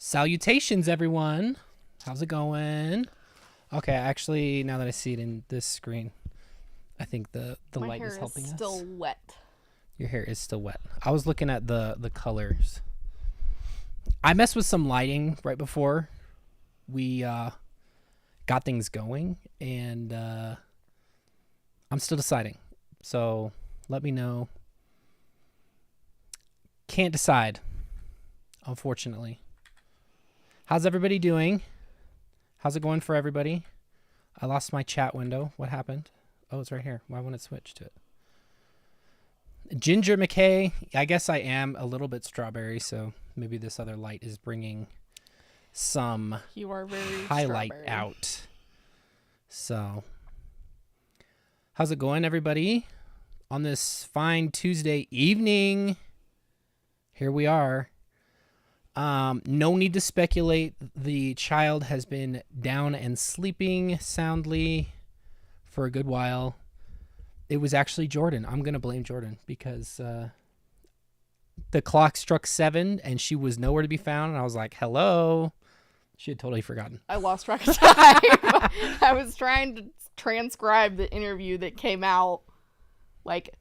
Salutations, everyone. How's it going? Okay, actually, now that I see it in this screen, I think the light is helping us. My hair is still wet. Your hair is still wet. I was looking at the colors. I messed with some lighting right before we got things going, and I'm still deciding. So let me know. Can't decide, unfortunately. How's everybody doing? How's it going for everybody? I lost my chat window. What happened? Oh, it's right here. Why won't it switch to it? Ginger McKay. I guess I am a little bit strawberry, so maybe this other light is bringing some You are very highlight strawberry. out. So, how's it going, everybody? On this fine Tuesday evening, here we are. No need to speculate. The child has been down and sleeping soundly for a good while. It was actually Jordan. I'm going to blame Jordan because the clock struck 7 and she was nowhere to be found. And I was like, hello. She had totally forgotten. I lost track of time. I was trying to transcribe the interview that came out like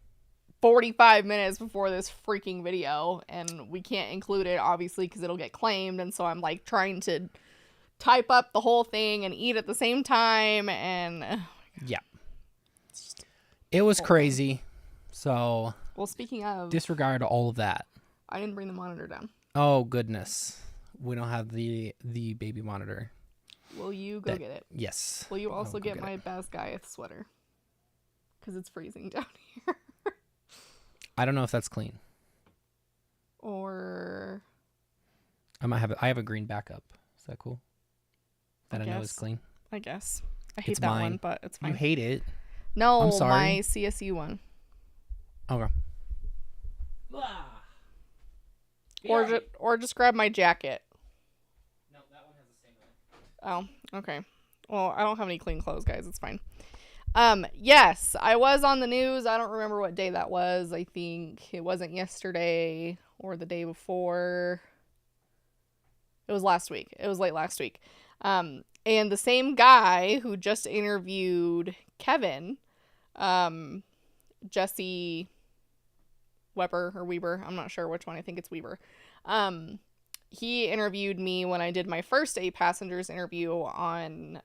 45 minutes before this freaking video, and we can't include it obviously because it'll get claimed, and so I'm like trying to type up the whole thing and eat at the same time, and yeah, it was crazy. So well, speaking of, disregard all of that. I didn't bring the monitor down. Oh goodness, we don't have the baby monitor. Will you go get it? Yes. Will you also get it. my Best Guyeth sweater because it's freezing down here? I don't know if that's clean. Or I might have. I have a green backup. Is that cool? That I know is clean. I guess. I hate It's that mine. one, but it's fine. You hate it. No, I'm sorry. my CSU one. Okay. Or just grab my jacket. No, that one has the same one. Oh, okay. Well, I don't have any clean clothes, guys. It's fine. Yes, I was on the news. I don't remember what day that was. I think it wasn't yesterday or the day before. It was last week. It was late last week. And the same guy who just interviewed Kevin, Jessi Weber or Weber, I'm not sure which one. I think it's Weber. He interviewed me when I did my first 8 Passengers interview on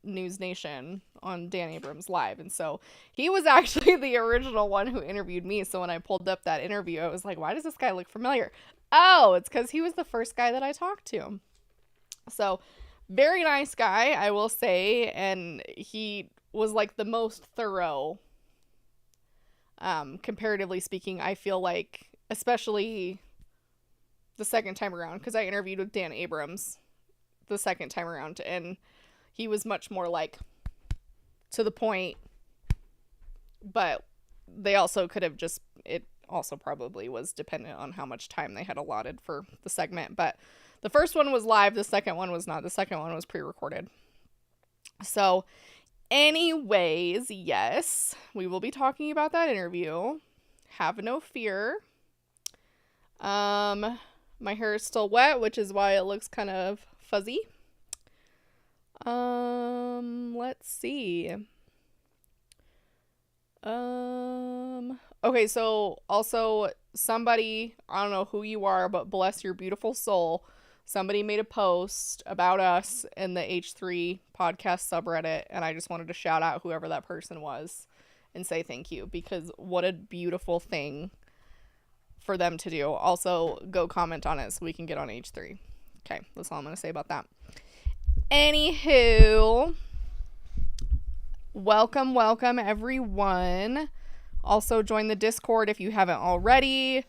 News Nation on Dan Abrams Live, and so he was actually the original one who interviewed me. So when I pulled up that interview, I was like, why does this guy look familiar? Oh, it's because he was the first guy that I talked to. So very nice guy, I will say, and he was like the most thorough, comparatively speaking. I feel like, especially the second time around, because I interviewed with Dan Abrams the second time around, and he was much more like to the point, but they also could have just, it also probably was dependent on how much time they had allotted for the segment. But the first one was live, the second one was not. The second one was pre-recorded. So anyways, yes, we will be talking about that interview. Have no fear. My hair is still wet, which is why it looks kind of fuzzy. Let's see. Okay, so also somebody, I don't know who you are, but bless your beautiful soul, somebody made a post about us in the H3 podcast subreddit, and I just wanted to shout out whoever that person was and say thank you, because what a beautiful thing for them to do. Also, go comment on it so we can get on H3. Okay, that's all I'm going to say about that. Anywho, welcome everyone. Also join the Discord if you haven't already.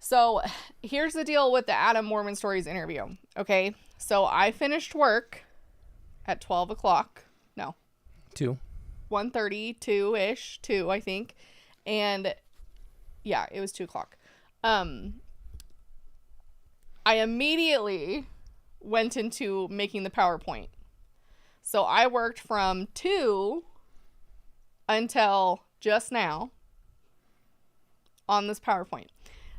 So here's the deal with the Adam Mormon Stories interview. Okay, so I finished work at 12 o'clock. No. 2. 1:30, 2-ish, 2 I think. And yeah, it was 2 o'clock. I immediately went into making the PowerPoint. So I worked from 2 until just now on this PowerPoint.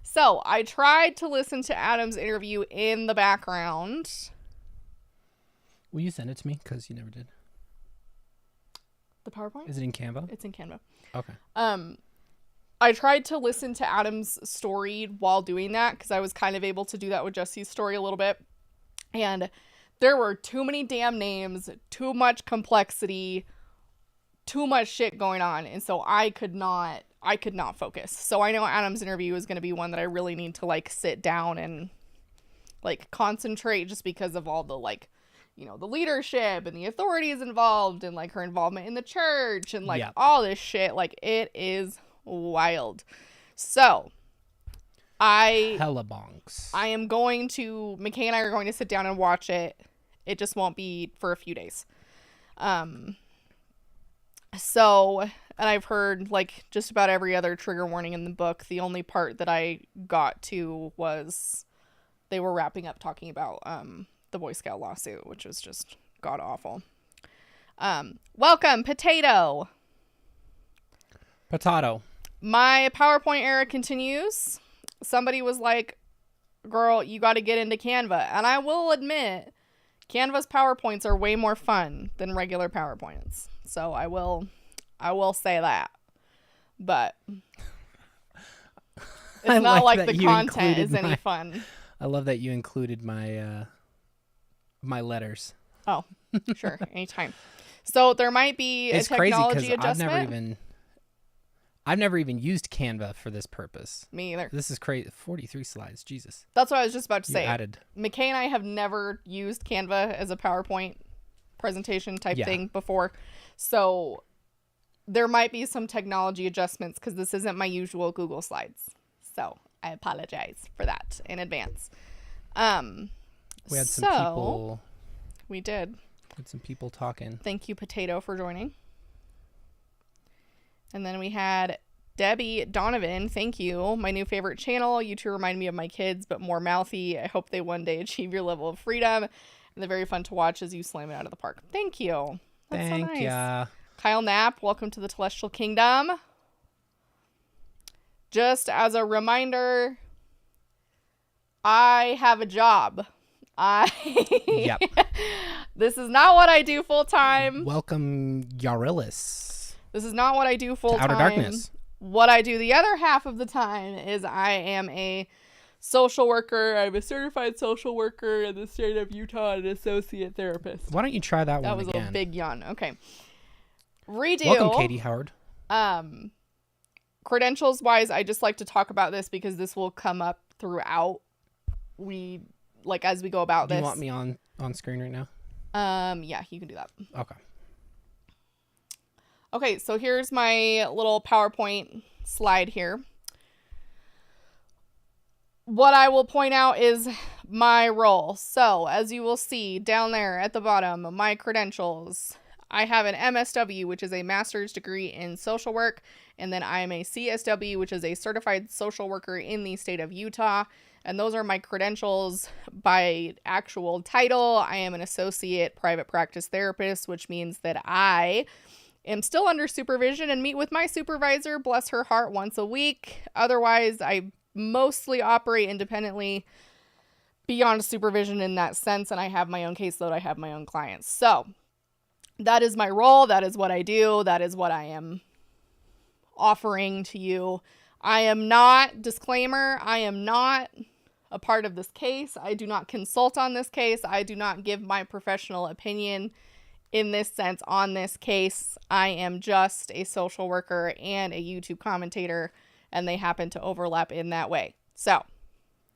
So I tried to listen to Adam's interview in the background. Will you send it to me? Because you never did. The PowerPoint? Is it in Canva? It's in Canva. Okay. I tried to listen to Adam's story while doing that because I was kind of able to do that with Jessi's story a little bit. And there were too many damn names, too much complexity, too much shit going on. And so I could not focus. So I know Adam's interview is going to be one that I really need to like sit down and like concentrate just because of all the like, you know, the leadership and the authorities involved and like her involvement in the church and like all this shit. Like it is wild. So hella bonks. I am going to, McKay and I are going to sit down and watch it. It just won't be for a few days. So, and I've heard like just about every other trigger warning in the book. The only part that I got to was they were wrapping up talking about the Boy Scout lawsuit, which was just god awful. Welcome, Potato. My PowerPoint era continues. Somebody was like, girl, you got to get into Canva. And I will admit, Canva's PowerPoints are way more fun than regular PowerPoints. So I will say that. But it's not like the content is any fun. I love that you included my my letters. Oh, sure. Anytime. So there might be a technology adjustment. I've never even used Canva for this purpose. Me either. This is crazy. 43 slides. Jesus. That's what I was just about to say. Added. McKay and I have never used Canva as a PowerPoint presentation type thing before. So there might be some technology adjustments because this isn't my usual Google Slides. So I apologize for that in advance. We had some people. We did. Had some people talking. Thank you, Potato, for joining. And then we had Debbie Donovan. Thank you. My new favorite channel. You two remind me of my kids, but more mouthy. I hope they one day achieve your level of freedom. And they're very fun to watch as you slam it out of the park. Thank you. That's so nice. Thank ya. Kyle Knapp, welcome to the Celestial Kingdom. Just as a reminder, I have a job. Yep. This is not what I do full time. Welcome, Yarillis. This is not what I do full time. Outer Darkness. What I do the other half of the time is I am a social worker. I'm a certified social worker in the state of Utah and an associate therapist. Why don't you try that one again? That was a big yawn. Okay. Redo. Welcome, Katie Howard. Credentials wise, I just like to talk about this because this will come up throughout. As we go about this. Do you want me on screen right now? Yeah, you can do that. Okay. Okay, so here's my little PowerPoint slide here. What I will point out is my role. So, as you will see down there at the bottom, my credentials. I have an MSW, which is a master's degree in social work, and then I am a CSW, which is a certified social worker in the state of Utah. And those are my credentials by actual title. I am an associate private practice therapist, which means that I am still under supervision and meet with my supervisor, bless her heart, once a week. Otherwise, I mostly operate independently beyond supervision in that sense, and I have my own caseload. I have my own clients. So that is my role. That is what I do. That is what I am offering to you. I am not, disclaimer, I am not a part of this case. I do not consult on this case. I do not give my professional opinion in this sense on this case. I am just a social worker and a YouTube commentator, and they happen to overlap in that way. So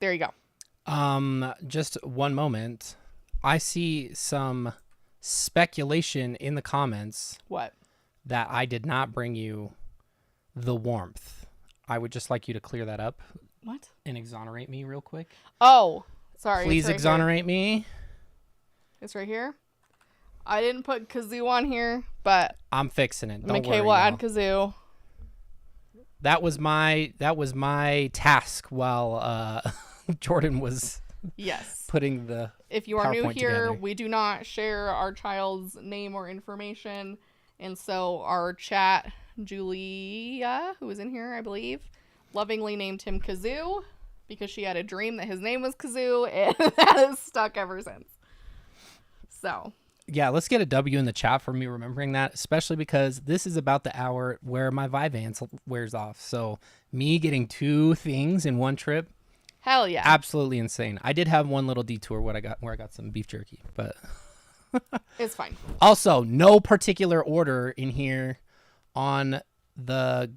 there you go. Just one moment. I see some speculation in the comments. What? That I did not bring you the warmth. I would just like you to clear that up. What? And exonerate me real quick. Oh, sorry. Please exonerate me. It's right here. I didn't put kazoo on here, but I'm fixing it. Don't McKay worry, will add kazoo. That was my task while Jordan was putting the If you are PowerPoint new here, together. We do not share our child's name or information, and so our chat, Julia, who is in here, I believe, lovingly named him Kazoo. because she had a dream that his name was Kazoo, and that has stuck ever since. So. Yeah, let's get a W in the chat for me remembering that, especially because this is about the hour where my Vyvanse wears off. So me getting 2 things in one trip, hell yeah, absolutely insane. I did have one little detour where I got some beef jerky, but it's fine. Also, no particular order in here on the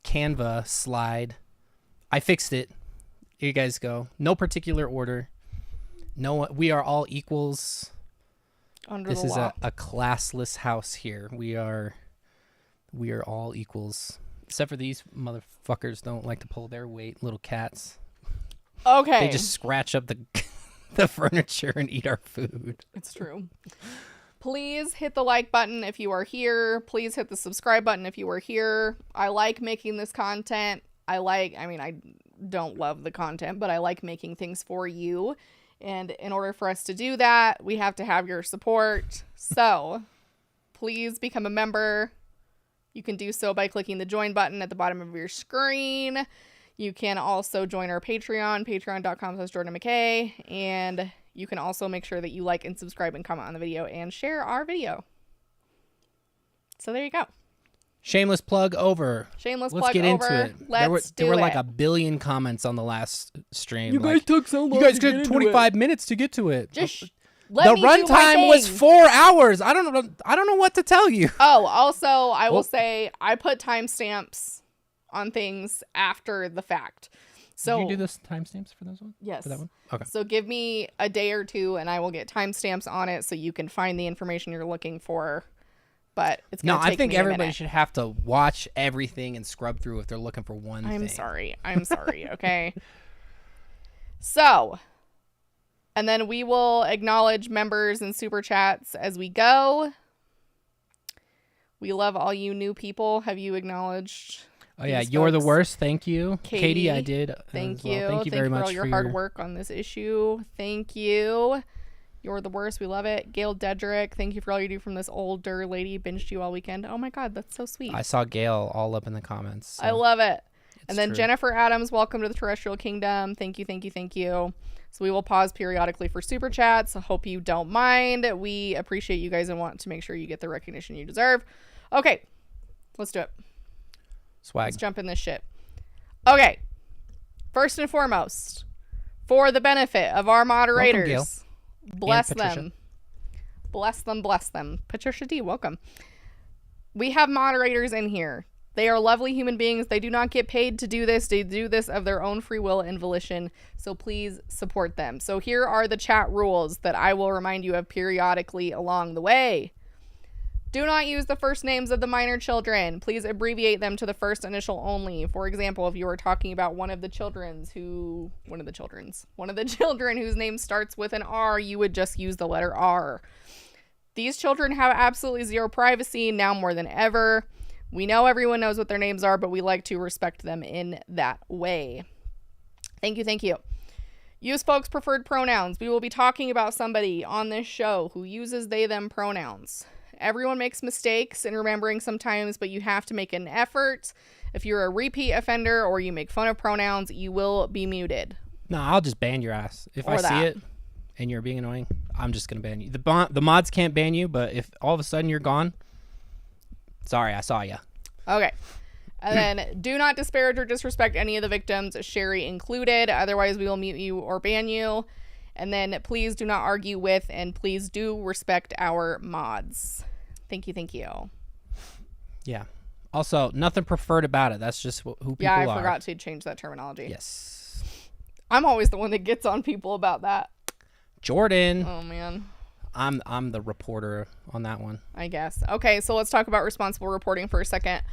Canva slide. I fixed it. Here you guys go. No particular order. No, we are all equals. This is a classless house here. We are all equals, except for these motherfuckers don't like to pull their weight. Little cats. Okay. They just scratch up the furniture and eat our food. It's true. Please hit the like button if you are here. Please hit the subscribe button if you are here. I like making this content. I don't love the content, but I like making things for you. And in order for us to do that, we have to have your support. So please become a member. You can do so by clicking the join button at the bottom of your screen. You can also join our Patreon, patreon.com/JordanMckay. And you can also make sure that you like and subscribe and comment on the video and share our video. So there you go. Shameless plug over. Let's get over. into it. There were like a billion comments on the last stream. You guys took so long. You guys took 25 minutes to get to it. Just the runtime was 4 hours. I don't know what to tell you. Oh, also, I will say I put timestamps on things after the fact. So did you do the timestamps for those ones? Yes. For that one? Okay. So give me a day or two, and I will get timestamps on it so you can find the information you're looking for. But it's gonna take I think me a everybody minute. should have to watch everything and scrub through if they're looking for one thing. I'm sorry. Okay. So, and then we will acknowledge members and super chats as we go. We love all you new people. Have you acknowledged? Oh yeah, you're the worst. Thank you, Katie. I did. Thank you. Well. Thank you very much for all your hard work on this issue. Thank you. You're the worst. We love it. Gail Dedrick, thank you for all you do from this older lady. Binged you all weekend. Oh my God, that's so sweet. I saw Gail all up in the comments. So I love it. And then true. Jennifer Adams, welcome to the Terrestrial Kingdom. Thank you. So we will pause periodically for super chats. I hope you don't mind. We appreciate you guys and want to make sure you get the recognition you deserve. Okay, let's do it. Swag. Let's jump in this shit. Okay, first and foremost, for the benefit of our moderators. Welcome, Gail. Bless them. Bless them. Patricia D, welcome. We have moderators in here. They are lovely human beings. They do not get paid to do this. They do this of their own free will and volition. So please support them. So here are the chat rules that I will remind you of periodically along the way. Do not use the first names of the minor children. Please abbreviate them to the first initial only. For example, if you were talking about one of the children whose name starts with an R, you would just use the letter R. These children have absolutely zero privacy now more than ever. We know everyone knows what their names are, but we like to respect them in that way. Thank you. Use folks' preferred pronouns. We will be talking about somebody on this show who uses they, them pronouns. Everyone makes mistakes in remembering sometimes, but you have to make an effort. If you're a repeat offender or you make fun of pronouns, you will be muted. No, I'll just ban your ass. If I see it and you're being annoying, I'm just going to ban you. The mods can't ban you, but if all of a sudden you're gone, sorry, I saw ya. Okay. And then do not disparage or disrespect any of the victims, Sherry included. Otherwise, we will mute you or ban you. And then please do not argue with and please do respect our mods. Thank you. Yeah. Also, nothing preferred about it. That's just who people are. Yeah, I forgot to change that terminology. Yes. I'm always the one that gets on people about that. Jordan. Oh, man. I'm the reporter on that one. I guess. Okay, so let's talk about responsible reporting for a second.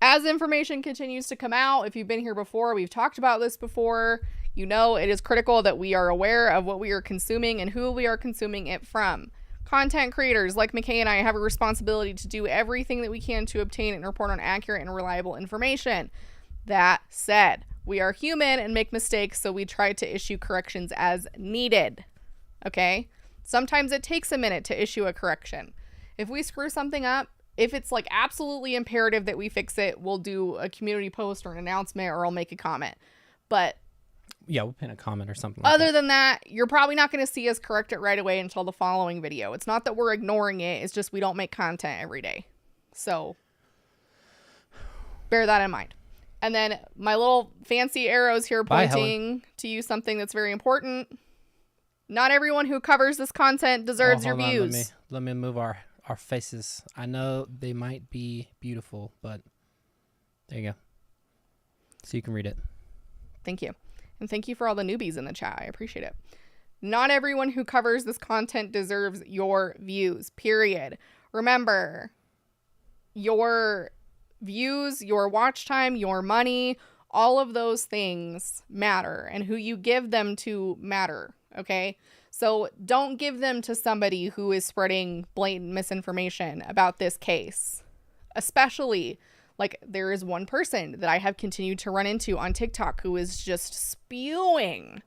As information continues to come out, if you've been here before, we've talked about this before, you know it is critical that we are aware of what we are consuming and who we are consuming it from. Content creators like McKay and I have a responsibility to do everything that we can to obtain and report on accurate and reliable information. That said, we are human and make mistakes, so we try to issue corrections as needed. Okay? Sometimes it takes a minute to issue a correction. If we screw something up, if it's like absolutely imperative that we fix it, we'll do a community post or an announcement or I'll make a comment. But Yeah, we'll pin a comment or something like Other that. than that, you're probably not going to see us correct it right away until the following video. It's not that we're ignoring it. It's just we don't make content every day. So bear that in mind. And then my little fancy arrows here Bye, pointing to you something that's very important. Not everyone who covers this content deserves your hold on, views. let me move our faces. I know they might be beautiful, but there you go. So you can read it. Thank you. And thank you for all the newbies in the chat. I appreciate it. Not everyone who covers this content deserves your views, period. Remember, your views, your watch time, your money, all of those things matter, and who you give them to matter, okay? So don't give them to somebody who is spreading blatant misinformation about this case. Especially, like, there is one person that I have continued to run into on TikTok who is just spewing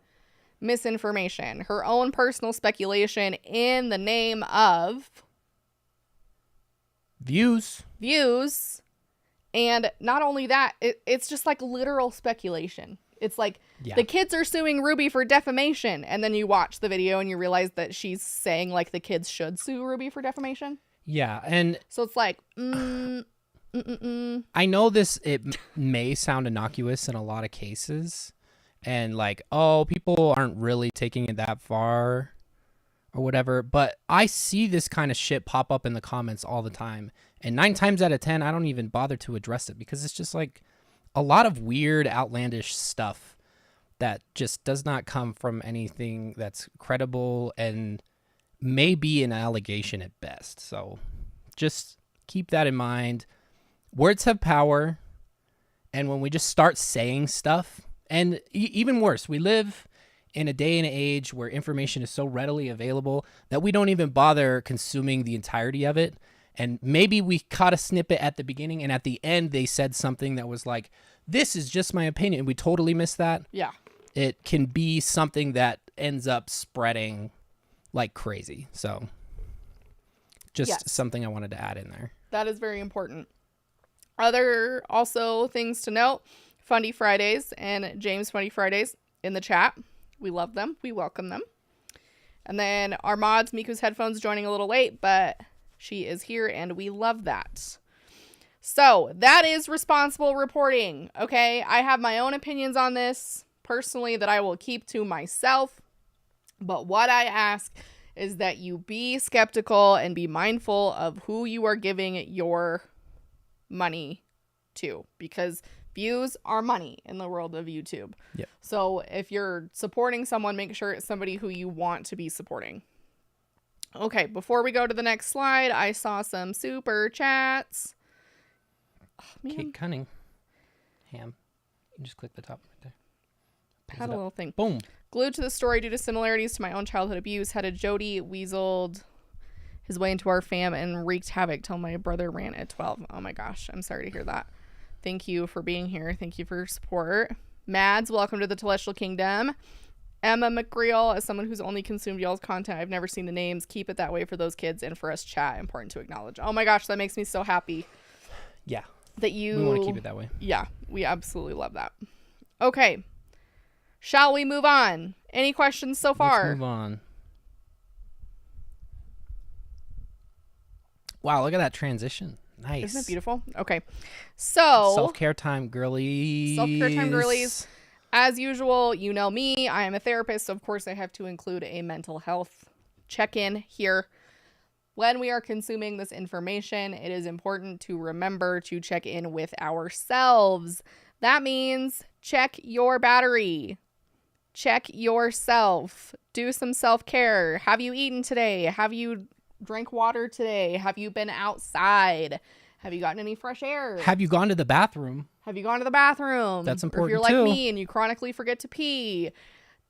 misinformation, her own personal speculation in the name of Views. And not only that, it's just like literal speculation. It's like the kids are suing Ruby for defamation, and then you watch the video and you realize that she's saying like the kids should sue Ruby for defamation. Yeah, and so it's like I know it may sound innocuous in a lot of cases, and like, oh, people aren't really taking it that far or whatever, but I see this kind of shit pop up in the comments all the time, and 9 times out of 10 I don't even bother to address it because it's just like a lot of weird, outlandish stuff that just does not come from anything that's credible and may be an allegation at best. So just keep that in mind. Words have power, and when we just start saying stuff, and even worse, we live in a day and age where information is so readily available that we don't even bother consuming the entirety of it. And maybe we caught a snippet at the beginning, and at the end they said something that was like, this is just my opinion, and we totally missed that. Yeah. It can be something that ends up spreading like crazy. So just something I wanted to add in there. That is very important. Other also things to note, Fundy Fridays and James Fundy Fridays in the chat. We love them. We welcome them. And then our mods, Miku's headphones, joining a little late, but she is here and we love that. So that is responsible reporting. Okay. I have my own opinions on this personally that I will keep to myself. But what I ask is that you be skeptical and be mindful of who you are giving your money to, because views are money in the world of YouTube. Yeah. So if you're supporting someone, make sure it's somebody who you want to be supporting. Okay, before we go to the next slide, I saw some super chats. Oh, Kate Cunningham. You just click the top right there. Had a little thing. Boom. Glued to the story due to similarities to my own childhood abuse. Had a Jodi weaseled his way into our fam and wreaked havoc till my brother ran at 12. Oh my gosh, I'm sorry to hear that. Thank you for being here. Thank you for your support. Mads, welcome to the Celestial Kingdom. Emma McGreal, as someone who's only consumed y'all's content, I've never seen the names. Keep it that way for those kids and for us chat. Important to acknowledge. Oh my gosh, that makes me so happy. Yeah. That you... We want to keep it that way. Yeah, we absolutely love that. Okay. Shall we move on? Any questions so far? Let's move on. Wow, look at that transition. Nice. Isn't it beautiful? Okay. So... Self-care time, girlies. Self-care time, girlies. As usual, you know me. I am a therapist, so of course I have to include a mental health check-in here. When we are consuming this information, it is important to remember to check in with ourselves. That means check your battery. Check yourself. Do some self-care. Have you eaten today? Have you drank water today? Have you been outside? Have you gotten any fresh air? Have you gone to the bathroom? Have you gone to the bathroom? That's important or if you're too. like me and you chronically forget to pee,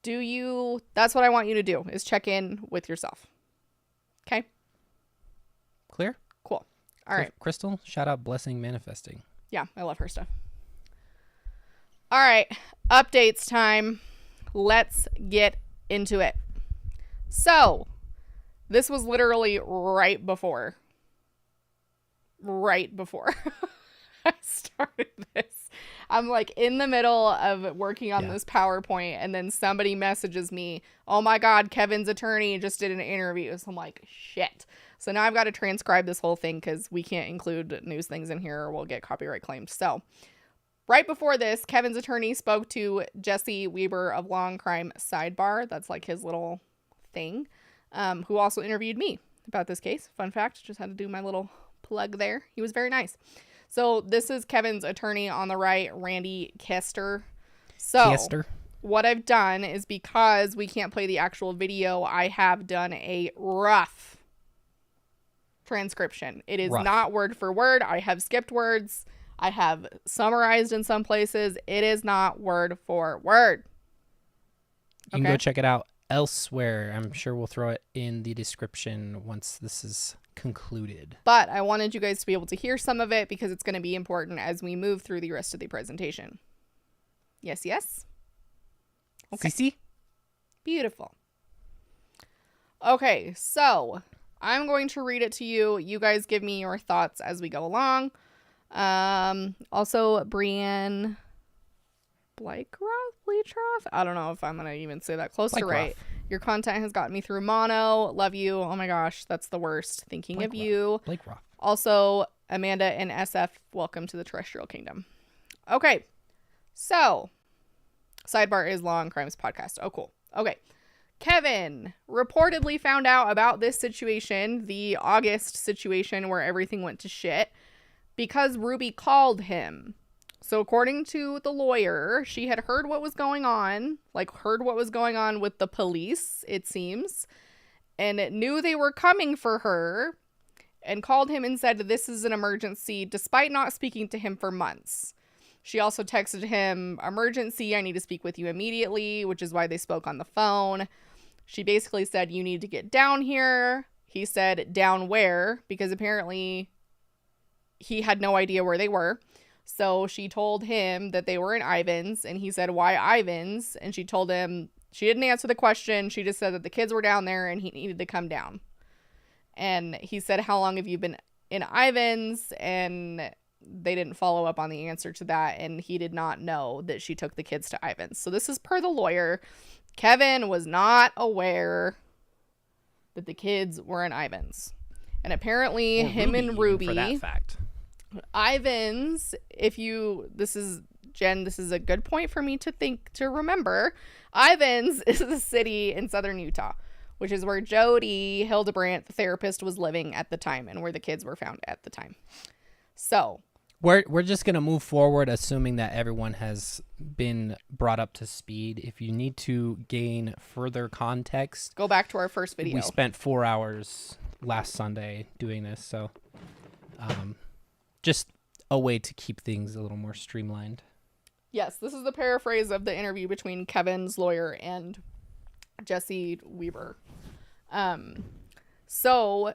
that's what I want you to do, is check in with yourself. Okay? Clear? Cool. All right. Crystal, shout out Blessing Manifesting. Yeah, I love her stuff. All right. Updates time. Let's get into it. So, this was literally right before I started this. I'm like in the middle of working on this PowerPoint, and then somebody messages me, oh my God, Kevin's attorney just did an interview. So I'm like, shit. So now I've got to transcribe this whole thing because we can't include news things in here or we'll get copyright claimed. So right before this, Kevin's attorney spoke to Jessi Weber of Law and Crime Sidebar. That's like his little thing, who also interviewed me about this case. Fun fact, just had to do my little plug there. He was very nice. So this is Kevin's attorney on the right, Randy Kester. So what I've done is, because we can't play the actual video, I have done a rough transcription. It is not word for word. I have skipped words. I have summarized in some places. It is not word for word. You can go check it out elsewhere. I'm sure we'll throw it in the description once this is concluded. But I wanted you guys to be able to hear some of it because it's going to be important as we move through the rest of the presentation. Yes, yes? Okay. CC? Beautiful. Okay, so I'm going to read it to you. You guys give me your thoughts as we go along. Also, Brienne Bleatroth? I don't know if I'm going to even say that close to right. Your content has gotten me through mono. Love you. Oh my gosh, that's the worst. Thinking of you. Blake Roth. Also, Amanda and SF, welcome to the Terrestrial Kingdom. Okay, so Sidebar is Law and Crimes podcast. Oh, cool. Okay. Kevin reportedly found out about this situation, the August situation where everything went to shit, because Ruby called him. So according to the lawyer, she had heard what was going on, with the police, it seems, and knew they were coming for her, and called him and said, this is an emergency, despite not speaking to him for months. She also texted him, emergency, I need to speak with you immediately, which is why they spoke on the phone. She basically said, you need to get down here. He said, down where? Because apparently he had no idea where they were. So she told him that they were in Ivins, and he said, why Ivins? And she told him, she didn't answer the question. She just said that the kids were down there and he needed to come down. And he said, how long have you been in Ivins? And they didn't follow up on the answer to that, and he did not know that she took the kids to Ivins. So this is per the lawyer. Kevin was not aware that the kids were in Ivins. And apparently him and Ruby, for that fact. Ivins, this is a good point for me to remember. Ivins is a city in southern Utah, which is where Jodi, Hildebrandt, the therapist, was living at the time, and where the kids were found at the time. So we're just going to move forward, assuming that everyone has been brought up to speed. If you need to gain further context, go back to our first video. We spent 4 hours last Sunday doing this, so just a way to keep things a little more streamlined. Yes, this is the paraphrase of the interview between Kevin's lawyer and Jessi Weber. So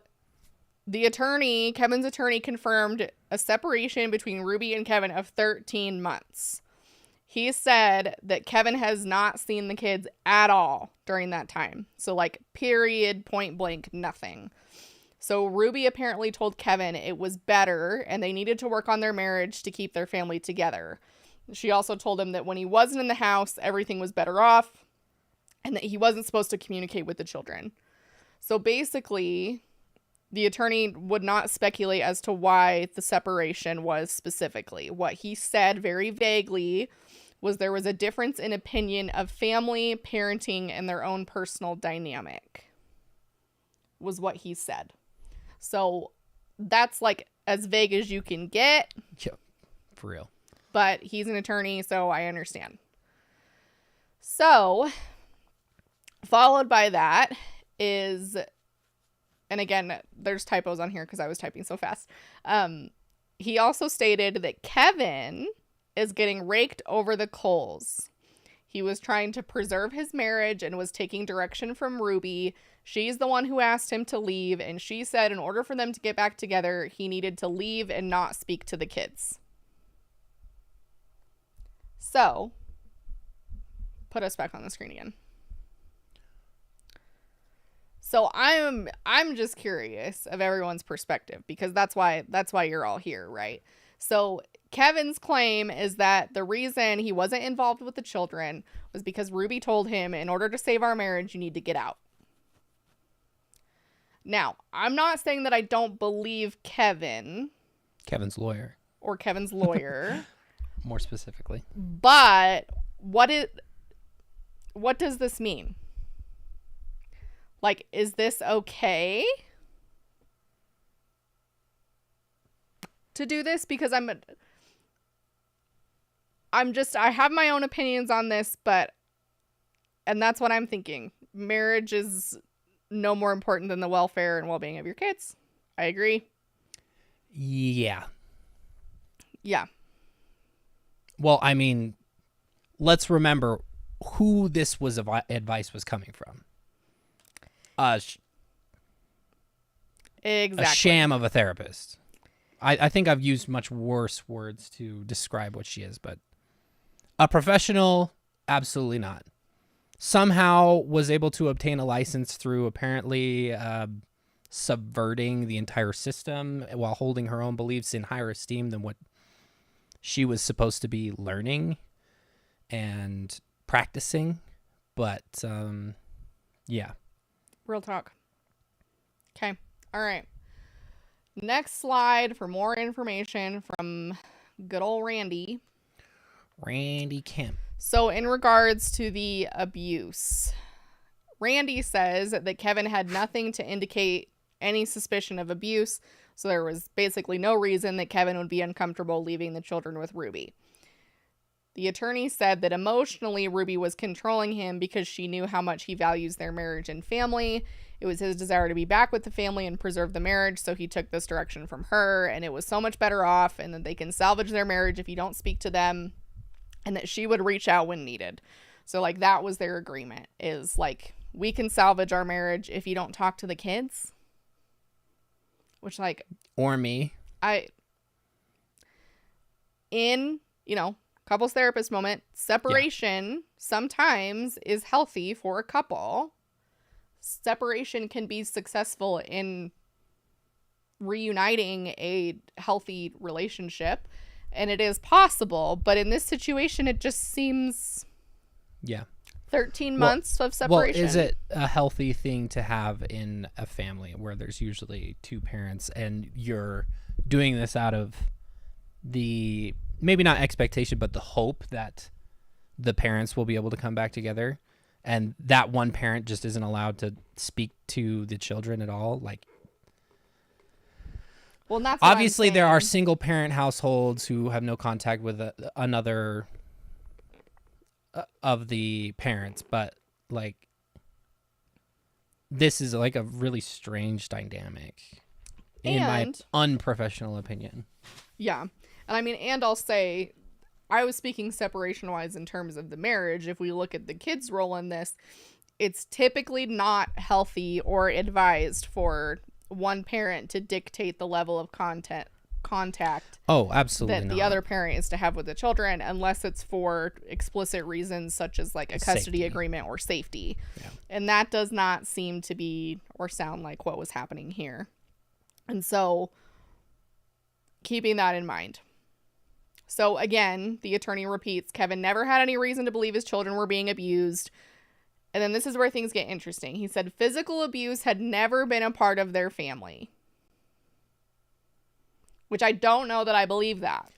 Kevin's attorney confirmed a separation between Ruby and Kevin of 13 months. He said that Kevin has not seen the kids at all during that time. So period, point blank, nothing. So Ruby apparently told Kevin it was better and they needed to work on their marriage to keep their family together. She also told him that when he wasn't in the house, everything was better off and that he wasn't supposed to communicate with the children. So basically, the attorney would not speculate as to why the separation was specifically. What he said very vaguely was there was a difference in opinion of family, parenting, and their own personal dynamic, was what he said. So that's as vague as you can get. Yep, for real. But he's an attorney, so I understand. So, followed by that is, and again, there's typos on here because I was typing so fast. He also stated that Kevin is getting raked over the coals. He was trying to preserve his marriage and was taking direction from Ruby. She's the one who asked him to leave, and she said in order for them to get back together, he needed to leave and not speak to the kids. So, put us back on the screen again. So I'm just curious of everyone's perspective because that's why you're all here, right? So Kevin's claim is that the reason he wasn't involved with the children was because Ruby told him, in order to save our marriage, you need to get out. Now, I'm not saying that I don't believe Kevin's lawyer. More specifically. But what does this mean? Like, is this okay to do this? Because I have my own opinions on this, and that's what I'm thinking. Marriage is no more important than the welfare and well-being of your kids. I agree. Yeah. Yeah. Well, I mean, let's remember who this advice was coming from. Exactly. A sham of a therapist. I think I've used much worse words to describe what she is, but a professional, absolutely not. Somehow was able to obtain a license through apparently subverting the entire system while holding her own beliefs in higher esteem than what she was supposed to be learning and practicing. But, yeah. Real talk. Okay. All right. Next slide for more information from good old Randy. Randy Kemp. So in regards to the abuse, Randy says that Kevin had nothing to indicate any suspicion of abuse, so there was basically no reason that Kevin would be uncomfortable leaving the children with Ruby. The attorney said that emotionally Ruby was controlling him because she knew how much he values their marriage and family. It was his desire to be back with the family and preserve the marriage, so he took this direction from her, and it was so much better off, and that they can salvage their marriage if you don't speak to them, and that she would reach out when needed. So, like, that was their agreement, is, like, we can salvage our marriage if you don't talk to the kids. Which, like... Or me. Couples therapist moment, separation sometimes is healthy for a couple. Separation can be successful in reuniting a healthy relationship, and it is possible, but in this situation it just seems 13 months of separation. Well, is it a healthy thing to have in a family where there's usually two parents and you're doing this out of the maybe not expectation, but the hope that the parents will be able to come back together, and that one parent just isn't allowed to speak to the children at all? Like, well, that's obviously there are single parent households who have no contact with another of the parents, but like, this is like a really strange dynamic in my unprofessional opinion. Yeah. And I mean, and I'll say, I was speaking separation-wise in terms of the marriage. If we look at the kids' role in this, it's typically not healthy or advised for one parent to dictate the level of contact Oh, absolutely that not. the other parent is to have with the children, unless it's for explicit reasons such as like a custody agreement or safety. Yeah. And that does not seem to be or sound like what was happening here. And so, keeping that in mind. So again, the attorney repeats, Kevin never had any reason to believe his children were being abused. And then this is where things get interesting. He said physical abuse had never been a part of their family. Which I don't know that I believe that.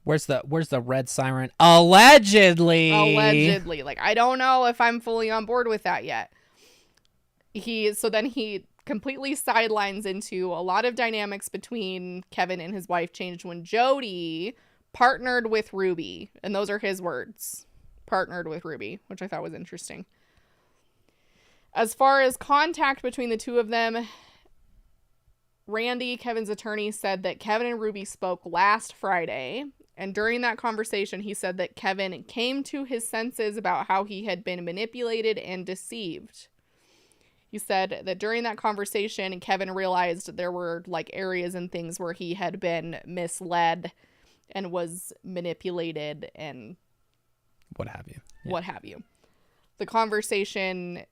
Where's the red siren? Allegedly. Allegedly. Like, I don't know if I'm fully on board with that yet. So then he completely sidelines into a lot of dynamics between Kevin and his wife changed when Jodi partnered with Ruby. And those are his words. Partnered with Ruby, which I thought was interesting. As far as contact between the two of them, Randy, Kevin's attorney, said that Kevin and Ruby spoke last Friday. And during that conversation, he said that Kevin came to his senses about how he had been manipulated and deceived. He said that during that conversation, Kevin realized there were like areas and things where he had been misled and was manipulated and what have you. Yeah. What have you. The conversation,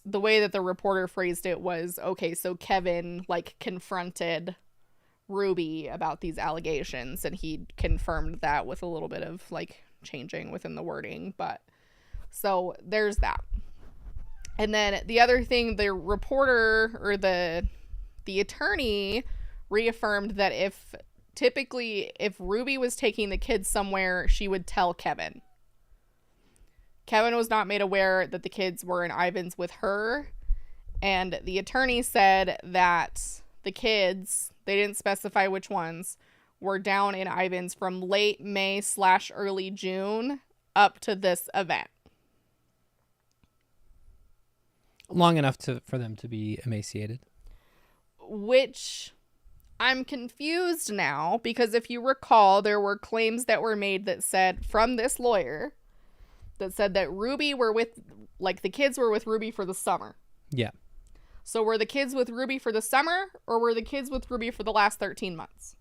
the way that the reporter phrased it was, okay, so Kevin like confronted Ruby about these allegations, and he confirmed that with a little bit of like changing within the wording. But so there's that. And then the other thing, the reporter or the attorney reaffirmed that if Ruby was taking the kids somewhere, she would tell Kevin. Kevin was not made aware that the kids were in Ivan's with her. And the attorney said that the kids, they didn't specify which ones, were down in Ivan's from late May / early June up to this event. Long enough for them to be emaciated. Which I'm confused now, because if you recall, there were claims that were made that said, from this lawyer, that said that the kids were with Ruby for the summer. Yeah. So were the kids with Ruby for the summer, or were the kids with Ruby for the last 13 months?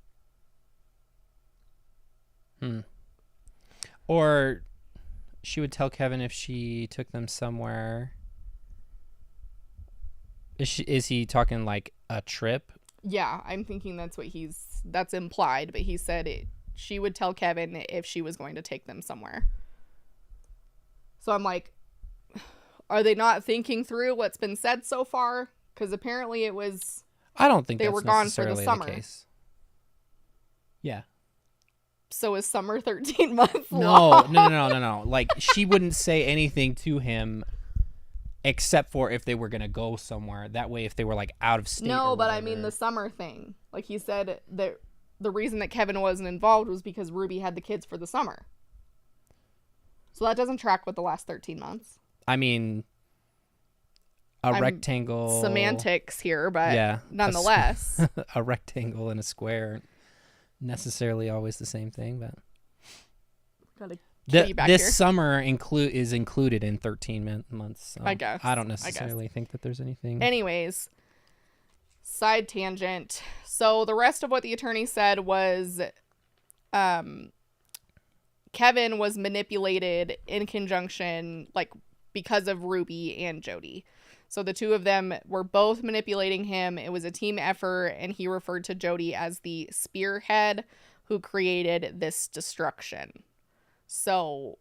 Or she would tell Kevin if she took them somewhere. Is he talking like a trip? Yeah, I'm thinking that's implied, but he said she would tell Kevin if she was going to take them somewhere. So I'm like, are they not thinking through what's been said so far? Because apparently it was... I don't think they that's were gone necessarily for the summer. case. Yeah. So is summer 13 months long? No. Like, she wouldn't say anything to him except for if they were going to go somewhere. That way, if they were, like, out of state. No, or but whatever. I mean the summer thing. Like, he said that the reason that Kevin wasn't involved was because Ruby had the kids for the summer. So that doesn't track with the last 13 months. I mean, I'm rectangle. Semantics here, but yeah, nonetheless. A rectangle and a square aren't necessarily always the same thing, but. This summer is included in 13 months. So I guess. I don't necessarily think that there's anything. Anyways, side tangent. So the rest of what the attorney said was Kevin was manipulated in conjunction, like, because of Ruby and Jodi. So the two of them were both manipulating him. It was a team effort, and he referred to Jodi as the spearhead who created this destruction. So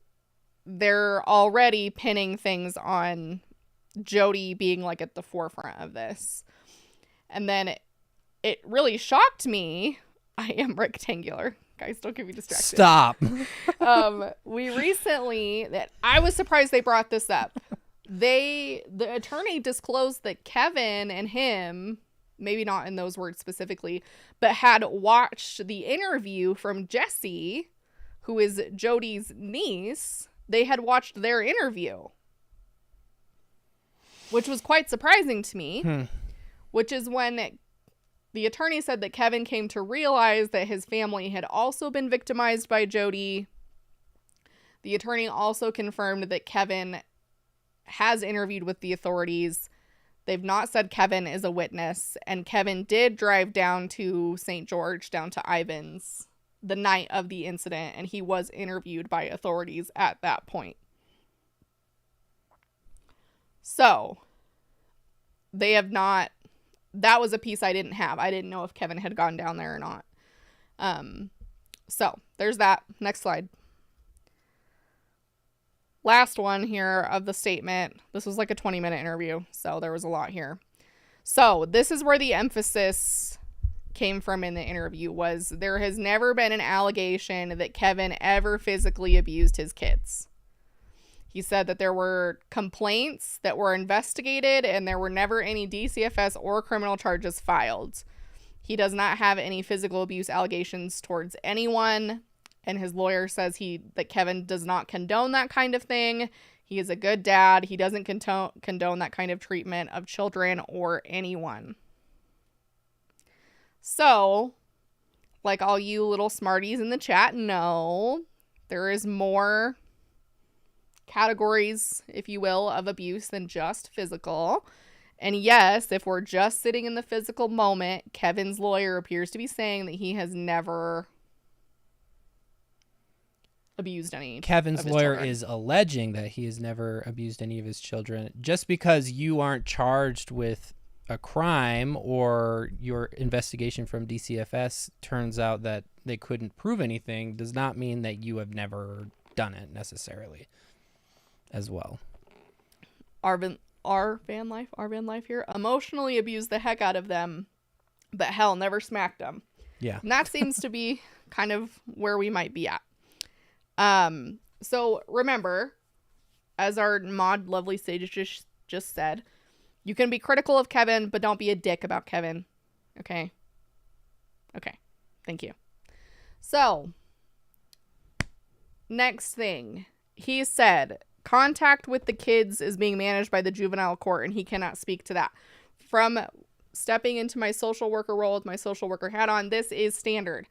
they're already pinning things on Jodi being like at the forefront of this. And then it really shocked me. I am rectangular. Guys, don't get me distracted. Stop. We recently, that I was surprised they brought this up. The attorney disclosed that Kevin and him, maybe not in those words specifically, but had watched the interview from Jessi, who is Jodi's niece. They had watched their interview, which was quite surprising to me, which is when the attorney said that Kevin came to realize that his family had also been victimized by Jodi. The attorney also confirmed that Kevin has interviewed with the authorities. They've not said Kevin is a witness, and Kevin did drive down to St. George, down to Ivan's, the night of the incident, and he was interviewed by authorities at that point. So, they have not... That was a piece I didn't have. I didn't know if Kevin had gone down there or not. So, there's that. Next slide. Last one here of the statement. This was like a 20-minute interview, so there was a lot here. So, this is where the emphasis came from in the interview, was there has never been an allegation that Kevin ever physically abused his kids. He said that there were complaints that were investigated and there were never any DCFS or criminal charges filed. He does not have any physical abuse allegations towards anyone, and his lawyer says that Kevin does not condone that kind of thing. He is a good dad. He doesn't condone that kind of treatment of children or anyone. So, like all you little smarties in the chat know, there is more categories, if you will, of abuse than just physical. And yes, if we're just sitting in the physical moment, Kevin's lawyer appears to be saying that he has never abused any. Kevin's of his lawyer children. is alleging that he has never abused any of his children. Just because you aren't charged with a crime or your investigation from DCFS turns out that they couldn't prove anything does not mean that you have never done it necessarily as well. Our van life here emotionally abused the heck out of them, but hell, never smacked them. Yeah. And that seems to be kind of where we might be at. So remember, as our mod lovely sage just said, you can be critical of Kevin, but don't be a dick about Kevin. Okay. Thank you. So, next thing. He said, contact with the kids is being managed by the juvenile court, and he cannot speak to that. From stepping into my social worker role with my social worker hat on, this is standard.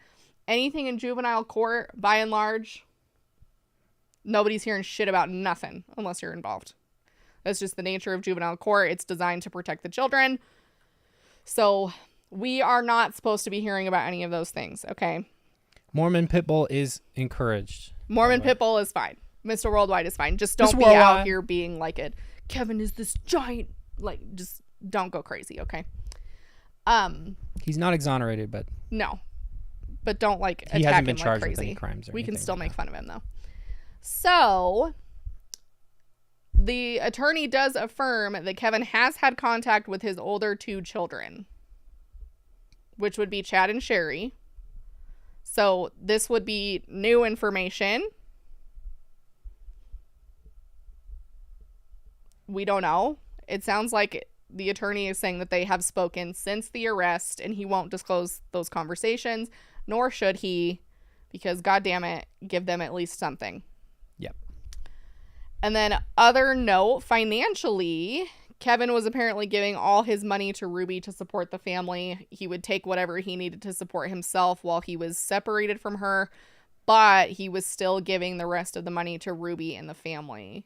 Anything in juvenile court, by and large, nobody's hearing shit about nothing unless you're involved. That's just the nature of juvenile court. It's designed to protect the children. So we are not supposed to be hearing about any of those things, okay? Mormon Pitbull is encouraged. Mormon Pitbull is fine. Mr. Worldwide is fine. Just don't be out here being like it. Kevin is this giant, like, just don't go crazy, okay? He's not exonerated, but no. But don't like he attack hasn't been him charged like with crazy. any crimes or We can anything still like make that. fun of him though. So the attorney does affirm that Kevin has had contact with his older two children, which would be Chad and Sherry. So this would be new information. We don't know. It sounds like the attorney is saying that they have spoken since the arrest, and he won't disclose those conversations, nor should he, because goddamn it, give them at least something. Yep. And then other note, financially, Kevin was apparently giving all his money to Ruby to support the family. He would take whatever he needed to support himself while he was separated from her, but he was still giving the rest of the money to Ruby and the family.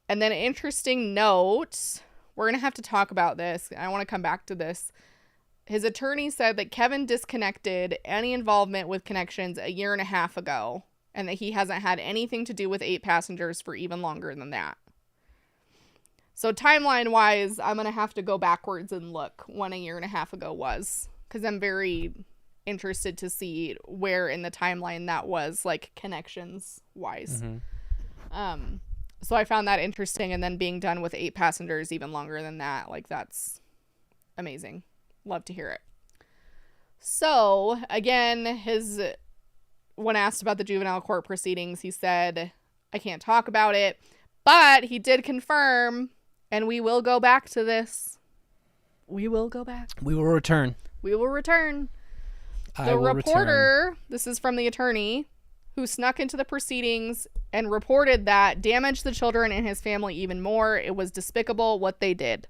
And then an interesting note, we're going to have to talk about this. I want to come back to this. His attorney said that Kevin disconnected any involvement with Connections a year and a half ago, and that he hasn't had anything to do with 8 passengers for even longer than that. So timeline-wise, I'm going to have to go backwards and look when a year and a half ago was, because I'm very interested to see where in the timeline that was, like, Connections-wise. Mm-hmm. So I found that interesting, and then being done with 8 passengers even longer than that, like, that's amazing. Love to hear it. So, again, when asked about the juvenile court proceedings, he said, I can't talk about it, but he did confirm, and we will go back to this. We will go back. We will return. We will return. The reporter, this is from the attorney, who snuck into the proceedings and reported that damaged the children and his family even more. It was despicable what they did.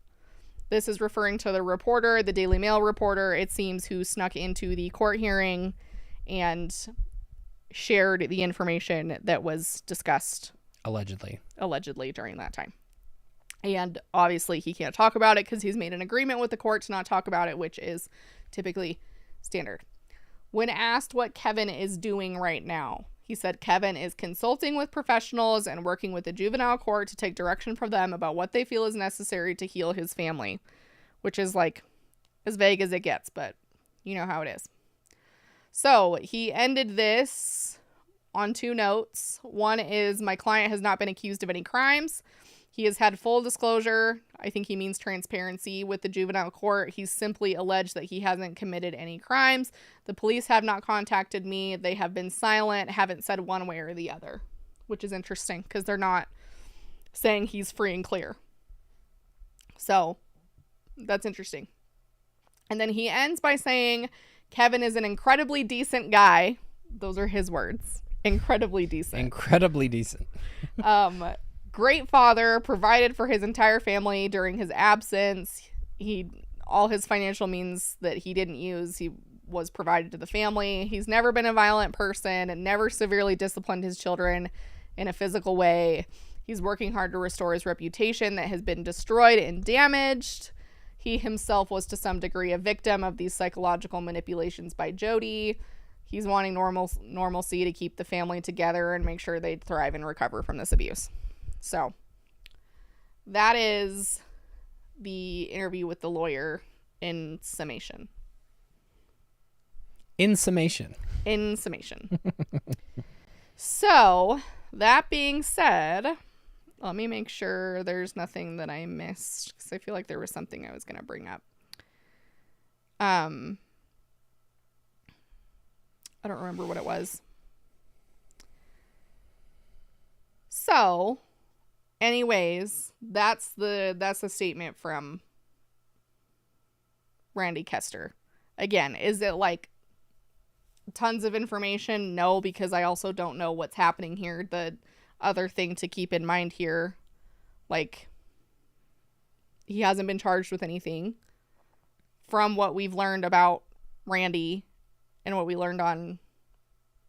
This is referring to the reporter, the Daily Mail reporter, it seems, who snuck into the court hearing and shared the information that was discussed allegedly during that time. And obviously he can't talk about it because he's made an agreement with the court to not talk about it, which is typically standard. When asked what Kevin is doing right now, he said Kevin is consulting with professionals and working with the juvenile court to take direction from them about what they feel is necessary to heal his family, which is like as vague as it gets, but you know how it is. So he ended this on 2 notes. One is, my client has not been accused of any crimes. He has had full disclosure. I think he means transparency with the juvenile court. He's simply alleged that he hasn't committed any crimes. The police have not contacted me. They have been silent, haven't said one way or the other, which is interesting because they're not saying he's free and clear. So that's interesting. And then he ends by saying Kevin is an incredibly decent guy. Those are his words. Incredibly decent. Incredibly decent. Great father, provided for his entire family during his absence. All his financial means that he didn't use, he was provided to the family. He's never been a violent person and never severely disciplined his children in a physical way. He's working hard to restore his reputation that has been destroyed and damaged. He himself was to some degree a victim of these psychological manipulations by Jodi. He's wanting normalcy to keep the family together and make sure they thrive and recover from this abuse. So that is the interview with the lawyer in summation. In summation. So, that being said, let me make sure there's nothing that I missed, because I feel like there was something I was going to bring up. I don't remember what it was. So, anyways, that's the statement from Randy Kester. Again, is it like tons of information? No, because I also don't know what's happening here. The other thing to keep in mind here, like, he hasn't been charged with anything. From what we've learned about Randy and what we learned on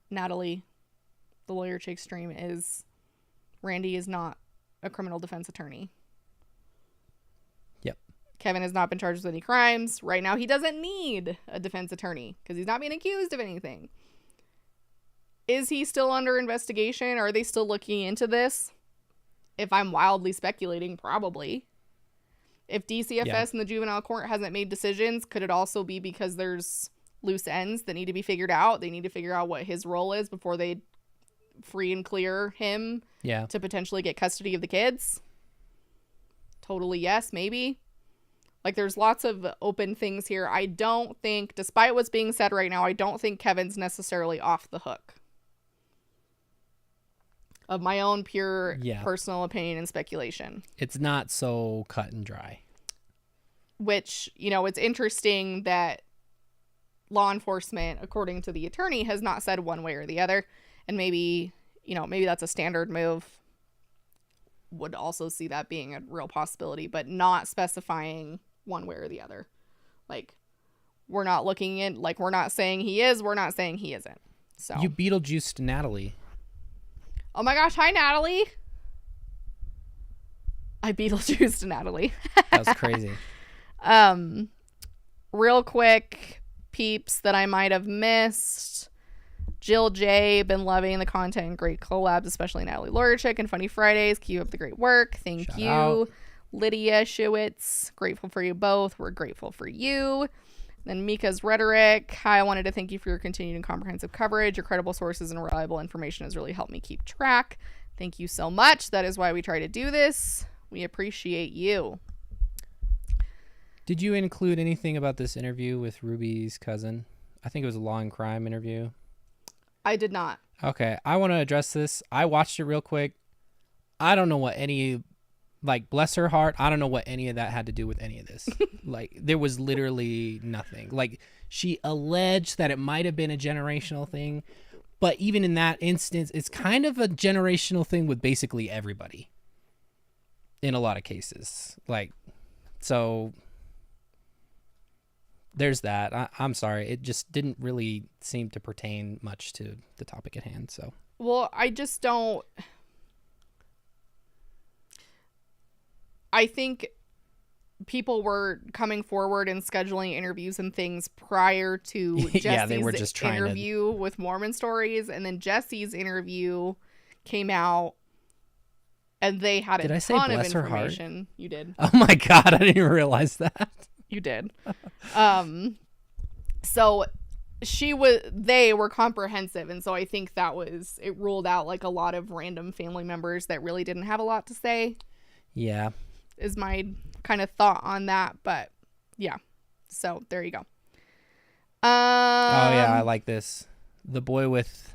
Natalie, the lawyer chick stream, is Randy is not a criminal defense attorney. Yep. Kevin has not been charged with any crimes. Right now, he doesn't need a defense attorney because he's not being accused of anything. Is he still under investigation? Are they still looking into this? If I'm wildly speculating, probably. If DCFS and the juvenile court hasn't made decisions, could it also be because there's loose ends that need to be figured out? They need to figure out what his role is before they free and clear him to potentially get custody of the kids. Totally yes, maybe. Like, there's lots of open things here. I don't think, despite what's being said right now, I don't think Kevin's necessarily off the hook. Of my own pure personal opinion and speculation. It's not so cut and dry. Which, you know, it's interesting that law enforcement, according to the attorney, has not said one way or the other. And maybe, you know, maybe that's a standard move. Would also see that being a real possibility, but not specifying one way or the other. Like, we're not looking in, like, we're not saying he is, we're not saying he isn't. So you Beetlejuiced Natalie. Oh my gosh, hi Natalie. I Beetlejuiced Natalie. That was crazy. Real quick, peeps that I might have missed. Jill J, been loving the content and great collabs, especially Natalie Lawyer Chick and Funny Fridays. Keep up the great work. Thank Shout you. out. Lydia Schewitz, grateful for you both. We're grateful for you. Then Mika's Rhetoric. Hi, I wanted to thank you for your continued and comprehensive coverage. Your credible sources and reliable information has really helped me keep track. Thank you so much. That is why we try to do this. We appreciate you. Did you include anything about this interview with Ruby's cousin? I think it was a law and crime interview. I did not. Okay, I want to address this. I watched it real quick. I don't know what any, like, bless her heart, I don't know what any of that had to do with any of this. Like, there was literally nothing. Like, she alleged that it might have been a generational thing, but even in that instance, it's kind of a generational thing with basically everybody in a lot of cases. Like, so there's that. I'm sorry. It just didn't really seem to pertain much to the topic at hand. So, well, I just don't. I think people were coming forward and scheduling interviews and things prior to Jessi's they were just trying interview with Mormon Stories, and then Jessi's interview came out, and they had a ton of information. You did. Oh my God, I didn't even realize that. You did. So they were comprehensive, and so I think it ruled out like a lot of random family members that really didn't have a lot to say. Yeah. Is my kind of thought on that, but yeah. So there you go. Oh yeah, I like this. The boy with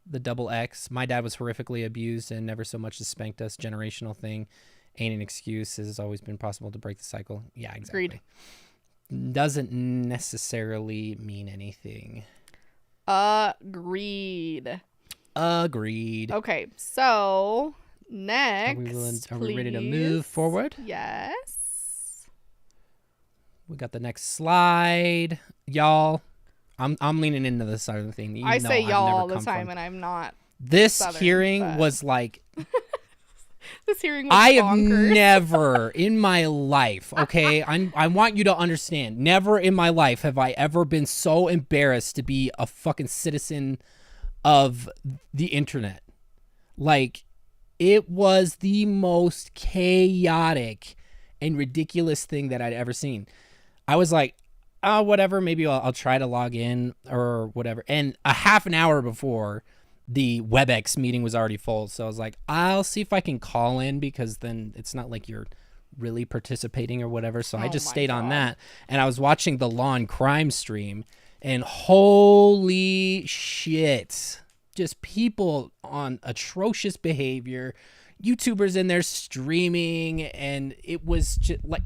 the double X. My dad was horrifically abused and never so much as spanked us. Generational thing. Ain't an excuse. It has always been possible to break the cycle. Yeah, exactly. Agreed. Doesn't necessarily mean anything. Agreed. Okay, so next, are we ready to move forward? Yes. We got the next slide, y'all. I'm leaning into this side of the thing. I say y'all all the time, and I'm not. This Southern, hearing was like. This hearing was I bonkers. have never in my life, okay, I want you to understand, never in my life have I ever been so embarrassed to be a fucking citizen of the internet. Like, it was the most chaotic and ridiculous thing that I'd ever seen. I was like, oh, whatever, maybe I'll try to log in or whatever. And a half an hour before, the WebEx meeting was already full. So I was like, I'll see if I can call in, because then it's not like you're really participating or whatever. So I just stayed on that. And I was watching the Law and Crime stream, and holy shit, just people on atrocious behavior, YouTubers in there streaming. And it was just like,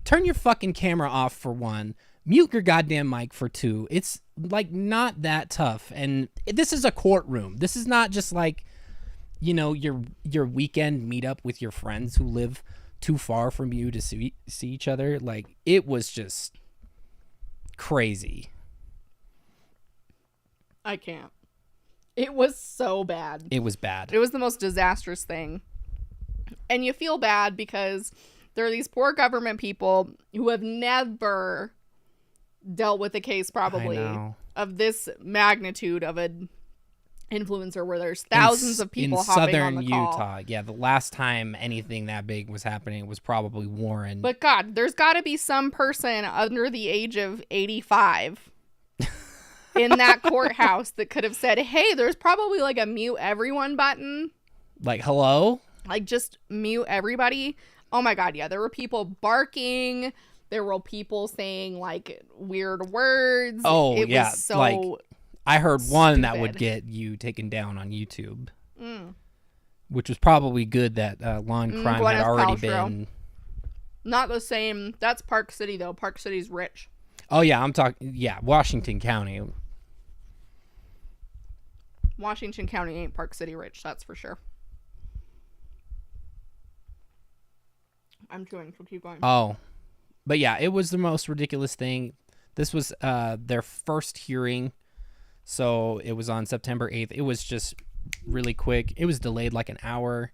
turn your fucking camera off for one. Mute your goddamn mic for two. It's like not that tough. And this is a courtroom. This is not just like, you know, your weekend meetup with your friends who live too far from you to see each other. Like, it was just crazy. I can't. It was so bad. It was bad. It was the most disastrous thing. And you feel bad because there are these poor government people who have never dealt with a case probably of this magnitude of an influencer where there's thousands of people in hopping southern on the call. Utah. Yeah, the last time anything that big was happening was probably Warren. But God, there's got to be some person under the age of 85 in that courthouse that could have said, hey, there's probably like a mute everyone button. Like, hello? Like, just mute everybody. Oh my God, yeah. There were people barking. There were people saying like weird words. Oh, it yeah. was so like, I heard one stupid. that would get you taken down on YouTube. Which was probably good that Law and Crime had already been. Not the same. That's Park City, though. Park City's rich. Oh, yeah. I'm talking. Yeah, Washington County. Washington County ain't Park City rich. That's for sure. I'm chewing, so keep going. Oh. But yeah, it was the most ridiculous thing. This was their first hearing. So it was on September 8th. It was just really quick. It was delayed like an hour.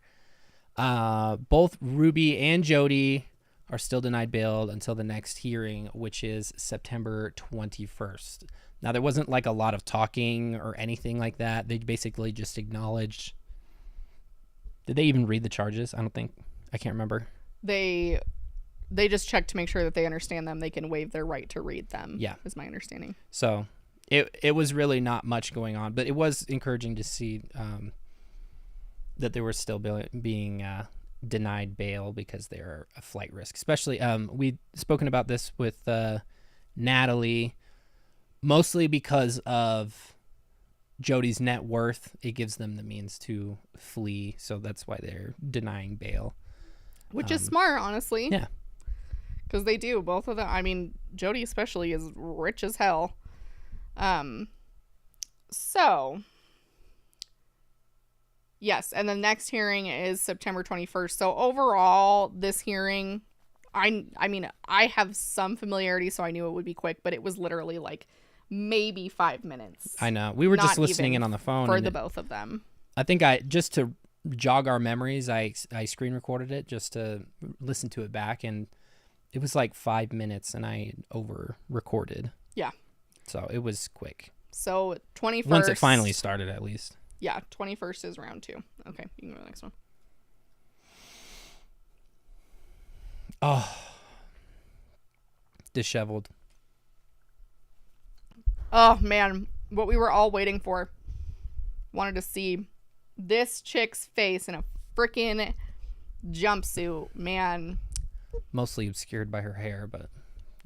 Both Ruby and Jodi are still denied bail until the next hearing, which is September 21st. Now, there wasn't like a lot of talking or anything like that. They basically just acknowledged. Did they even read the charges? I can't remember. They just check to make sure that they understand them. They can waive their right to read them. Yeah. Is my understanding. So it was really not much going on, but it was encouraging to see that they were still being denied bail because they're a flight risk. Especially, we'd spoken about this with Natalie, mostly because of Jodi's net worth. It gives them the means to flee, so that's why they're denying bail. Which is smart, honestly. Yeah. Because they do. Both of them. I mean, Jodi especially is rich as hell. So, yes. And the next hearing is September 21st. So, overall, this hearing, I mean, I have some familiarity, so I knew it would be quick. But it was literally like maybe 5 minutes. I know. We were just listening in on the phone. For the both of them. I think just to jog our memories, I screen recorded it just to listen to it back, and it was like 5 minutes, and I over recorded. Yeah. So it was quick. So 21st. Once it finally started, at least. Yeah, 21st is round 2. Okay, you can go to the next one. Oh. Disheveled. Oh, man. What we were all waiting for. Wanted to see this chick's face in a freaking jumpsuit. Man. Mostly obscured by her hair, but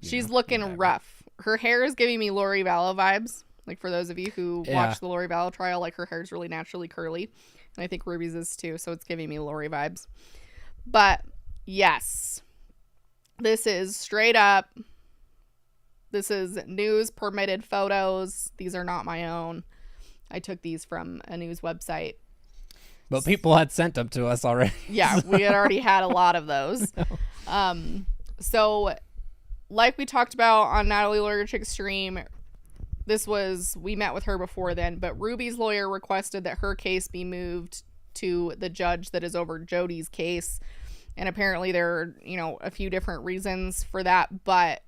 she's looking rough. Her hair is giving me Lori Vallow vibes. Like, for those of you who watched the Lori Vallow trial, like, her hair's really naturally curly. And I think Ruby's is too, so it's giving me Lori vibes. But, yes. This is straight up. This is news permitted photos. These are not my own. I took these from a news website. But people had sent them to us already. Yeah, we had already had a lot of those. So, like we talked about on Natalie Lawyer Chick's stream, we met with her before then, but Ruby's lawyer requested that her case be moved to the judge that is over Jodi's case. And apparently there are, a few different reasons for that, but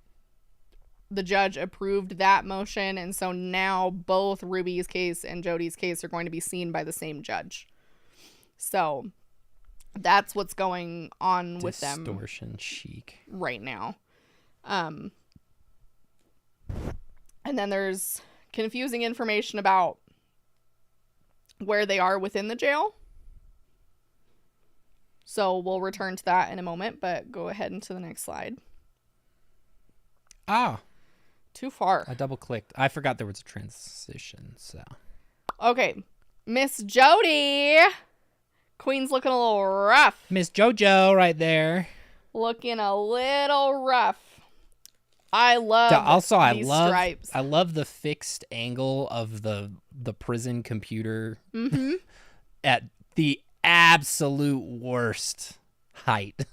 the judge approved that motion. And so now both Ruby's case and Jodi's case are going to be seen by the same judge. So That's what's going on with them. Distortion chic. Right now. And then there's confusing information about where they are within the jail. So we'll return to that in a moment, but go ahead into the next slide. Ah. Too far. I double clicked. I forgot there was a transition, so. Okay. Miss Jodi. Queen's looking a little rough. Miss JoJo right there. Looking a little rough. I love these stripes. I love the fixed angle of the prison computer at the absolute worst height.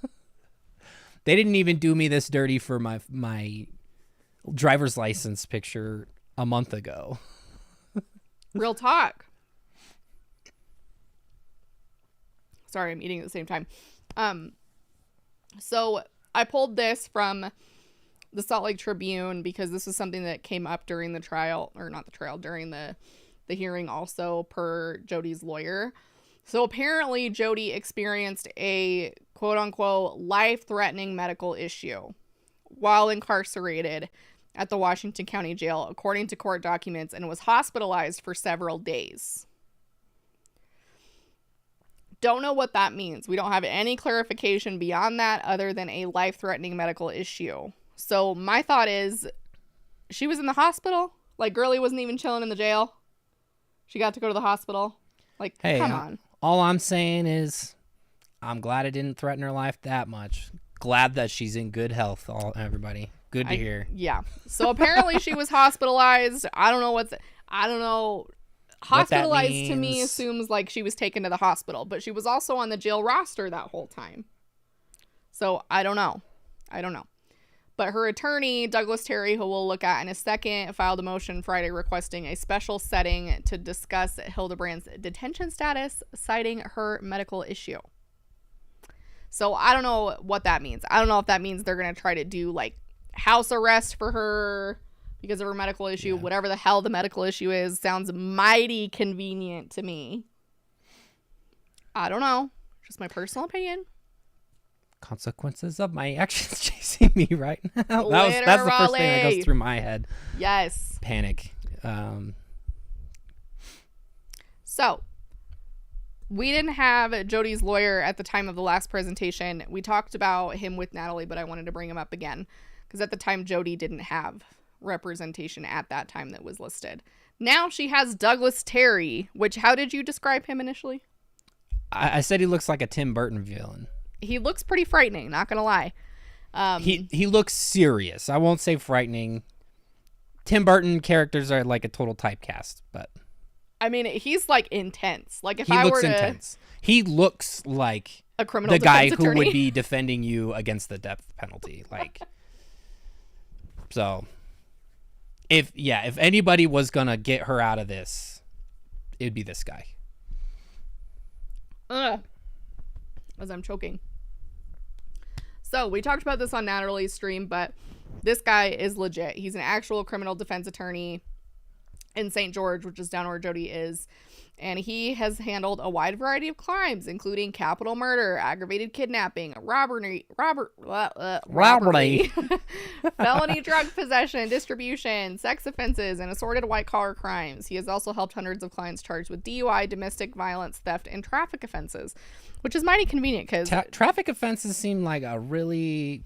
They didn't even do me this dirty for my driver's license picture a month ago. Real talk. Sorry, I'm eating at the same time. So I pulled this from the Salt Lake Tribune because this is something that came up during the trial, or not the trial, during the hearing also, per Jodi's lawyer. So apparently Jodi experienced a quote-unquote life-threatening medical issue while incarcerated at the Washington County Jail, according to court documents, and was hospitalized for several days. Don't know what that means. We don't have any clarification beyond that other than a life-threatening medical issue. So my thought is, she was in the hospital? Like, Girlie wasn't even chilling in the jail? She got to go to the hospital? Like, hey, come on. All I'm saying is, I'm glad it didn't threaten her life that much. Glad that she's in good health, everybody. Good to hear. Yeah. So apparently she was hospitalized. I don't know. Hospitalized to me assumes like she was taken to the hospital, but she was also on the jail roster that whole time. So I don't know. But her attorney, Douglas Terry, who we'll look at in a second, filed a motion Friday requesting a special setting to discuss Hildebrandt's detention status, citing her medical issue. So I don't know what that means. I don't know if that means they're going to try to do like house arrest for her because of her medical issue. Yeah. Whatever the hell the medical issue is, sounds mighty convenient to me. I don't know. Just my personal opinion. Consequences of my actions chasing me right now. That's the first thing that goes through my head. Yes. Panic. So, we didn't have Jodi's lawyer at the time of the last presentation. We talked about him with Natalie, but I wanted to bring him up again because at the time Jodi didn't have representation at that time that was listed. Now she has Douglas Terry, which, how did you describe him initially? I said he looks like a Tim Burton villain. He looks pretty frightening, not gonna lie. He looks serious. I won't say frightening. Tim Burton characters are like a total typecast, but I mean, he's like intense. Like if he looks intense. He looks like a criminal the guy attorney who would be defending you against the death penalty. Like, so if anybody was gonna get her out of this, it'd be this guy. As I'm choking. So we talked about this on Natalie's stream, but this guy is legit. He's an actual criminal defense attorney in St. George, which is down where Jodi is. And he has handled a wide variety of crimes, including capital murder, aggravated kidnapping, robbery, felony drug possession, distribution, sex offenses, and assorted white-collar crimes. He has also helped hundreds of clients charged with DUI, domestic violence, theft, and traffic offenses, which is mighty convenient because traffic offenses seem like a really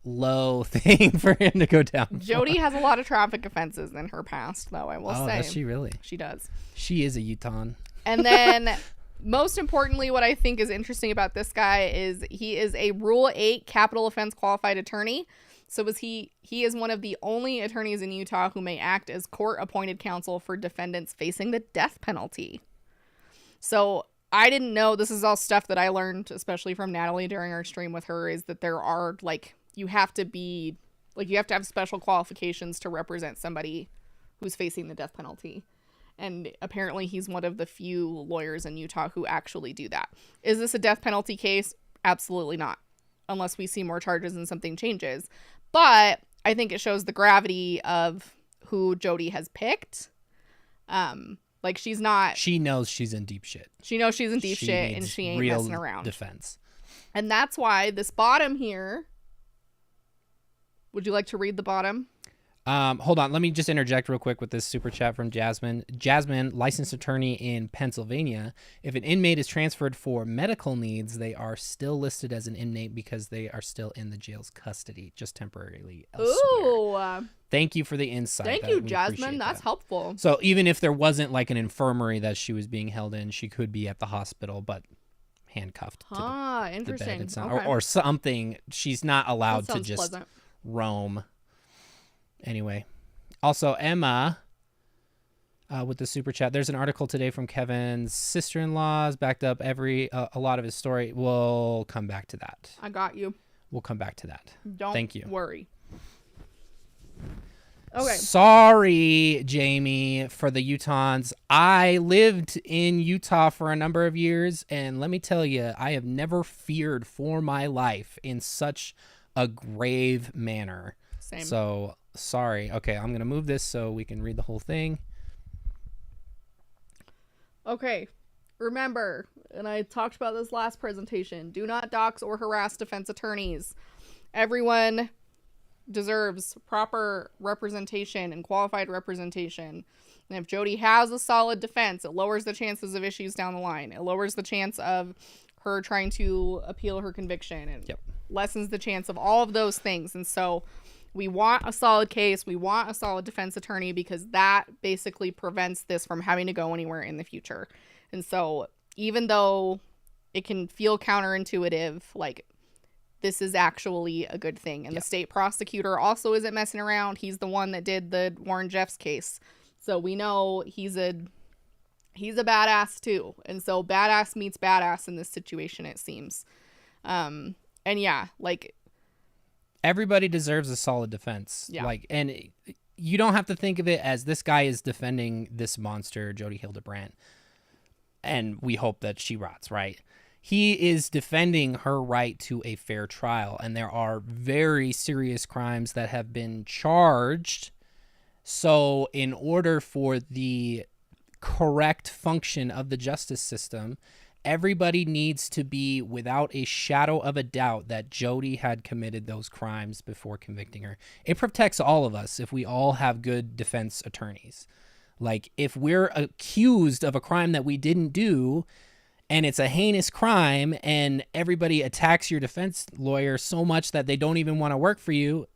low thing for him to go down. Jodi has a lot of traffic offenses in her past, though, I will say. Does she really? She does. She is a Utah. And then, most importantly, what I think is interesting about this guy is he is a Rule 8 capital offense qualified attorney. So he is one of the only attorneys in Utah who may act as court-appointed counsel for defendants facing the death penalty. So I didn't know. This is all stuff that I learned, especially from Natalie during our stream with her, is that there are, like, you have to have special qualifications to represent somebody who's facing the death penalty. And apparently he's one of the few lawyers in Utah who actually do that. Is this a death penalty case? Absolutely not. Unless we see more charges and something changes. But I think it shows the gravity of who Jodi has picked. Like, she's not. She knows she's in deep shit. She knows she's in deep She shit, and needs she ain't real messing around. defense. And that's why this bottom here. Would you like to read the bottom? Hold on. Let me just interject real quick with this super chat from Jasmine. Jasmine, licensed attorney in Pennsylvania. If an inmate is transferred for medical needs, they are still listed as an inmate because they are still in the jail's custody, just temporarily elsewhere. Ooh. Thank you for the insight. Thank you, Jasmine. That's helpful. So even if there wasn't like an infirmary that she was being held in, she could be at the hospital, but handcuffed to the bed. Interesting. And Okay. or something. She's not allowed to just pleasant. roam. Anyway, also Emma with the super chat. There's an article today from Kevin's sister-in-law's backed up a lot of his story. We'll come back to that. I got you. We'll come back to that. Thank you. Worry. Okay. Sorry, Jamie, for the Utahns. I lived in Utah for a number of years, and let me tell you, I have never feared for my life in such a grave manner. Same. So, sorry. Okay, I'm going to move this so we can read the whole thing. Okay. Remember, and I talked about this last presentation, do not dox or harass defense attorneys. Everyone deserves proper representation and qualified representation. And if Jodi has a solid defense, it lowers the chances of issues down the line. It lowers the chance of her trying to appeal her conviction and lessens the chance of all of those things. And so we want a solid case. We want a solid defense attorney because that basically prevents this from having to go anywhere in the future. And so even though it can feel counterintuitive, like, this is actually a good thing. And the state prosecutor also isn't messing around. He's the one that did the Warren Jeffs case. So we know he's a badass too. And so badass meets badass in this situation, it seems. And yeah, like, everybody deserves a solid defense. Yeah. Like, and you don't have to think of it as this guy is defending this monster, Jodi Hildebrandt, and we hope that she rots, right? He is defending her right to a fair trial, and there are very serious crimes that have been charged. So in order for the correct function of the justice system, everybody needs to be without a shadow of a doubt that Jodi had committed those crimes before convicting her. It protects all of us if we all have good defense attorneys. Like, if we're accused of a crime that we didn't do, and it's a heinous crime, and everybody attacks your defense lawyer so much that they don't even want to work for you,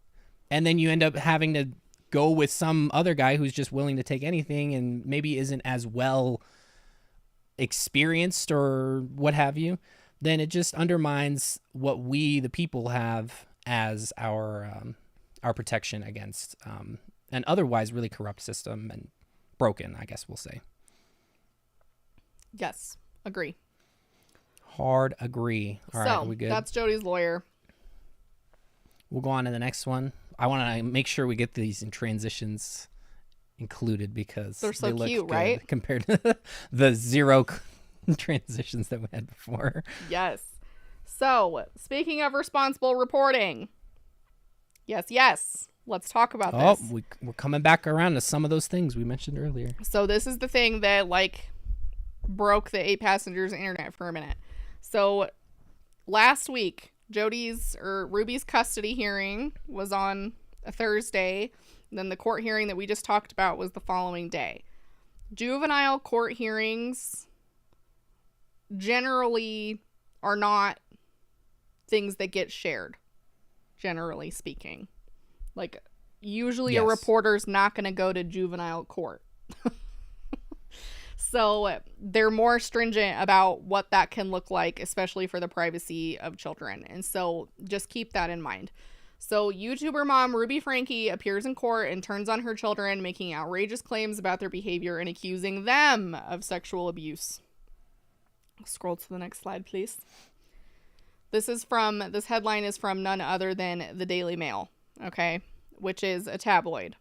and then you end up having to go with some other guy who's just willing to take anything and maybe isn't as well experienced or what have you, then it just undermines what we, the people, have as our protection against an otherwise really corrupt system and broken, I guess we'll say. yes, agree. Hard agree. All right, are we good? That's Jodi's lawyer. We'll go on to the next one. I want to make sure we get these in transitions included because they're so they look cute, good right? compared to the zero transitions that we had before. Yes. So, speaking of responsible reporting, yes, let's talk about this. We're coming back around to some of those things we mentioned earlier. So this is the thing that, like, broke the 8 passengers internet for a minute. So last week, Ruby's custody hearing was on a Thursday. And then the court hearing that we just talked about was the following day. Juvenile court hearings generally are not things that get shared, generally speaking. Like, usually a reporter's not going to go to juvenile court. So they're more stringent about what that can look like, especially for the privacy of children. And so just keep that in mind. So YouTuber mom Ruby Franke appears in court and turns on her children, making outrageous claims about their behavior and accusing them of sexual abuse. Scroll to the next slide, please. This headline is from none other than the Daily Mail, okay, which is a tabloid.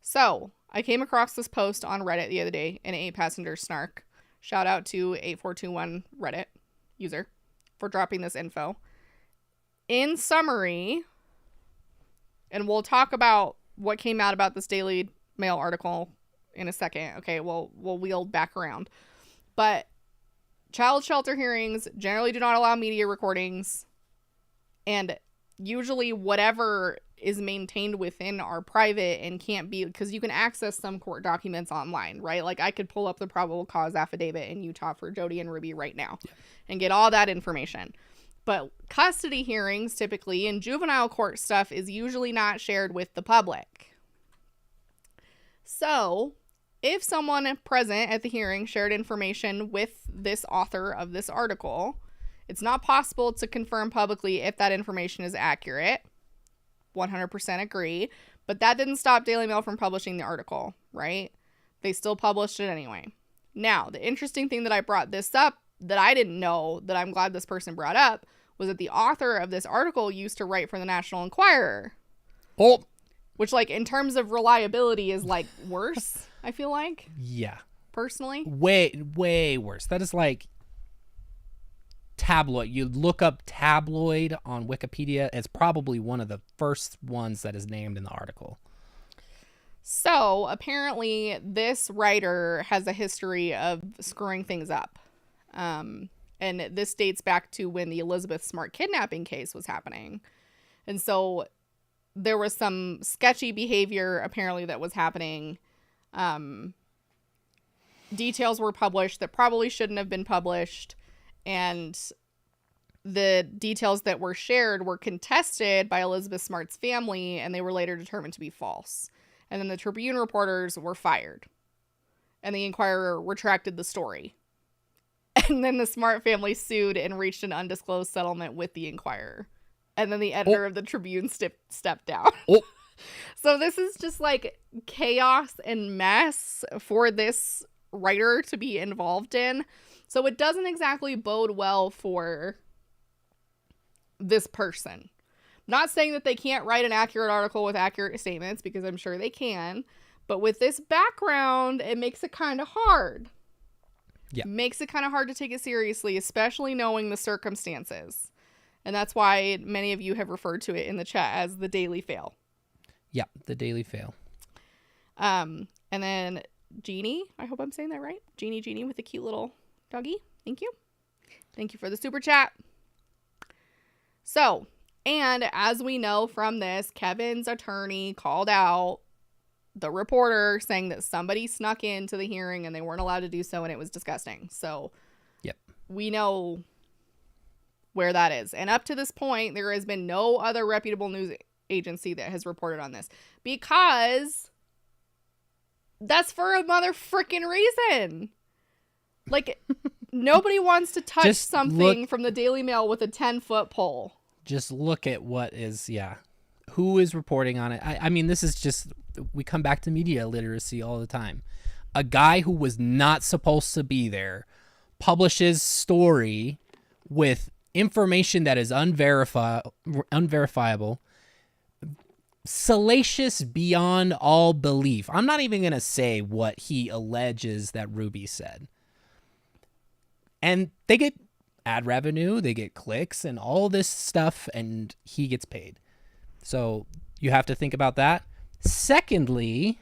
So I came across this post on Reddit the other day in 8 Passenger Snark. Shout out to 8421 Reddit user for dropping this info. In summary, and we'll talk about what came out about this Daily Mail article in a second. Okay, we'll wheel back around. But child shelter hearings generally do not allow media recordings, and usually whatever is maintained within are private and can't be, because you can access some court documents online, right? Like I could pull up the probable cause affidavit in Utah for Jodi and Ruby right now and get all that information. But custody hearings typically and juvenile court stuff is usually not shared with the public. So if someone present at the hearing shared information with this author of this article, it's not possible to confirm publicly if that information is accurate. 100% agree. But that didn't stop Daily Mail from publishing the article, right? They still published it anyway. Now, the interesting thing that I brought this up that I didn't know, that I'm glad this person brought up, was that the author of this article used to write for the National Enquirer. Oh. Which, like, in terms of reliability is, like, worse, I feel like. Yeah. Personally. Way worse. That is like tabloid. You look up tabloid on Wikipedia, it's probably one of the first ones that is named in the article. So apparently this writer has a history of screwing things up. And this dates back to when the Elizabeth Smart kidnapping case was happening. And so there was some sketchy behavior apparently that was happening. Details were published that probably shouldn't have been published. And the details that were shared were contested by Elizabeth Smart's family, and they were later determined to be false. And then the Tribune reporters were fired. And the Enquirer retracted the story. And then the Smart family sued and reached an undisclosed settlement with the Enquirer. And then the editor of the Tribune stepped down. So this is just like chaos and mess for this writer to be involved in. So it doesn't exactly bode well for this person. Not saying that they can't write an accurate article with accurate statements, because I'm sure they can. But with this background, it makes it kind of hard. Yeah. Makes it kind of hard to take it seriously, especially knowing the circumstances. And that's why many of you have referred to it in the chat as the Daily Fail. Yeah, the Daily Fail. And then Jeannie, I hope I'm saying that right. Jeannie with a cute little doggy. Thank you. Thank you for the super chat. So, and as we know from this, Kevin's attorney called out the reporter saying that somebody snuck into the hearing and they weren't allowed to do so, and it was disgusting. So, yep, we know where that is. And up to this point, there has been no other reputable news agency that has reported on this, because that's for a mother freaking reason. Like, nobody wants to touch something from the Daily Mail with a 10-foot pole. Just look at what is, who is reporting on it. I mean, this is just, we come back to media literacy all the time. A guy who was not supposed to be there publishes story with information that is unverifiable, salacious beyond all belief. I'm not even going to say what he alleges that Ruby said. And they get ad revenue, they get clicks and all this stuff, and he gets paid. So you have to think about that. Secondly,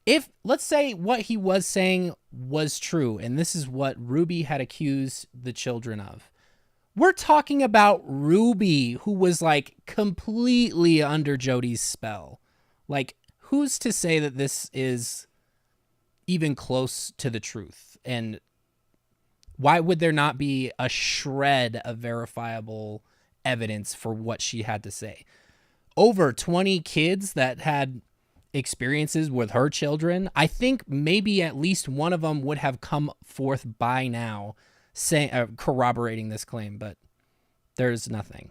if, let's say what he was saying was true, and this is what Ruby had accused the children of. We're talking about Ruby, who was like completely under Jodi's spell. Like, who's to say that this is even close to the truth? And why would there not be a shred of verifiable evidence for what she had to say? Over 20 kids that had experiences with her children. I think maybe at least one of them would have come forth by now saying, corroborating this claim, but there's nothing.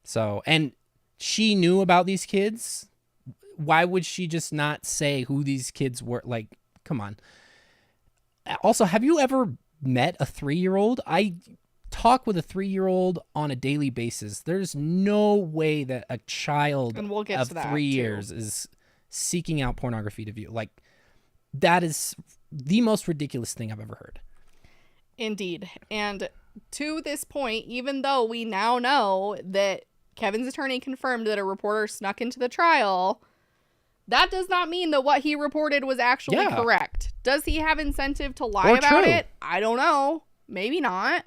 So, and she knew about these kids. Why would she just not say who these kids were? Like, come on. Also, have you ever met a 3-year-old? I talk with a 3-year-old on a daily basis. There's no way that a child of 3 years is seeking out pornography to view. Like, that is the most ridiculous thing I've ever heard. Indeed. And to this point, even though we now know that Kevin's attorney confirmed that a reporter snuck into the trial, That does not mean that what he reported was actually correct. Does he have incentive to lie about it? I don't know. Maybe not.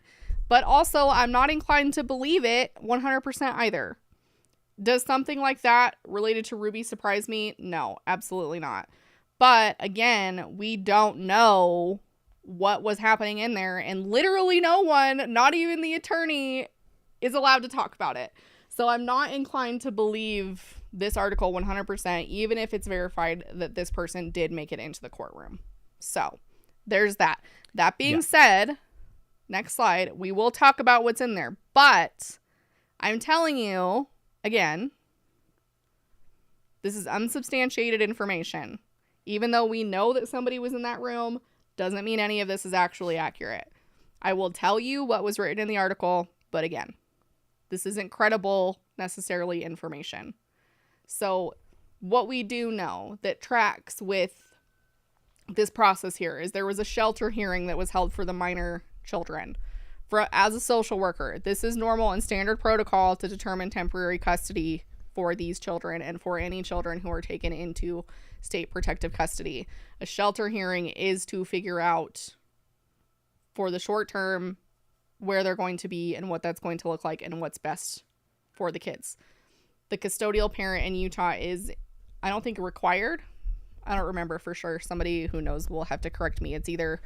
But also, I'm not inclined to believe it 100% either. Does something like that related to Ruby surprise me? No, absolutely not. But again, we don't know what was happening in there, and literally no one, not even the attorney, is allowed to talk about it. So I'm not inclined to believe this article 100%, even if it's verified that this person did make it into the courtroom. So there's that. That being said, next slide, we will talk about what's in there. But I'm telling you, again, this is unsubstantiated information. Even though we know that somebody was in that room, doesn't mean any of this is actually accurate. I will tell you what was written in the article, but again, this isn't credible, necessarily, information. So what we do know that tracks with this process here is there was a shelter hearing that was held for the minor children. As a social worker, this is normal and standard protocol to determine temporary custody for these children and for any children who are taken into state protective custody. A shelter hearing is to figure out for the short term where they're going to be and what that's going to look like and what's best for the kids. The custodial parent in Utah is, I don't think, required. I don't remember for sure. Somebody who knows will have to correct me. It's either,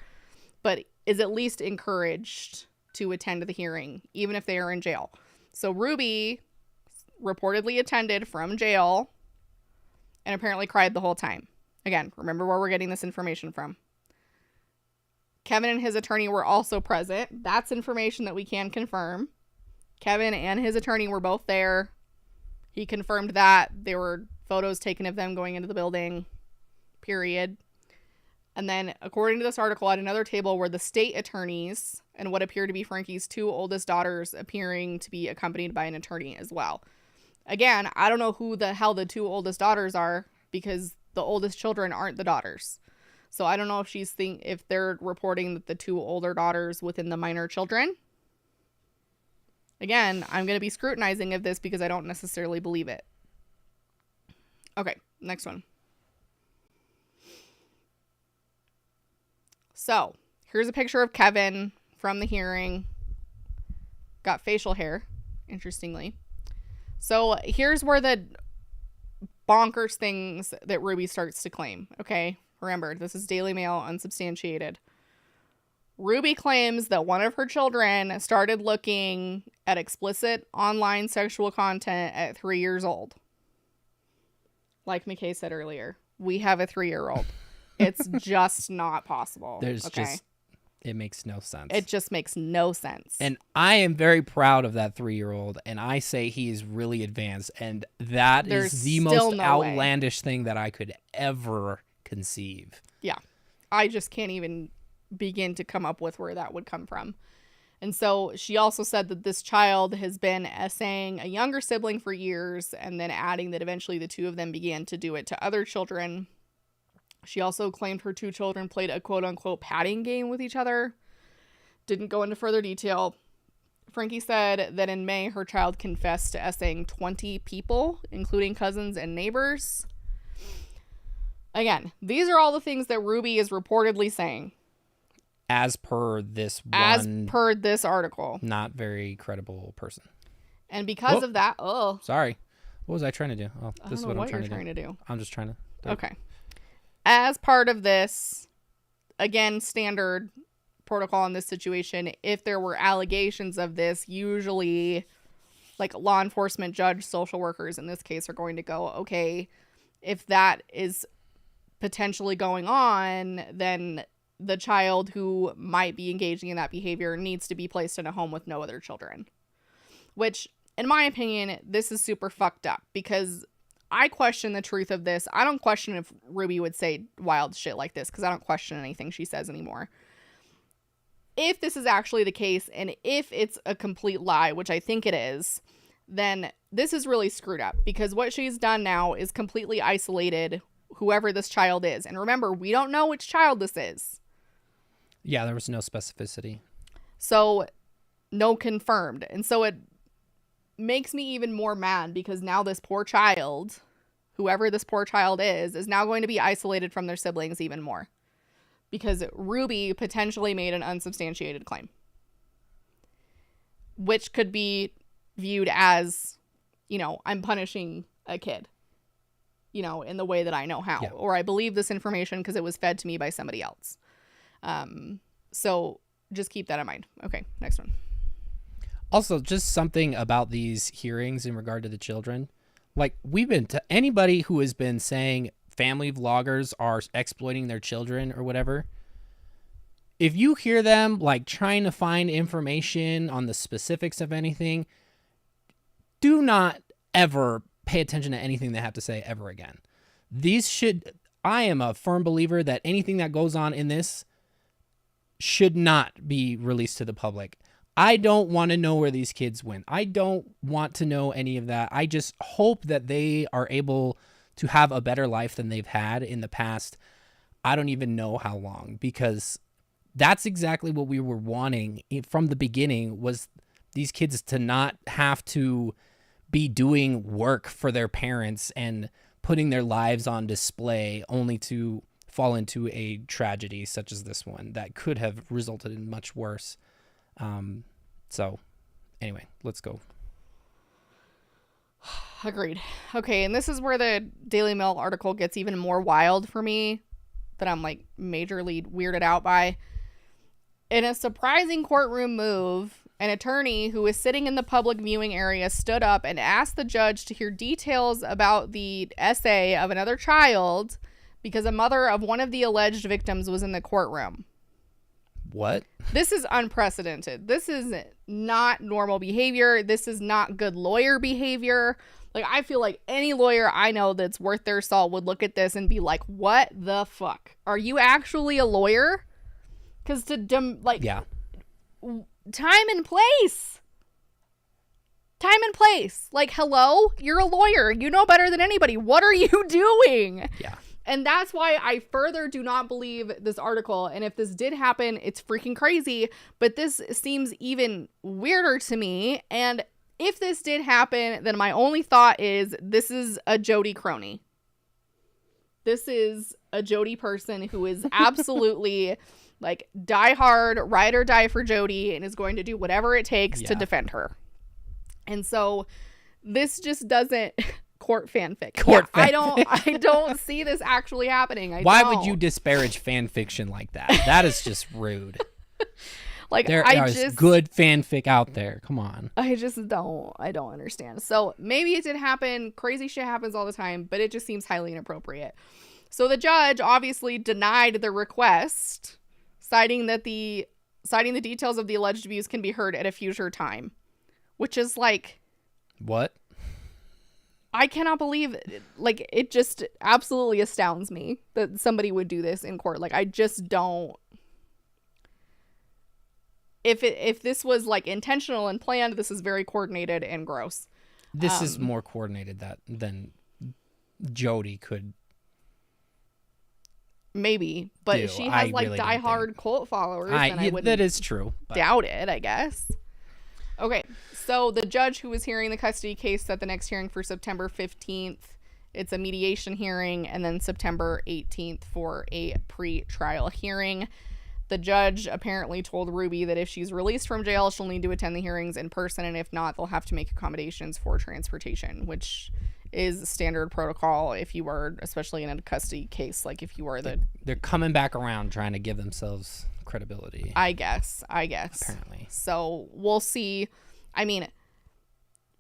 but is at least encouraged to attend the hearing, even if they are in jail. So Ruby reportedly attended from jail and apparently cried the whole time. Again, remember where we're getting this information from. Kevin and his attorney were also present. That's information that we can confirm. Kevin and his attorney were both there. He confirmed that there were photos taken of them going into the building, period. And then, according to this article, at another table were the state attorneys and what appear to be Frankie's two oldest daughters, appearing to be accompanied by an attorney as well. Again, I don't know who the hell the two oldest daughters are, because the oldest children aren't the daughters. So I don't know if if they're reporting that the two older daughters within the minor children. Again, I'm going to be scrutinizing of this because I don't necessarily believe it. Okay, next one. So, here's a picture of Kevin from the hearing. Got facial hair, interestingly. So, here's where the bonkers things that Ruby starts to claim, okay? Remember, this is Daily Mail, unsubstantiated. Ruby claims that one of her children started looking at explicit online sexual content at 3 years old. Like McKay said earlier, we have a 3-year-old. It's just not possible. It makes no sense. It just makes no sense. And I am very proud of that 3-year-old, and I say he is really advanced, and is the most outlandish thing that I could ever conceive. Yeah. I just can't even begin to come up with where that would come from. And so she also said that this child has been essaying a younger sibling for years, and then adding that eventually the two of them began to do it to other children. She also claimed her two children played a quote-unquote patting game with each other. Didn't go into further detail. Frankie said that in May, her child confessed to essaying 20 people, including cousins and neighbors. Again, these are all the things that Ruby is reportedly saying. As per this article. Not very credible person. And because of that, sorry. What was I trying to do? Oh, this is what I'm trying to do. I'm just trying to. Okay. As part of this, again, standard protocol in this situation, if there were allegations of this, usually like law enforcement, judge, social workers in this case are going to go, okay, if that is potentially going on, then the child who might be engaging in that behavior needs to be placed in a home with no other children. Which, in my opinion, this is super fucked up, because I question the truth of this. I don't question if Ruby would say wild shit like this, because I don't question anything she says anymore. If this is actually the case, and if it's a complete lie, which I think it is, then this is really screwed up, because what she's done now is completely isolated whoever this child is. And remember, we don't know which child this is. Yeah, there was no specificity. So, no confirmed. And so it makes me even more mad, because now this poor child, whoever this poor child is now going to be isolated from their siblings even more. Because Ruby potentially made an unsubstantiated claim. Which could be viewed as, you know, I'm punishing a kid. You know, in the way that I know how. Yeah. Or I believe this information because it was fed to me by somebody else. So just keep that in mind. Okay, next one. Also, just something about these hearings in regard to the children. Like, we've been to anybody who has been saying family vloggers are exploiting their children or whatever. If you hear them like trying to find information on the specifics of anything, do not ever pay attention to anything they have to say ever again. I am a firm believer that anything that goes on in this should not be released to the public. I don't want to know where these kids went. I don't want to know any of that. I just hope that they are able to have a better life than they've had in the past. I don't even know how long, because that's exactly what we were wanting from the beginning, was these kids to not have to be doing work for their parents and putting their lives on display only to fall into a tragedy such as this one that could have resulted in much worse. So anyway, let's go. Agreed. Okay, and this is where the Daily Mail article gets even more wild for me, that I'm like majorly weirded out by. In a surprising courtroom move, an attorney who was sitting in the public viewing area stood up and asked the judge to hear details about the essay of another child because a mother of one of the alleged victims was in the courtroom. What? This is unprecedented. This is not normal behavior. This is not good lawyer behavior. Like, I feel like any lawyer I know that's worth their salt would look at this and be like, what the fuck? Are you actually a lawyer? Because yeah. Time and place. Like, hello? You're a lawyer. You know better than anybody. What are you doing? Yeah. And that's why I further do not believe this article. And if this did happen, it's freaking crazy. But this seems even weirder to me. And if this did happen, then my only thought is this is a Jodi crony. This is a Jodi person who is absolutely like die hard, ride or die for Jodi, and is going to do whatever it takes to defend her. And so this just doesn't court fanfic. I don't see this actually happening. Why would you disparage fan fiction like that? That is just rude. Like, there is good fanfic out there. Come on. I don't understand. So maybe it did happen. Crazy shit happens all the time, but it just seems highly inappropriate. So the judge obviously denied the request, citing the details of the alleged abuse can be heard at a future time, which is like, what? I cannot believe it. Like, it just absolutely astounds me that somebody would do this in court. Like, I just don't. If this was like intentional and planned, this is very coordinated and gross. This is more coordinated than Jodi could. Maybe, but she has like really diehard cult followers. And I wouldn't that is true. Doubt it, I guess. Okay, so the judge who was hearing the custody case set the next hearing for September 15th. It's a mediation hearing, and then September 18th for a pre-trial hearing. The judge apparently told Ruby that if she's released from jail, she'll need to attend the hearings in person, and if not, they'll have to make accommodations for transportation, which is standard protocol if you were, especially in a custody case, like if you were They're coming back around trying to give themselves credibility. I guess. Apparently. So we'll see. I mean,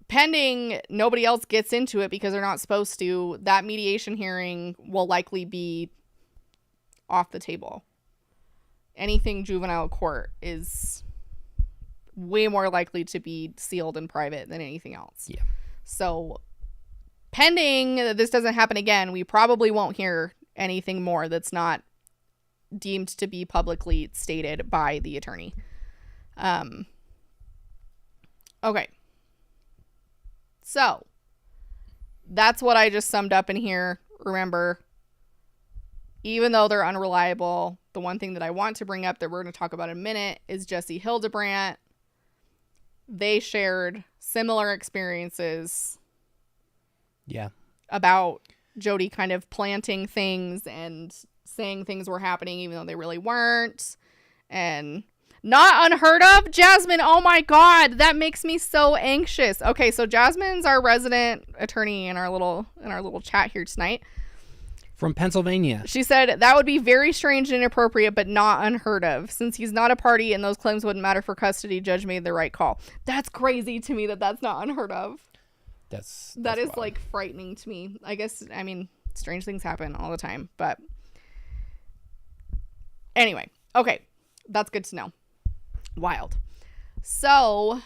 pending nobody else gets into it because they're not supposed to, that mediation hearing will likely be off the table. Anything juvenile court is way more likely to be sealed in private than anything else. Yeah. So pending that this doesn't happen again, we probably won't hear anything more that's not deemed to be publicly stated by the attorney. Okay. So that's what I just summed up in here. Remember, even though they're unreliable, the one thing that I want to bring up that we're going to talk about in a minute is Jessi Hildebrandt. They shared similar experiences. Yeah. About Jodi kind of planting things and saying things were happening even though they really weren't. And not unheard of, Jasmine. Oh my God, that makes me so anxious. Okay, so Jasmine's our resident attorney in our little chat here tonight. From Pennsylvania. She said that would be very strange and inappropriate, but not unheard of. Since he's not a party and those claims wouldn't matter for custody, judge made the right call. That's crazy to me that that's not unheard of. That is wild. Like frightening to me. I guess, I mean, strange things happen all the time, but anyway, okay, that's good to know. Wild. So,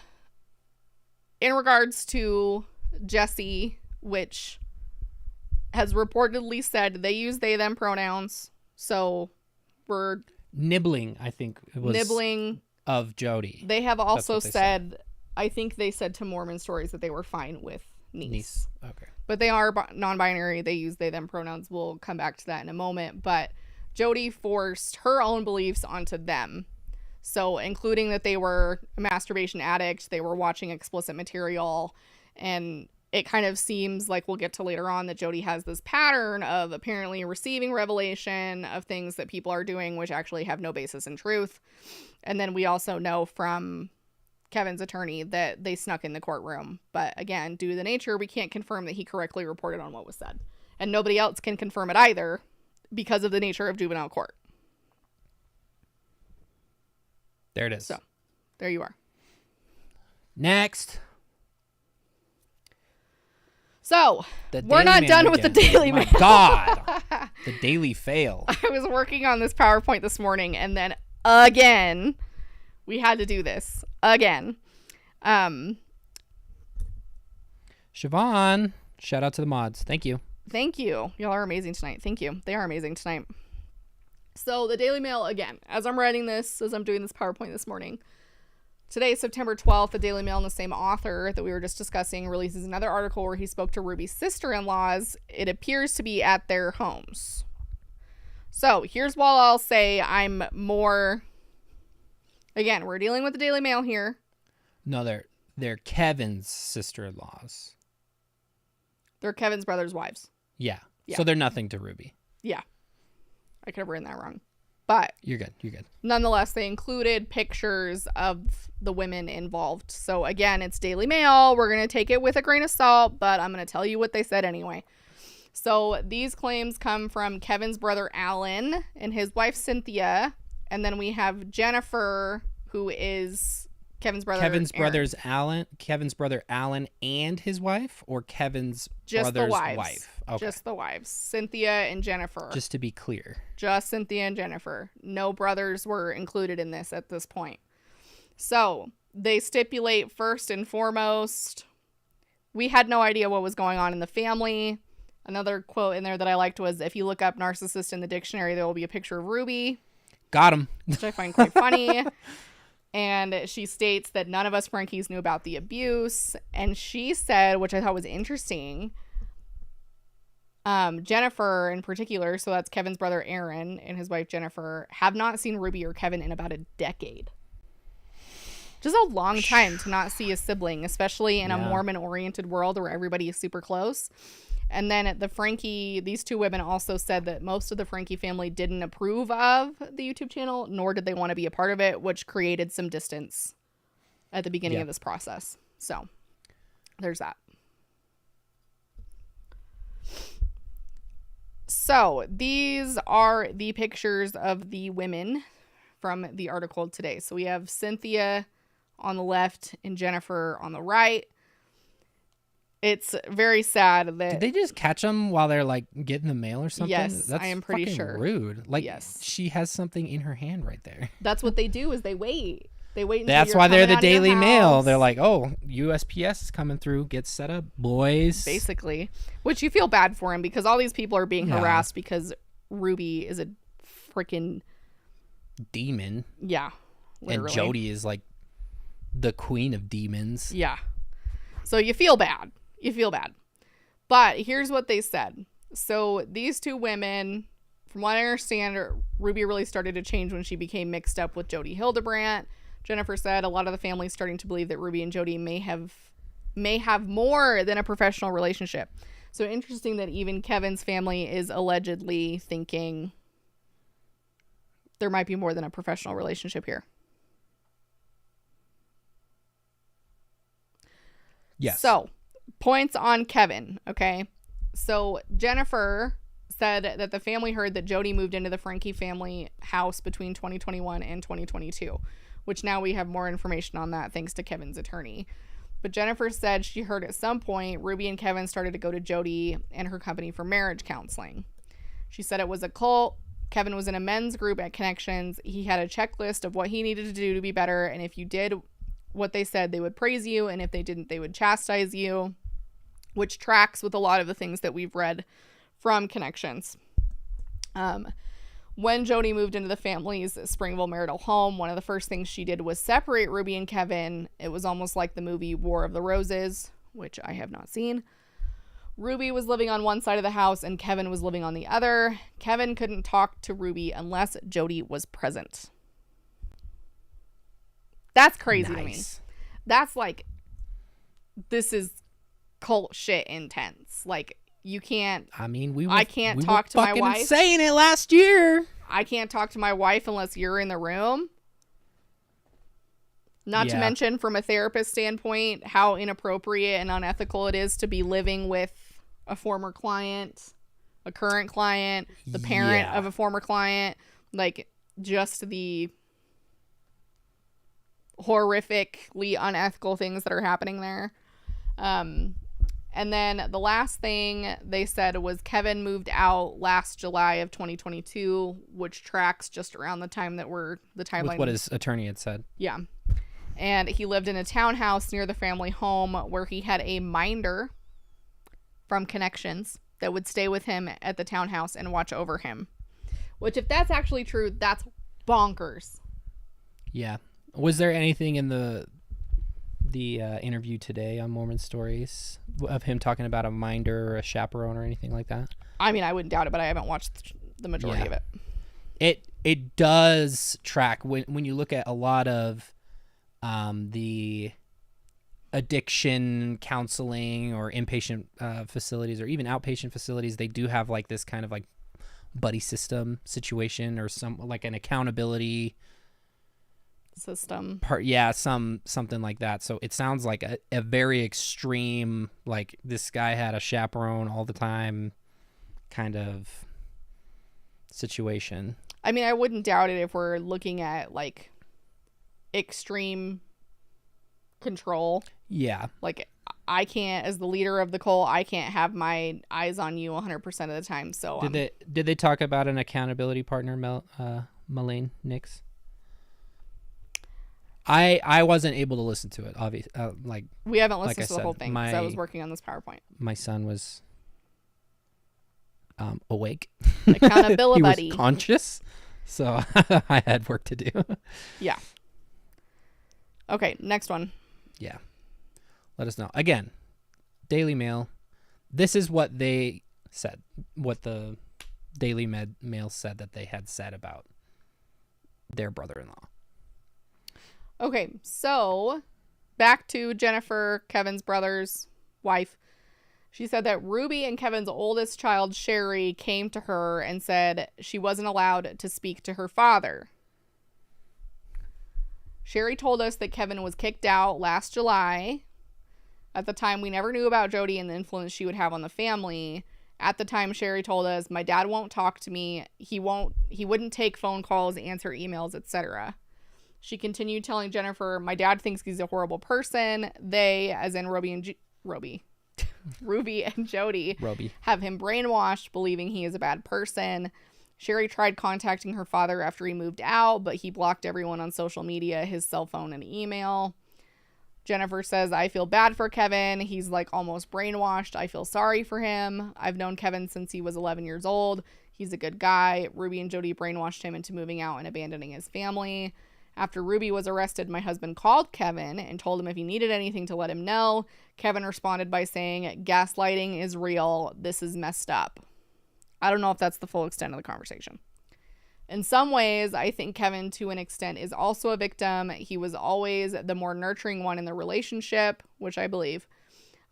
in regards to Jessi, which has reportedly said they use they them pronouns, so we're nibbling, I think it was nibbling of Jodi. They have also said, I think they said to Mormon Stories that they were fine with niece. Okay. But they are non-binary. They use they them pronouns. We'll come back to that in a moment. But Jodi forced her own beliefs onto them. So including that they were a masturbation addict, they were watching explicit material, and it kind of seems like we'll get to later on that Jodi has this pattern of apparently receiving revelation of things that people are doing which actually have no basis in truth. And then we also know from Kevin's attorney that they snuck in the courtroom. But again, due to the nature, we can't confirm that he correctly reported on what was said. And nobody else can confirm it either because of the nature of juvenile court. There it is. So, there you are. Next. So, we're not done with the Daily Mail. My God. The Daily Fail. I was working on this PowerPoint this morning, and then again, we had to do this. Again. Siobhan, shout out to the mods. Thank you. Thank you. Y'all are amazing tonight. Thank you. They are amazing tonight. So, the Daily Mail, again, as I'm writing this, as I'm doing this PowerPoint this morning, today, September 12th, the Daily Mail and the same author that we were just discussing releases another article where he spoke to Ruby's sister-in-laws. It appears to be at their homes. So, here's what I'll say. I'm more... Again, we're dealing with the Daily Mail here. No, they're Kevin's sister-in-laws. They're Kevin's brother's wives. Yeah. So they're nothing to Ruby. Yeah. I could have written that wrong. But You're good. Nonetheless, they included pictures of the women involved. So again, it's Daily Mail. We're going to take it with a grain of salt, but I'm going to tell you what they said anyway. So these claims come from Kevin's brother Alan and his wife Cynthia. And then we have Jennifer, who is Kevin's brother Kevin's brother Alan and his wife, or Kevin's brother's wife? Okay. Just the wives. Cynthia and Jennifer. Just to be clear. Just Cynthia and Jennifer. No brothers were included in this at this point. So they stipulate first and foremost, we had no idea what was going on in the family. Another quote in there that I liked was, if you look up narcissist in the dictionary, there will be a picture of Ruby. Got him. Which I find quite funny. And she states that none of us Frankies knew about the abuse. And she said, which I thought was interesting, Jennifer in particular, so that's Kevin's brother Aaron and his wife Jennifer, have not seen Ruby or Kevin in about a decade. Just a long time to not see a sibling, especially in a Mormon-oriented world where everybody is super close. And then these two women also said that most of the Frankie family didn't approve of the YouTube channel, nor did they want to be a part of it, which created some distance at the beginning of this process. So there's that. So these are the pictures of the women from the article today. So we have Cynthia on the left and Jennifer on the right. It's very sad that... Did they just catch them while they're, like, getting the mail or something? Yes, I am pretty sure. Rude. Like, she has something in her hand right there. That's what they do, is they wait. They wait until That's why they're the Daily Mail. They're like, oh, USPS is coming through. Get set up, boys. Basically. Which you feel bad for him, because all these people are being harassed because Ruby is a freaking... demon. Yeah. Literally. And Jodi is, like, the queen of demons. Yeah. So you feel bad. But here's what they said. So these two women, from what I understand, Ruby really started to change when she became mixed up with Jodi Hildebrandt. Jennifer said a lot of the family is starting to believe that Ruby and Jodi may have more than a professional relationship. So interesting that even Kevin's family is allegedly thinking there might be more than a professional relationship here. Yes. So, points on Kevin, okay? So, Jennifer said that the family heard that Jodi moved into the Frankie family house between 2021 and 2022, which now we have more information on that thanks to Kevin's attorney. But Jennifer said she heard at some point Ruby and Kevin started to go to Jodi and her company for marriage counseling. She said it was a cult. Kevin was in a men's group at Connections. He had a checklist of what he needed to do to be better, and if you did what they said, they would praise you, and if they didn't, they would chastise you, which tracks with a lot of the things that we've read from Connections. When Jodi moved into the family's Springville marital home, one of the first things she did was separate Ruby and Kevin. It was almost like the movie War of the Roses, which I have not seen. Ruby was living on one side of the house and Kevin was living on the other. Kevin couldn't talk to Ruby unless Jodi was present. That's crazy to me. That's like, this is cult shit intense. Like, you can't. I mean, I can't talk to my wife. Saying it last year. I can't talk to my wife unless you're in the room. Not to mention, from a therapist standpoint, how inappropriate and unethical it is to be living with a former client, a current client, the parent of a former client. Like, just the horrifically unethical things that are happening there. And then the last thing they said was Kevin moved out last July of 2022, which tracks just around the time that the timeline. With what his attorney had said. Yeah. And he lived in a townhouse near the family home where he had a minder from Connections that would stay with him at the townhouse and watch over him. Which, if that's actually true, that's bonkers. Yeah. Was there anything in the interview today on Mormon Stories of him talking about a minder or a chaperone or anything like that? I mean, I wouldn't doubt it, but I haven't watched the majority of it. It does track when you look at a lot of the addiction counseling or inpatient facilities or even outpatient facilities. They do have like this kind of like buddy system situation or some like an accountability system part, something like that. So it sounds like a very extreme, like this guy had a chaperone all the time kind of situation. I mean, I wouldn't doubt it if we're looking at like extreme control. Yeah, like I can't, as the leader of the cult, I can't have my eyes on you 100% of the time. So did they talk about an accountability partner, Melaine Nix? I wasn't able to listen to it, obviously. We haven't listened to the whole thing because I was working on this PowerPoint. My son was awake. Accountability buddy. He was conscious, so I had work to do. Yeah. Okay, next one. Yeah. Let us know. Again, Daily Mail. This is what they said, what the Daily Mail said that they had said about their brother-in-law. Okay, so back to Jennifer, Kevin's brother's wife. She said that Ruby and Kevin's oldest child, Sherry, came to her and said she wasn't allowed to speak to her father. Sherry told us that Kevin was kicked out last July. At the time, we never knew about Jodi and the influence she would have on the family. At the time, Sherry told us, my dad won't talk to me. He wouldn't take phone calls, answer emails, etc. She continued telling Jennifer, my dad thinks he's a horrible person. They, as in Ruby and Jodi, have him brainwashed, believing he is a bad person. Sherry tried contacting her father after he moved out, but he blocked everyone on social media, his cell phone and email. Jennifer says, I feel bad for Kevin. He's like almost brainwashed. I feel sorry for him. I've known Kevin since he was 11 years old. He's a good guy. Ruby and Jodi brainwashed him into moving out and abandoning his family. After Ruby was arrested, my husband called Kevin and told him if he needed anything to let him know. Kevin responded by saying, gaslighting is real. This is messed up. I don't know if that's the full extent of the conversation. In some ways, I think Kevin, to an extent, is also a victim. He was always the more nurturing one in the relationship, which I believe.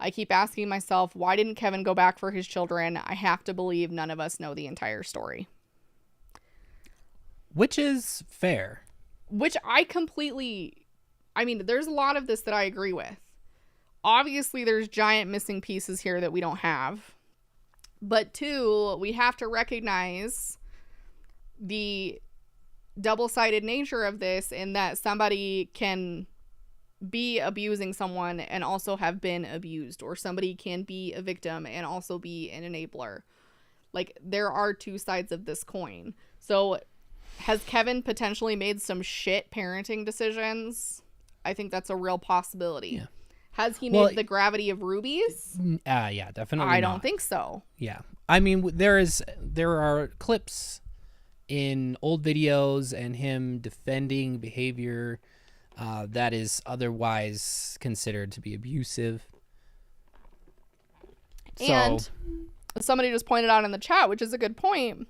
I keep asking myself, why didn't Kevin go back for his children? I have to believe none of us know the entire story. Which is fair. Which I mean, there's a lot of this that I agree with. Obviously, there's giant missing pieces here that we don't have. But two, we have to recognize the double-sided nature of this, in that somebody can be abusing someone and also have been abused, or somebody can be a victim and also be an enabler. Like, there are two sides of this coin. So has Kevin potentially made some shit parenting decisions? I think that's a real possibility. Yeah. Has he made the gravity of Ruby's? Yeah, definitely I don't think so. Yeah. I mean, there are clips in old videos and him defending behavior that is otherwise considered to be abusive. And somebody just pointed out in the chat, which is a good point,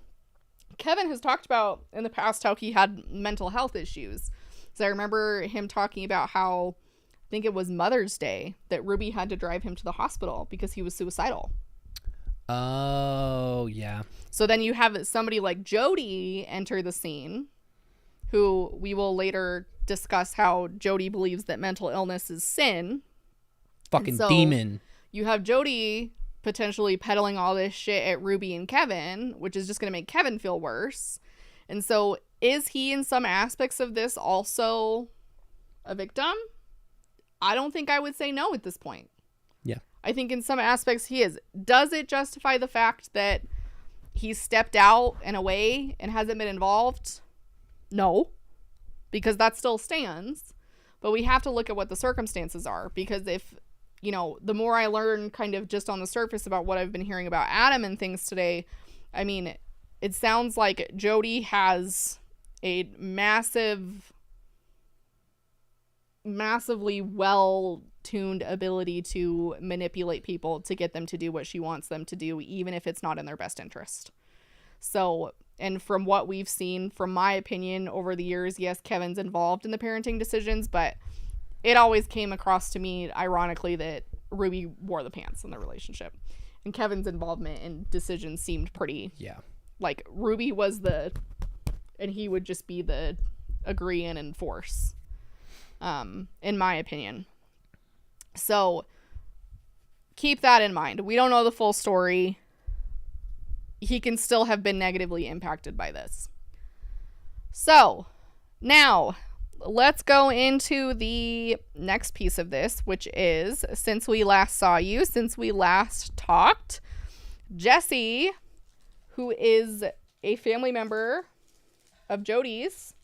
Kevin has talked about in the past how he had mental health issues. So I remember him talking about how, I think it was Mother's Day, that Ruby had to drive him to the hospital because he was suicidal. Oh, yeah. So then you have somebody like Jodi enter the scene, who we will later discuss how Jodi believes that mental illness is sin. Fucking demon. You have Jodi potentially peddling all this shit at Ruby and Kevin, which is just going to make Kevin feel worse. And so is he in some aspects of this also a victim? I don't think I would say no at this point. Yeah. I think in some aspects he is. Does it justify the fact that he stepped out and away and hasn't been involved? No, because that still stands. But we have to look at what the circumstances are, because if, you know, the more I learn kind of just on the surface about what I've been hearing about Adam and things today, I mean, it sounds like Jodi has a massively well-tuned ability to manipulate people to get them to do what she wants them to do, even if it's not in their best interest. So, and from what we've seen, from my opinion over the years, yes, Kevin's involved in the parenting decisions, but it always came across to me, ironically, that Ruby wore the pants in the relationship. And Kevin's involvement in decisions seemed pretty... Yeah. Like, Ruby was and he would just be the agree and enforce, in my opinion. So, keep that in mind. We don't know the full story. He can still have been negatively impacted by this. So, now, let's go into the next piece of this, which is, since we last saw you, since we last talked, Jessi, who is a family member of Jodi's,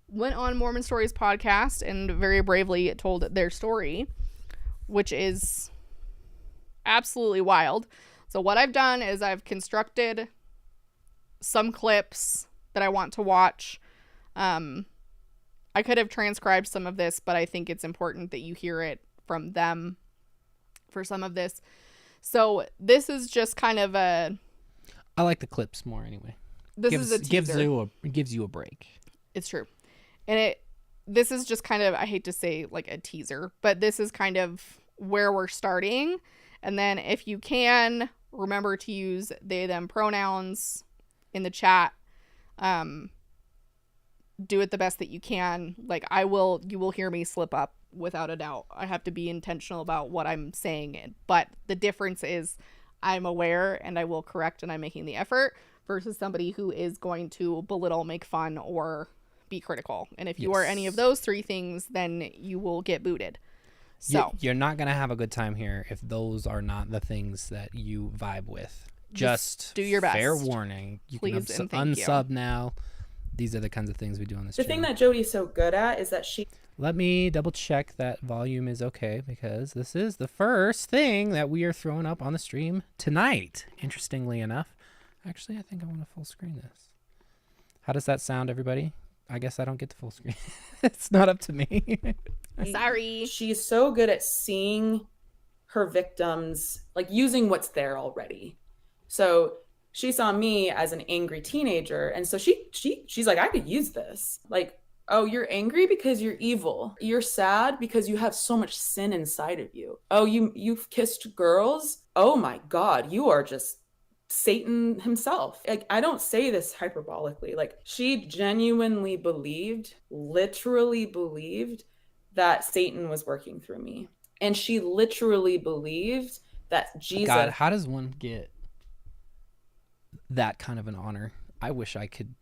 went on Mormon Stories podcast and very bravely told their story, which is absolutely wild. So what I've done is I've constructed some clips that I want to watch. I could have transcribed some of this, but I think it's important that you hear it from them for some of this. So this is just kind of I like the clips more anyway. This is a teaser. Gives you a break. It's true. And this is just kind of, I hate to say like a teaser, but this is kind of where we're starting. And then if you can, remember to use they, them pronouns in the chat. Do it the best that you can. Like you will hear me slip up without a doubt. I have to be intentional about what I'm saying. But the difference is I'm aware and I will correct and I'm making the effort, versus somebody who is going to belittle, make fun, or be critical. And if you are any of those three things, then you will get booted. So you're not going to have a good time here if those are not the things that you vibe with. Just do your best. Fair warning. You Please can and unsub now. These are the kinds of things we do on this The channel. thing that Jodi's so good at is that she... Let me double check that volume is okay, because this is the first thing that we are throwing up on the stream tonight, interestingly enough. Actually, I think I want to full screen this. How does that sound, everybody? I guess I don't get the full screen. It's not up to me. Sorry. She's so good at seeing her victims, like using what's there already. So she saw me as an angry teenager, and so she's like, I could use this. Like, Oh, you're angry because you're evil. You're sad because you have so much sin inside of you. Oh, you've kissed girls? Oh my God, you are just Satan himself. Like, I don't say this hyperbolically. Like, she genuinely believed, literally believed that Satan was working through me. And she literally believed that Jesus. God, how does one get that kind of an honor? I wish I could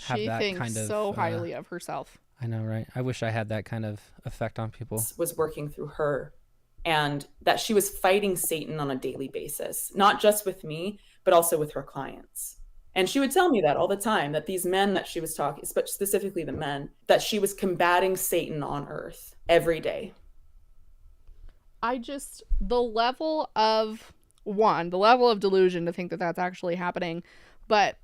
have that thinks kind of so highly of herself. I know, right? I wish I had that kind of effect on people. Was working through her, and that she was fighting Satan on a daily basis, not just with me, but also with her clients. And she would tell me that all the time, that these men that she was talking, but specifically the men, that she was combating Satan on earth every day. The level of delusion to think that that's actually happening. But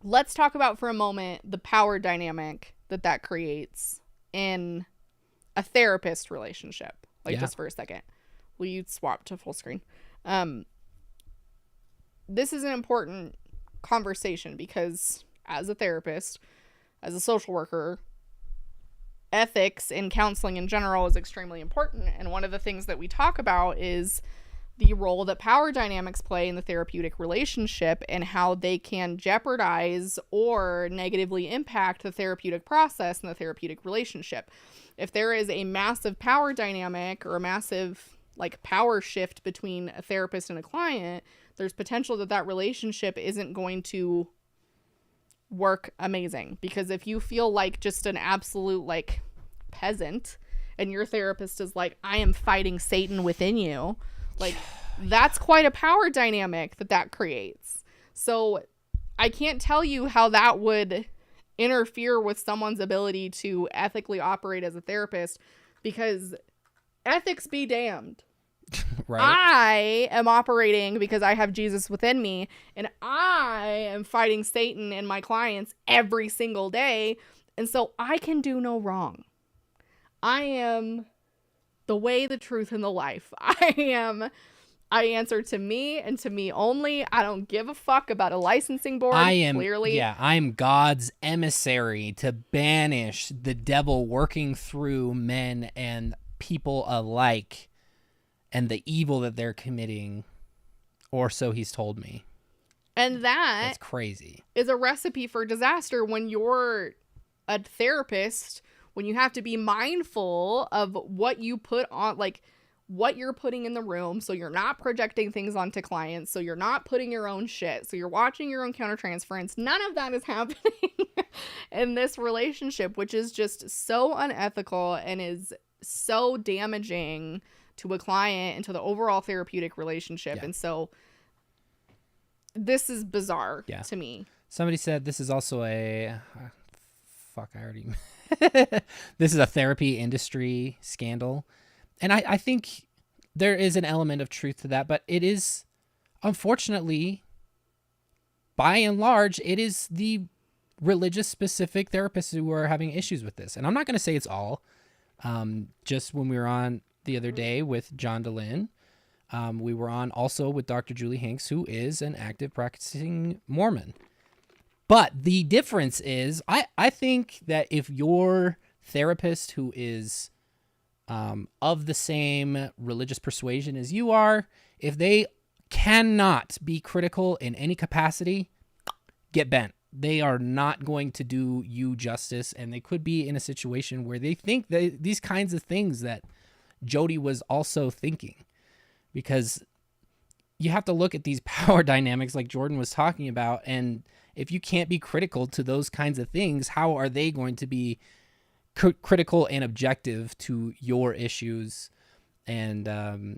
let's talk about for a moment the power dynamic that creates in a therapist relationship. Just for a second. Will you swap to full screen? This is an important conversation because as a therapist, as a social worker, ethics in counseling in general is extremely important. And one of the things that we talk about is the role that power dynamics play in the therapeutic relationship and how they can jeopardize or negatively impact the therapeutic process and the therapeutic relationship. If there is a massive power dynamic or a massive power shift between a therapist and a client, there's potential that relationship isn't going to work amazing. Because if you feel like just an absolute peasant and your therapist is like, I am fighting Satan within you, that's quite a power dynamic that creates. So I can't tell you how that would interfere with someone's ability to ethically operate as a therapist, because ethics be damned. Right. I am operating because I have Jesus within me, and I am fighting Satan and my clients every single day, and so I can do no wrong. I am the way, the truth, and the life. I answer to me and to me only. I don't give a fuck about a licensing board. I am God's emissary to banish the devil working through men and people alike and the evil that they're committing, or so he's told me. And that's crazy. Is a recipe for disaster when you're a therapist, when you have to be mindful of what you put on, what you're putting in the room, so you're not projecting things onto clients, so you're not putting your own shit, so you're watching your own countertransference. None of that is happening in this relationship, which is just so unethical and is so damaging to a client and to the overall therapeutic relationship. Yeah. And so this is bizarre to me. Somebody said this is also this is a therapy industry scandal. And I think there is an element of truth to that, but it is, unfortunately, by and large, it is the religious specific therapists who are having issues with this. And I'm not going to say it's all. Just when we were on the other day with John DeLynn, we were on also with Dr. Julie Hanks, who is an active practicing Mormon. But the difference is, I think that if your therapist who is of the same religious persuasion as you are, if they cannot be critical in any capacity, get bent. They are not going to do you justice, and they could be in a situation where they think that these kinds of things that Jodi was also thinking, because you have to look at these power dynamics like Jordan was talking about, and if you can't be critical to those kinds of things, how are they going to be critical and objective to your issues and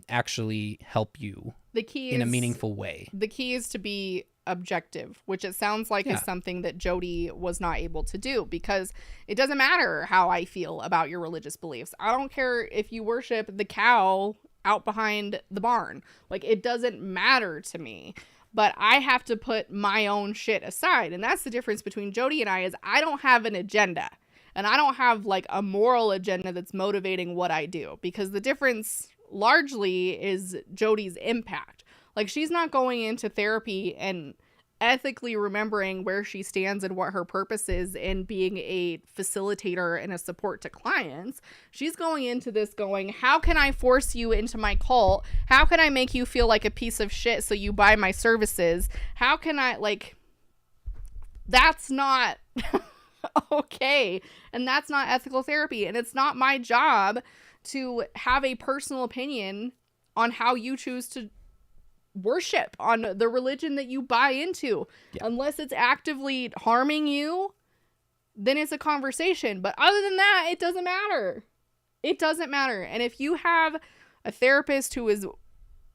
actually help you in a meaningful way? The key is to be objective, which it sounds like is something that Jodi was not able to do, because it doesn't matter how I feel about your religious beliefs. I don't care if you worship the cow out behind the barn. It doesn't matter to me. But I have to put my own shit aside. And that's the difference between Jodi and I, is I don't have an agenda. And I don't have a moral agenda that's motivating what I do, because the difference largely is Jodi's impact. She's not going into therapy and ethically remembering where she stands and what her purpose is in being a facilitator and a support to clients. She's going into this going, how can I force you into my cult? How can I make you feel like a piece of shit so you buy my services? How can I, like, that's not okay. And that's not ethical therapy. And it's not my job to have a personal opinion on how you choose to worship, on the religion that you buy into. Unless it's actively harming you, then it's a conversation. But other than that, it doesn't matter. It doesn't matter. And if you have a therapist who is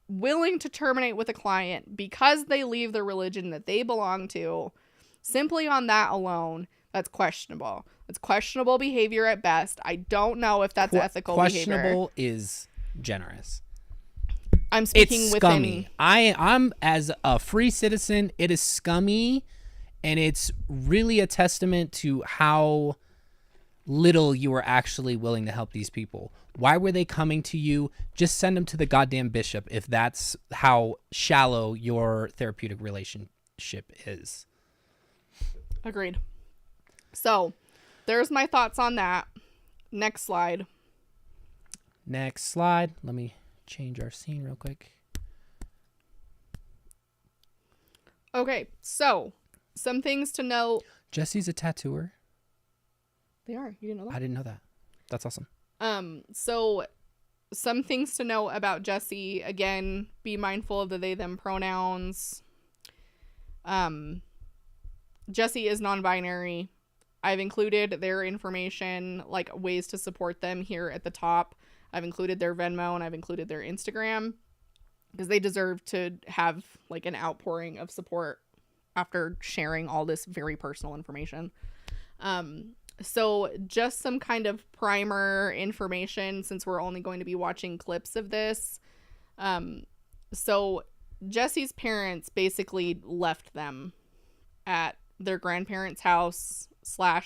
willing to terminate with a client because they leave the religion that they belong to, simply on that alone, that's questionable. It's questionable behavior at best. I don't know if that's ethical questionable behavior. Is generous. I'm speaking it's within... scummy. I'm as a free citizen, it is scummy, and it's really a testament to how little you are actually willing to help these people. Why were they coming to you? Just send them to the goddamn bishop if that's how shallow your therapeutic relationship is. Agreed. So, there's my thoughts on that. Next slide. Next slide. Let me change our scene real quick. Okay, so some things to note. Jessi's a tattooer. They are. You didn't know that? I didn't know that. That's awesome. So some things to know about Jessi. Again, be mindful of the they them pronouns. Jessi is non-binary. I've included their information, like ways to support them, here at the top. I've included their Venmo and I've included their Instagram because they deserve to have like an outpouring of support after sharing all this very personal information. So just some kind of primer information since we're only going to be watching clips of this. So Jessi's parents basically left them at their grandparents' house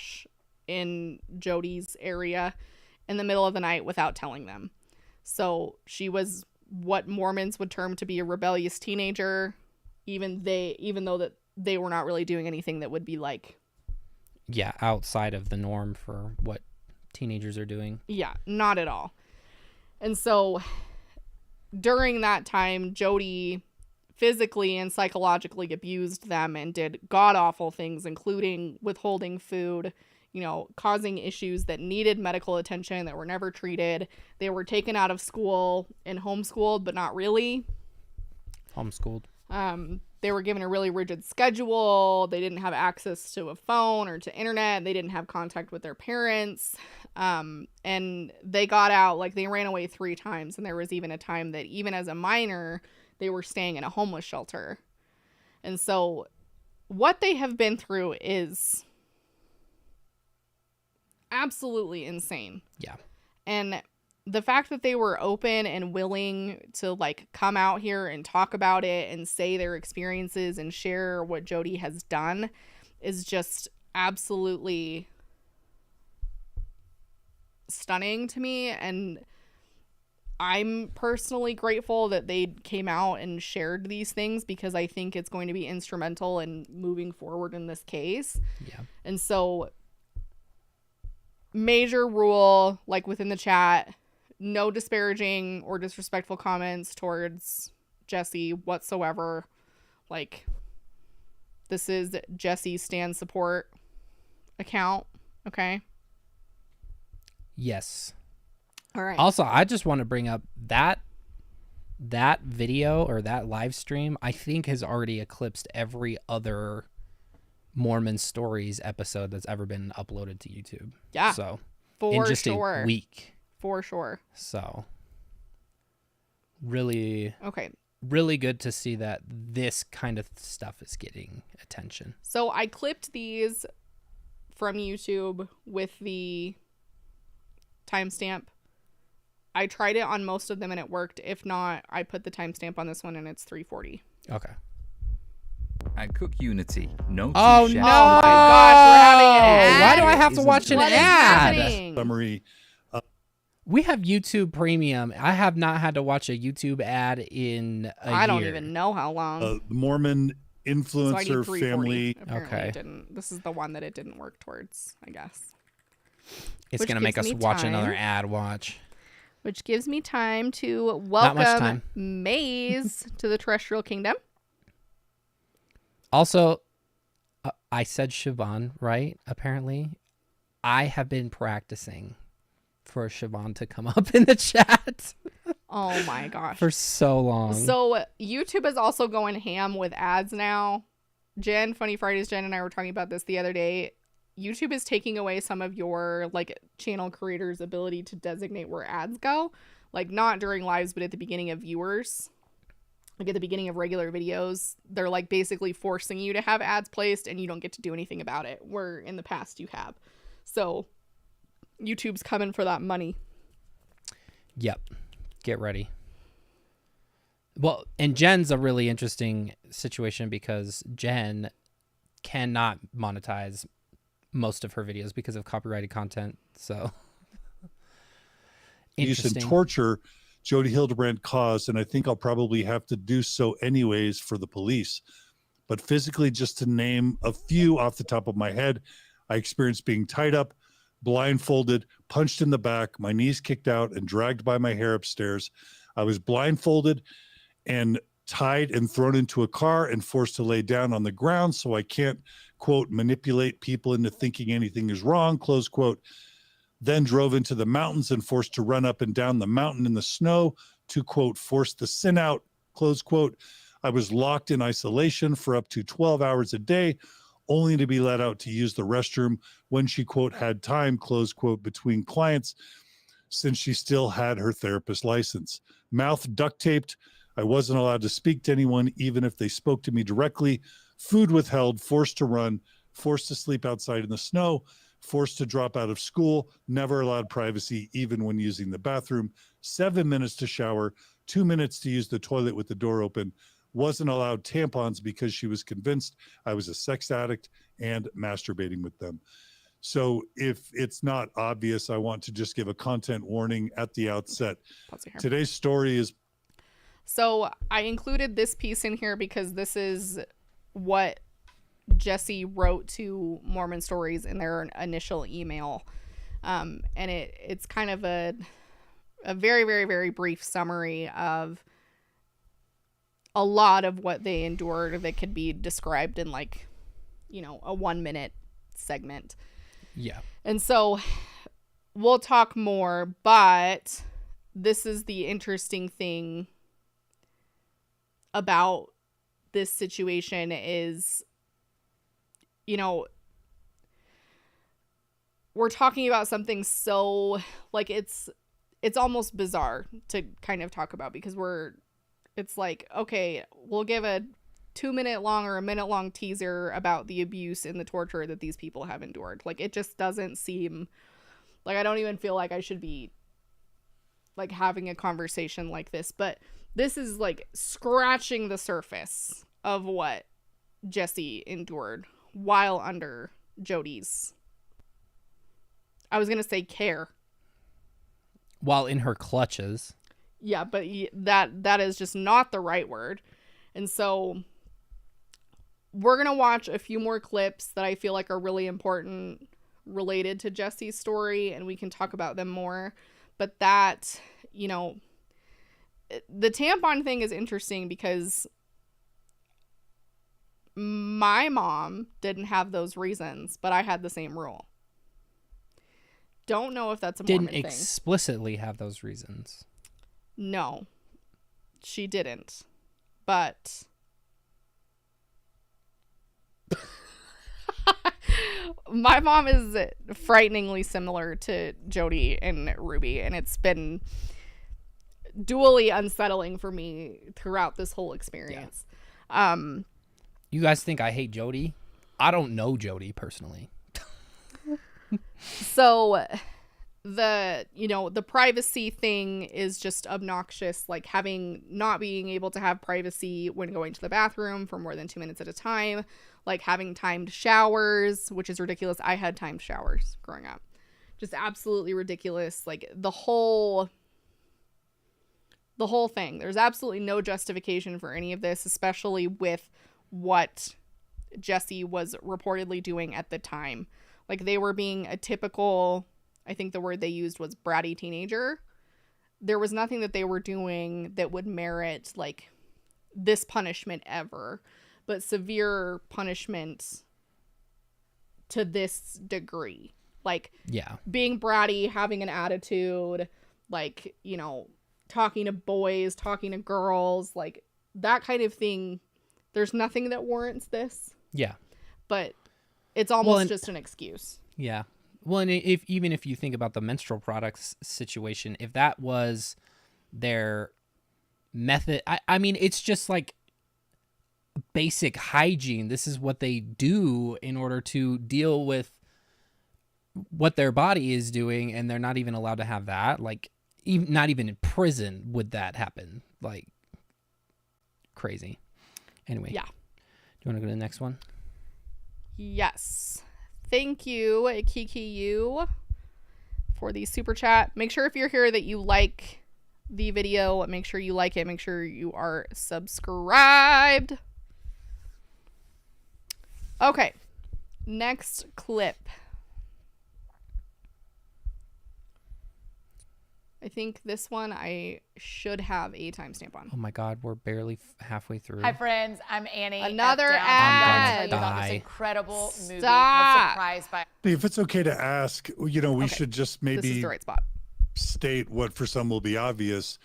/ in Jodi's area in the middle of the night without telling them. So she was what Mormons would term to be a rebellious teenager, even though that they were not really doing anything that would be like, yeah, outside of the norm for what teenagers are doing. Yeah, not at all. And so during that time, Jodi physically and psychologically abused them and did god-awful things, including withholding food, causing issues that needed medical attention that were never treated. They were taken out of school and homeschooled, but not really. Homeschooled. They were given a really rigid schedule. They didn't have access to a phone or to internet. They didn't have contact with their parents. And they got out, like they ran away 3 times. And there was even a time that even as a minor, they were staying in a homeless shelter. And so what they have been through is absolutely insane. Yeah. And the fact that they were open and willing to like come out here and talk about it and say their experiences and share what Jodi has done is just absolutely stunning to me. And I'm personally grateful that they came out and shared these things because I think it's going to be instrumental in moving forward in this case. Yeah. And so major rule, like within the chat, no disparaging or disrespectful comments towards Jessi whatsoever. Like, this is Jessi Stan support account. Okay. Yes. All right. Also, I just want to bring up that video or that live stream, I think has already eclipsed every other Mormon Stories episode that's ever been uploaded to YouTube. Yeah. So for in just sure. a week. For sure. So really, okay, really good to see that this kind of stuff is getting attention. So I clipped these from YouTube with the timestamp. I tried it on most of them and it worked. If not, I put the timestamp on this one and it's 3:40. Okay. At Cook Unity, no. Oh no! Oh my gosh, we're having an ad. Why do I have to watch an What is ad? happening? Summary. We have YouTube Premium. I have not had to watch a YouTube ad in a year. I don't even know how long. The Mormon So I need influencer 340. family. Apparently Okay. it didn't. This is the one that it didn't work towards, I guess. It's Which going to make gives us me watch time. another ad watch. Which gives me time to Not much welcome time. Maze to the terrestrial kingdom. Also, I said Siobhan, right? Apparently. I have been practicing for Siobhan to come up in the chat Oh my gosh. for so long. So YouTube is also going ham with ads now. Funny Fridays, Jen and I were talking about this the other day. YouTube is taking away some of your like channel creators' ability to designate where ads go. Like not during lives, but at the beginning of viewers. Like at the beginning of regular videos, they're like basically forcing you to have ads placed and you don't get to do anything about it. Where in the past you have. So YouTube's coming for that money. Yep. Get ready. Well, and Jen's a really interesting situation because Jen cannot monetize most of her videos because of copyrighted content. So Use and interesting. torture Jodi Hildebrandt caused, and I think I'll probably have to do so anyways for the police. But physically, just to name a few off the top of my head, I experienced being tied up, blindfolded, punched in the back, my knees kicked out, and dragged by my hair upstairs. I was blindfolded and tied and thrown into a car and forced to lay down on the ground so I can't, quote, manipulate people into thinking anything is wrong, close quote. Then drove into the mountains and forced to run up and down the mountain in the snow to, quote, force the sin out, close quote. I was locked in isolation for up to 12 hours a day, only to be let out to use the restroom when she, quote, had time, close quote, between clients, since she still had her therapist license. Mouth duct taped. I wasn't allowed to speak to anyone, even if they spoke to me directly. Food withheld, forced to run, forced to sleep outside in the snow, forced to drop out of school, never allowed privacy, even when using the bathroom. 7 minutes to shower, 2 minutes to use the toilet with the door open. Wasn't allowed tampons because she was convinced I was a sex addict and masturbating with them. So if it's not obvious, I want to just give a content warning at the outset. Pause it here. Today's story is So I included this piece in here because this is what Jessi wrote to Mormon Stories in their initial email. And it's kind of a very, very, very brief summary of a lot of what they endured that could be described in like, a 1 minute segment. Yeah. And so we'll talk more, but this is the interesting thing about this situation is, we're talking about something so like it's almost bizarre to kind of talk about because it's like, okay, we'll give a 2 minute long or a minute long teaser about the abuse and the torture that these people have endured. Like, it just doesn't seem like, I don't even feel like I should be like having a conversation like this, but this is like scratching the surface of what Jessi endured while under Jodi's, I was going to say, care. While in her clutches. Yeah, but that is just not the right word. And so we're going to watch a few more clips that I feel like are really important related to Jessi's story, and we can talk about them more. But that, the tampon thing is interesting because my mom didn't have those reasons, but I had the same rule. Don't know if that's a Mormon Didn't thing. explicitly have those reasons. No, she didn't. But my mom is frighteningly similar to Jodi and Ruby, and it's been dually unsettling for me throughout this whole experience. Yeah. You guys think I hate Jodi? I don't know Jodi personally. So the privacy thing is just obnoxious, like not being able to have privacy when going to the bathroom for more than 2 minutes at a time, like having timed showers, which is ridiculous. I had timed showers growing up. Just absolutely ridiculous. Like the whole thing. There's absolutely no justification for any of this, especially with what Jessi was reportedly doing at the time. Like, they were being a typical, I think the word they used was bratty teenager. There was nothing that they were doing that would merit, like, this punishment ever, but severe punishment to this degree. Like, Yeah. being bratty, having an attitude, like, you know, talking to boys, talking to girls, like, that kind of thing. There's nothing that warrants this, Yeah. but it's almost and- just an excuse. Yeah. Well, and even if you think about the menstrual products situation, if that was their method, I mean, it's just like basic hygiene. This is what they do in order to deal with what their body is doing, and they're not even allowed to have that. Like, not even in prison would that happen. Like, crazy. Anyway. Yeah. Do you want to go to the next one? Yes. Thank you, Kiki U, for the super chat. Make sure if you're here that you like the video. Make sure you like it. Make sure you are subscribed. Okay. Next clip. I think this one I should have a timestamp on. Oh my God, we're barely halfway through. Hi friends, I'm Annie. Another F. Down. ad. I'm going to tell you about Die. this incredible movie. Stop. Was surprised by. If it's okay to ask, you know, we Okay. should just This is maybe the right spot. state what for some will be obvious.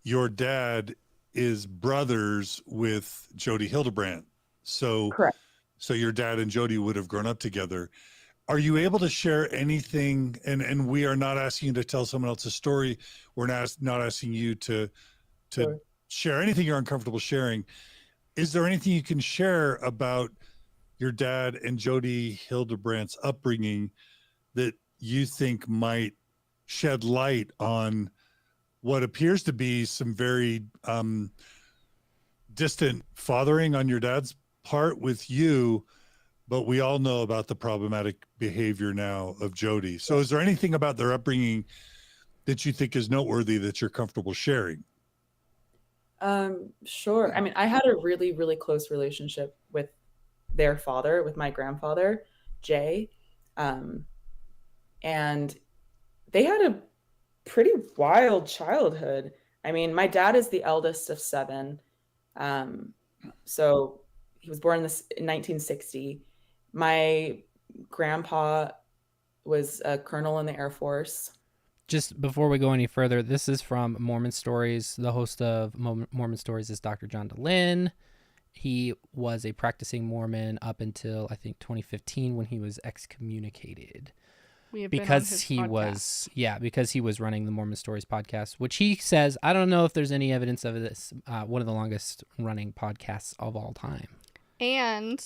Your dad is brothers with Jodi Hildebrandt. So, Correct. so your dad and Jodi would have grown up together. Are you able to share anything? And we are not asking you to tell someone else's story. We're not asking you to Sure. share anything you're uncomfortable sharing. Is there anything you can share about your dad and Jodi Hildebrandt's upbringing that you think might shed light on what appears to be some very distant fathering on your dad's part with you, but we all know about the problematic behavior now of Jodi. So is there anything about their upbringing that you think is noteworthy that you're comfortable sharing? Sure. I mean, I had a really, really close relationship with their father, with my grandfather, Jay. And they had a pretty wild childhood. I mean, my dad is the eldest of 7. So he was born in 1960. My grandpa was a colonel in the Air Force. Just before we go any further, this is from Mormon Stories. The host of Mormon Stories is Dr. John DeLynn. He was a practicing Mormon up until, I think, 2015 when he was excommunicated. We have been on Because his he podcast. because he was running the Mormon Stories podcast, which he says, I don't know if there's any evidence of this, one of the longest running podcasts of all time. And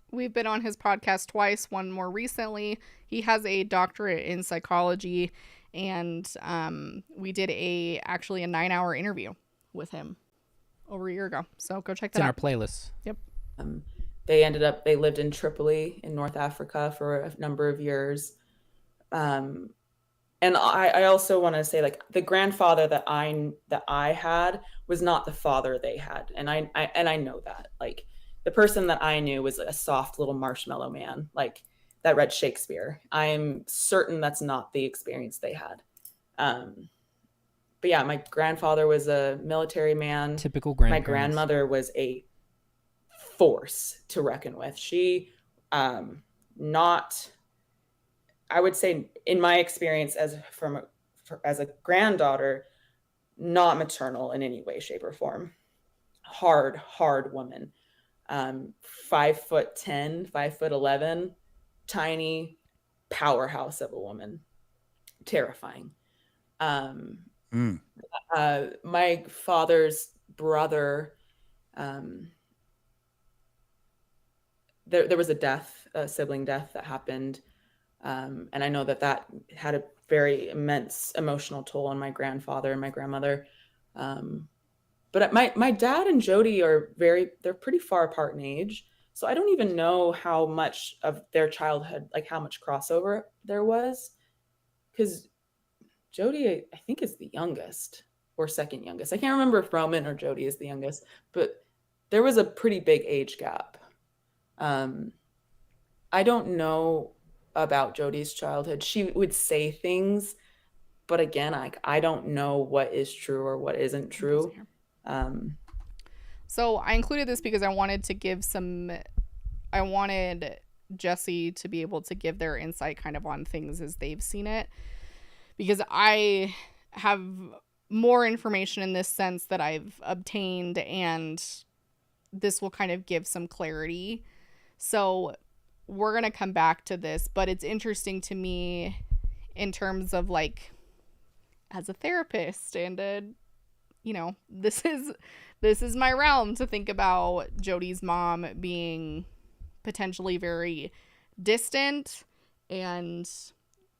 we've been on his podcast twice, one more recently. He has a doctorate in psychology, and we did actually a 9-hour interview with him over a year ago. So go check It's in that our out. playlist. They lived in Tripoli in North Africa for a number of years. And I also want to say, like, the grandfather that I had was not the father they had. And I know that. Like, the person that I knew was a soft little marshmallow man, like, that read Shakespeare. I'm certain that's not the experience they had. But yeah, my grandfather was a military man. Typical My grandparents. grandmother was a force to reckon with. She, I would say, in my experience as a granddaughter, not maternal in any way, shape, or form. Hard woman. 5'10", 5'11", tiny powerhouse of a woman. Terrifying. My father's brother, there was a sibling death that happened. And I know that had a very immense emotional toll on my grandfather and my grandmother. But my dad and Jodi they're pretty far apart in age. So I don't even know how much of their childhood, like how much crossover there was. Because Jodi, I think, is the youngest or second youngest. I can't remember if Roman or Jodi is the youngest, but there was a pretty big age gap. I don't know about Jodi's childhood. She would say things, but again, I don't know what is true or what isn't true. So I included this because I wanted Jessi to be able to give their insight kind of on things as they've seen it, because I have more information in this sense that I've obtained, and this will kind of give some clarity. So we're going to come back to this, but it's interesting to me in terms of like, as a therapist and this is my realm to think about Jodi's mom being potentially very distant and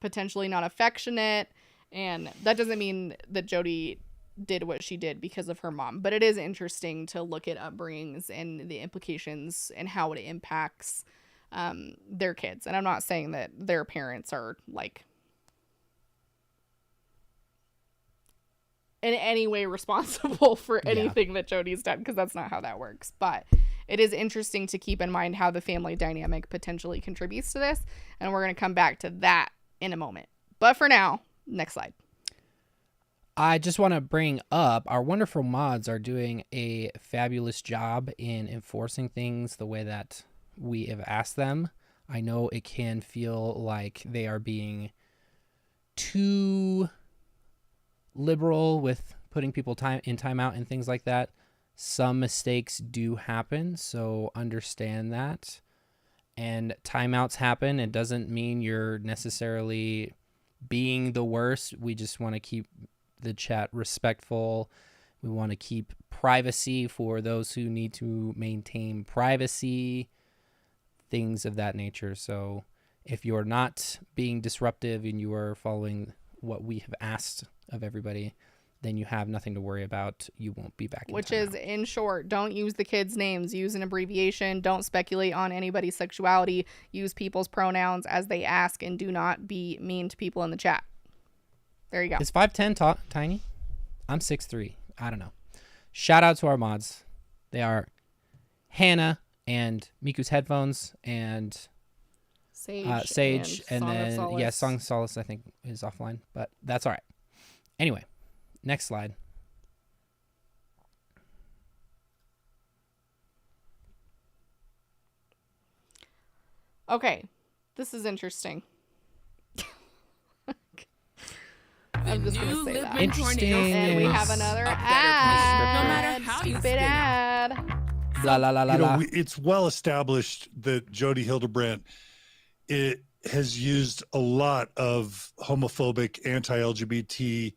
potentially not affectionate. And that doesn't mean that Jodi did what she did because of her mom, but it is interesting to look at upbringings and the implications and how it impacts their kids. And I'm not saying that their parents are like in any way responsible for anything that Jodi's done, because that's not how that works. But it is interesting to keep in mind how the family dynamic potentially contributes to this, and we're going to come back to that in a moment. But for now, next slide. I just want to bring up our wonderful mods are doing a fabulous job in enforcing things the way that we have asked them. I know it can feel like they are being too liberal with putting people in timeout and things like that. Some mistakes do happen, so understand that. And timeouts happen. It doesn't mean you're necessarily being the worst. We just want to keep the chat respectful. We want to keep privacy for those who need to maintain privacy, things of that nature. So if you're not being disruptive and you are following what we have asked of everybody, then you have nothing to worry about. You won't be back in Which timeout. is, in short, don't use the kids' names. Use an abbreviation. Don't speculate on anybody's sexuality. Use people's pronouns as they ask, and do not be mean to people in the chat. There you go. Is 5'10" tiny? I'm 6'3". I don't know. Shout out to our mods. They are Hannah and Miku's headphones and Sage, and then Song of Solace I think is offline, but that's all right. Anyway, next slide. Okay, this is interesting. I'm just going to say that. Interesting. And we have another ad. No matter how you spit ad. Blah, la, la, la, la. It's well established that Jodi Hildebrandt has used a lot of homophobic, anti-LGBT,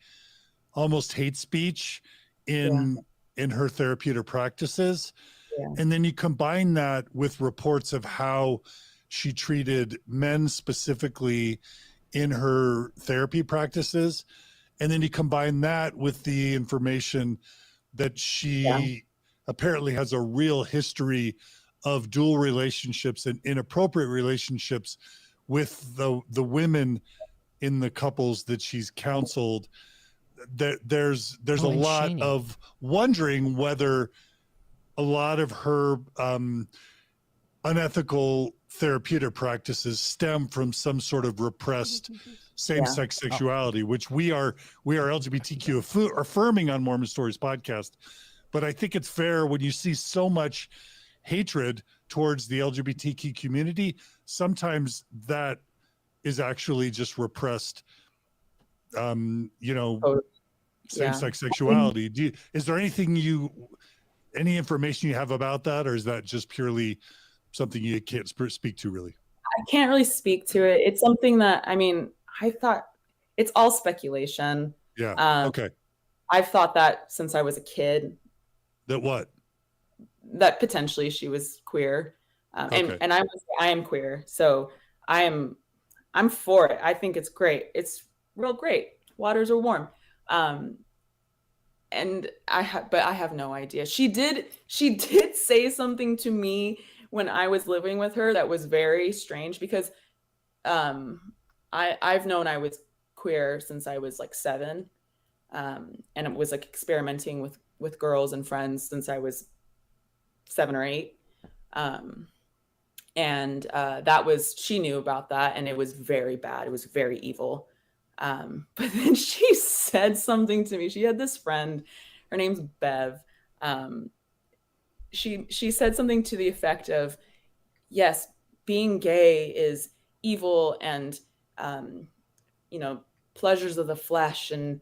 almost hate speech in her therapeutic practices. Yeah. And then you combine that with reports of how she treated men specifically in her therapy practices. And then you combine that with the information that she apparently has a real history of dual relationships and inappropriate relationships with the women in the couples that she's counseled. There's a lot of wondering whether a lot of her unethical therapeutic practices stem from some sort of repressed same-sex sexuality, which we are LGBTQ affirming on Mormon Stories podcast. But I think it's fair when you see so much hatred towards the LGBTQ community, sometimes that is actually just repressed, same-sex sexuality. Is there any information you have about that, or is that just purely something you can't speak to really? I can't really speak to it. It's something that, I thought it's all speculation. Yeah. Okay. I've thought that since I was a kid. That what? That potentially she was queer. And I am queer. So I'm for it. I think it's great. It's real great. Waters are warm. And I have no idea. She did say something to me when I was living with her that was very strange, because I've known I was queer since I was like 7, and it was like experimenting with girls and friends since I was 7 or 8. And she knew about that, and it was very bad. It was very evil. But then she said something to me. She had this friend, her name's Bev. She said something to the effect of, yes, being gay is evil and, pleasures of the flesh and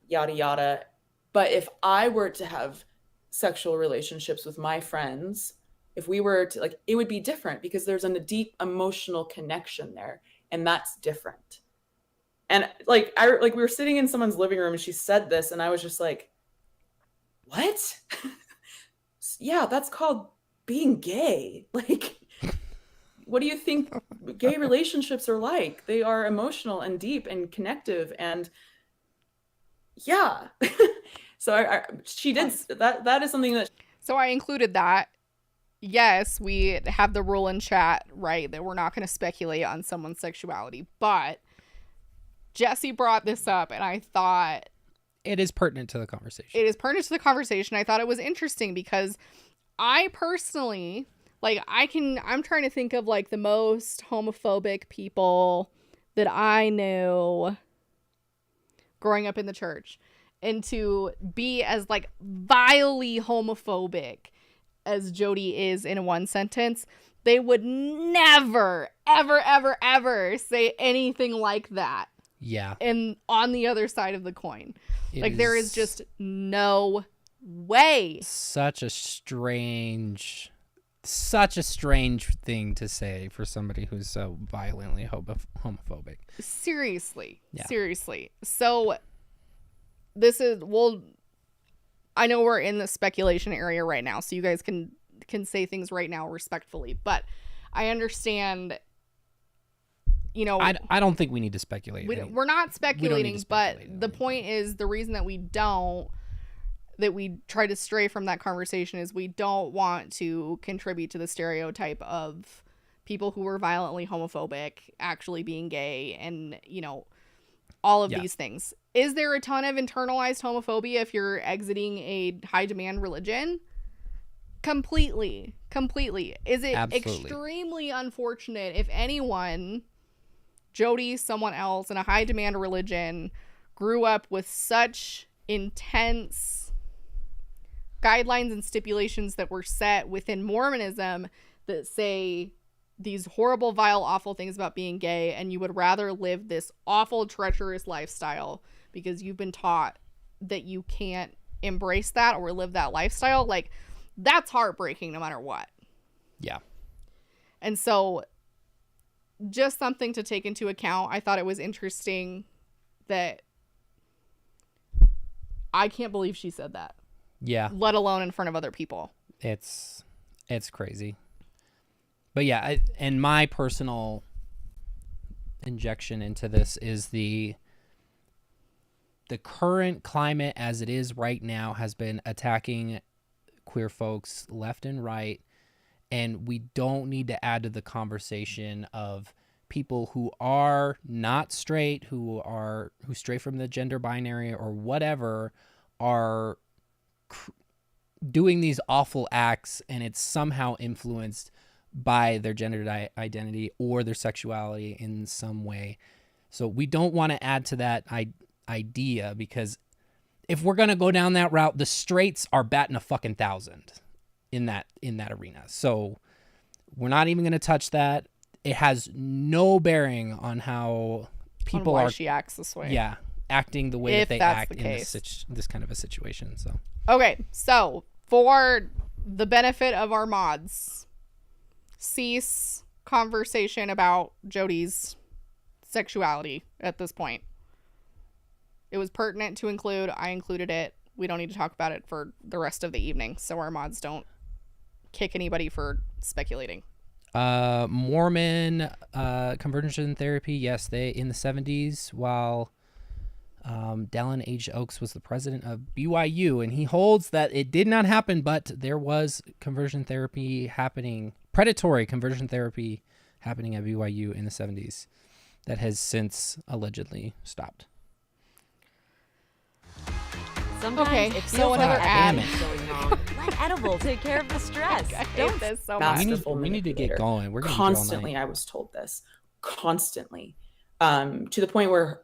yada, yada. But if I were to have sexual relationships with my friends, if we were to, like, it would be different because there's a deep emotional connection there, and that's different. And we were sitting in someone's living room and she said this, and I was just like, what? Yeah, that's called being gay. Like, what do you think gay relationships are like? They are emotional and deep and connective, and yeah. So she did that. That is something that. So I included that. Yes, we have the rule in chat, right, that we're not going to speculate on someone's sexuality, but Jessi brought this up, and I thought it is pertinent to the conversation. It is pertinent to the conversation. I thought it was interesting because I personally, I'm trying to think of like the most homophobic people that I knew growing up in the church, and to be as like vilely homophobic as Jodi is in one sentence, they would never, ever, ever, ever say anything like that. Yeah. And on the other side of the coin, there is just no way. Such a strange thing to say for somebody who's so violently homophobic. Seriously. Yeah. Seriously. So I know we're in the speculation area right now, so you guys can say things right now respectfully, but I understand, I don't think we need to speculate. We're not speculating, but the anything. point is, the reason that we try to stray from that conversation is we don't want to contribute to the stereotype of people who were violently homophobic actually being gay and, all of these things. Is there a ton of internalized homophobia if you're exiting a high demand religion? Completely. Is it Absolutely. extremely unfortunate if anyone, Jodi, someone else in a high demand religion, grew up with such intense guidelines and stipulations that were set within Mormonism that say these horrible, vile, awful things about being gay, and you would rather live this awful, treacherous lifestyle because you've been taught that you can't embrace that or live that lifestyle? Like, that's heartbreaking no matter what. Yeah. And so just something to take into account. I thought it was interesting that I can't believe she said that. Yeah. Let alone in front of other people. It's crazy. But yeah, and my personal injection into this is the current climate as it is right now has been attacking queer folks left and right, and we don't need to add to the conversation of people who are not straight, who stray from the gender binary or whatever, are doing these awful acts, and it's somehow influenced by their gender identity or their sexuality in some way. So we don't want to add to that idea, because if we're going to go down that route, the straights are batting 1,000 in that arena. So we're not even going to touch that. It has no bearing on how people why are. She acts this way. Yeah, acting the way If that they that's act the in case. this kind of a situation. So Okay, so for the benefit of our mods, cease conversation about Jodi's sexuality at this point. It was pertinent to include. I included it. We don't need to talk about it for the rest of the evening, so our mods don't kick anybody for speculating. Mormon conversion therapy, yes, they in the 70s, while Dallin H. Oaks was the president of BYU, and he holds that it did not happen, but there was conversion therapy happening, predatory conversion therapy happening at BYU in the 70s that has since allegedly stopped. Sometimes Okay, it so feels another like ad. everything's going wrong. Let edible take care of the stress. I hate Don't this so Master- much. Masterful we need to get manipulator. going. We're gonna be here all Constantly, night. I was told this. Constantly. To the point where,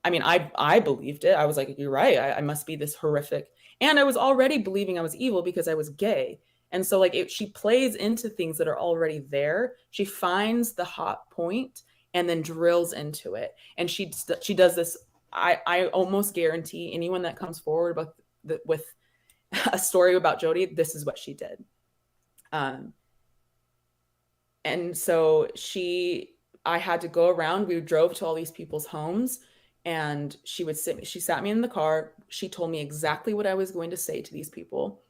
I mean, I believed it. I was like, you're right. I must be this horrific. And I was already believing I was evil because I was gay. And so like she plays into things that are already there. She finds the hot point and then drills into it. And she does this. I almost guarantee anyone that comes forward with a story about Jodi, this is what she did. And so I had to go around. We drove to all these people's homes, and she sat me in the car. She told me exactly what I was going to say to these people.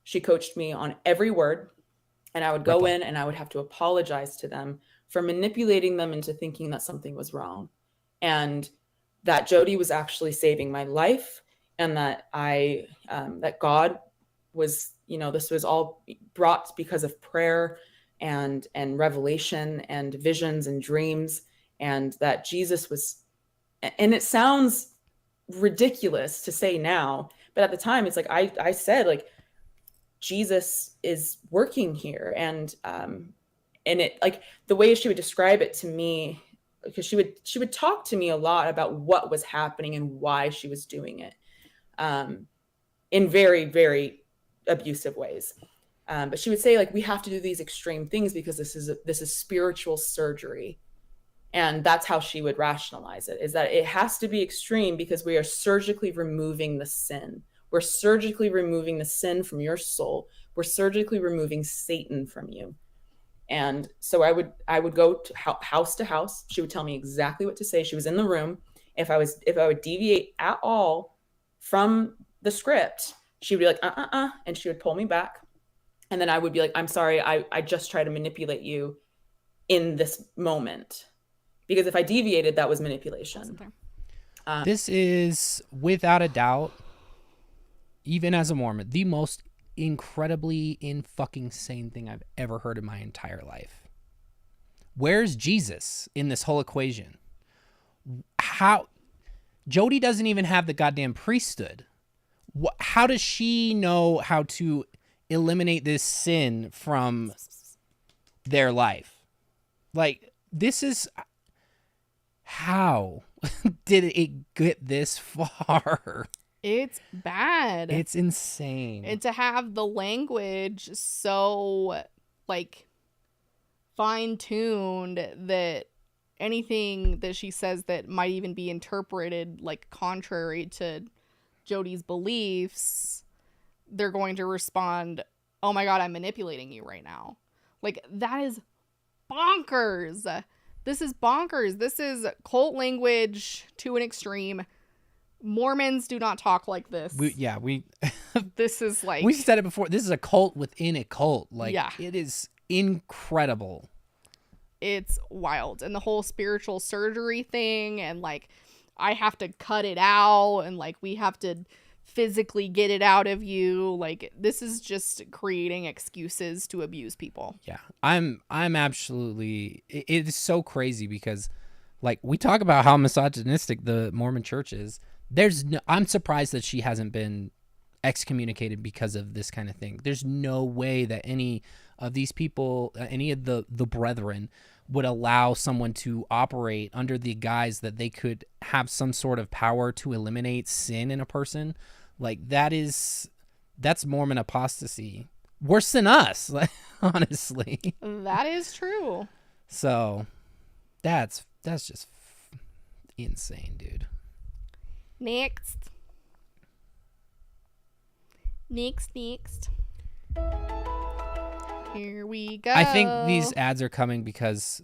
She coached me on every word, and I would go in and I would have to apologize to them for manipulating them into thinking that something was wrong, and that Jodi was actually saving my life, and that that God was, this was all brought because of prayer and revelation and visions and dreams, and that Jesus was, and it sounds ridiculous to say now, but at the time it's like I said, like, Jesus is working here. And it, like, the way she would describe it to me, because she would talk to me a lot about what was happening and why she was doing it, in very, very abusive ways. But she would say, like, we have to do these extreme things because this is spiritual surgery. And that's how she would rationalize it, is that it has to be extreme because we are surgically removing the sin. We're surgically removing the sin from your soul. We're surgically removing Satan from you. And so I would go to house to house. She would tell me exactly what to say. She was in the room. If I would deviate at all from the script, she would be like, and she would pull me back. And then I would be like, I'm sorry, I just tried to manipulate you in this moment. Because if I deviated, that was manipulation. This is, without a doubt, even as a Mormon, the most incredibly fucking sane thing I've ever heard in my entire life. Where's Jesus in this whole equation? How Jodi doesn't even have the goddamn priesthood. How does she know how to eliminate this sin from their life? Like, this is, how did it get this far? It's bad. It's insane. And to have the language so, like, fine-tuned that anything that she says that might even be interpreted, like, contrary to Jodi's beliefs, they're going to respond, oh my God, I'm manipulating you right now. Like, that is bonkers. This is bonkers. This is cult language to an extreme. Mormons do not talk like this. This is like, we said it before. This is a cult within a cult. Like, yeah. It is incredible. It's wild. And the whole spiritual surgery thing, and like, I have to cut it out, and like, we have to physically get it out of you. Like, this is just creating excuses to abuse people. Yeah. I'm absolutely, it is so crazy because, like, we talk about how misogynistic the Mormon church is. I'm surprised that she hasn't been excommunicated because of this kind of thing. There's no way that any of these people, any of the brethren, would allow someone to operate under the guise that they could have some sort of power to eliminate sin in a person. Like, that's Mormon apostasy. Worse than us, like, honestly. That is true. So that's just insane, dude. Next. Here we go. I think these ads are coming because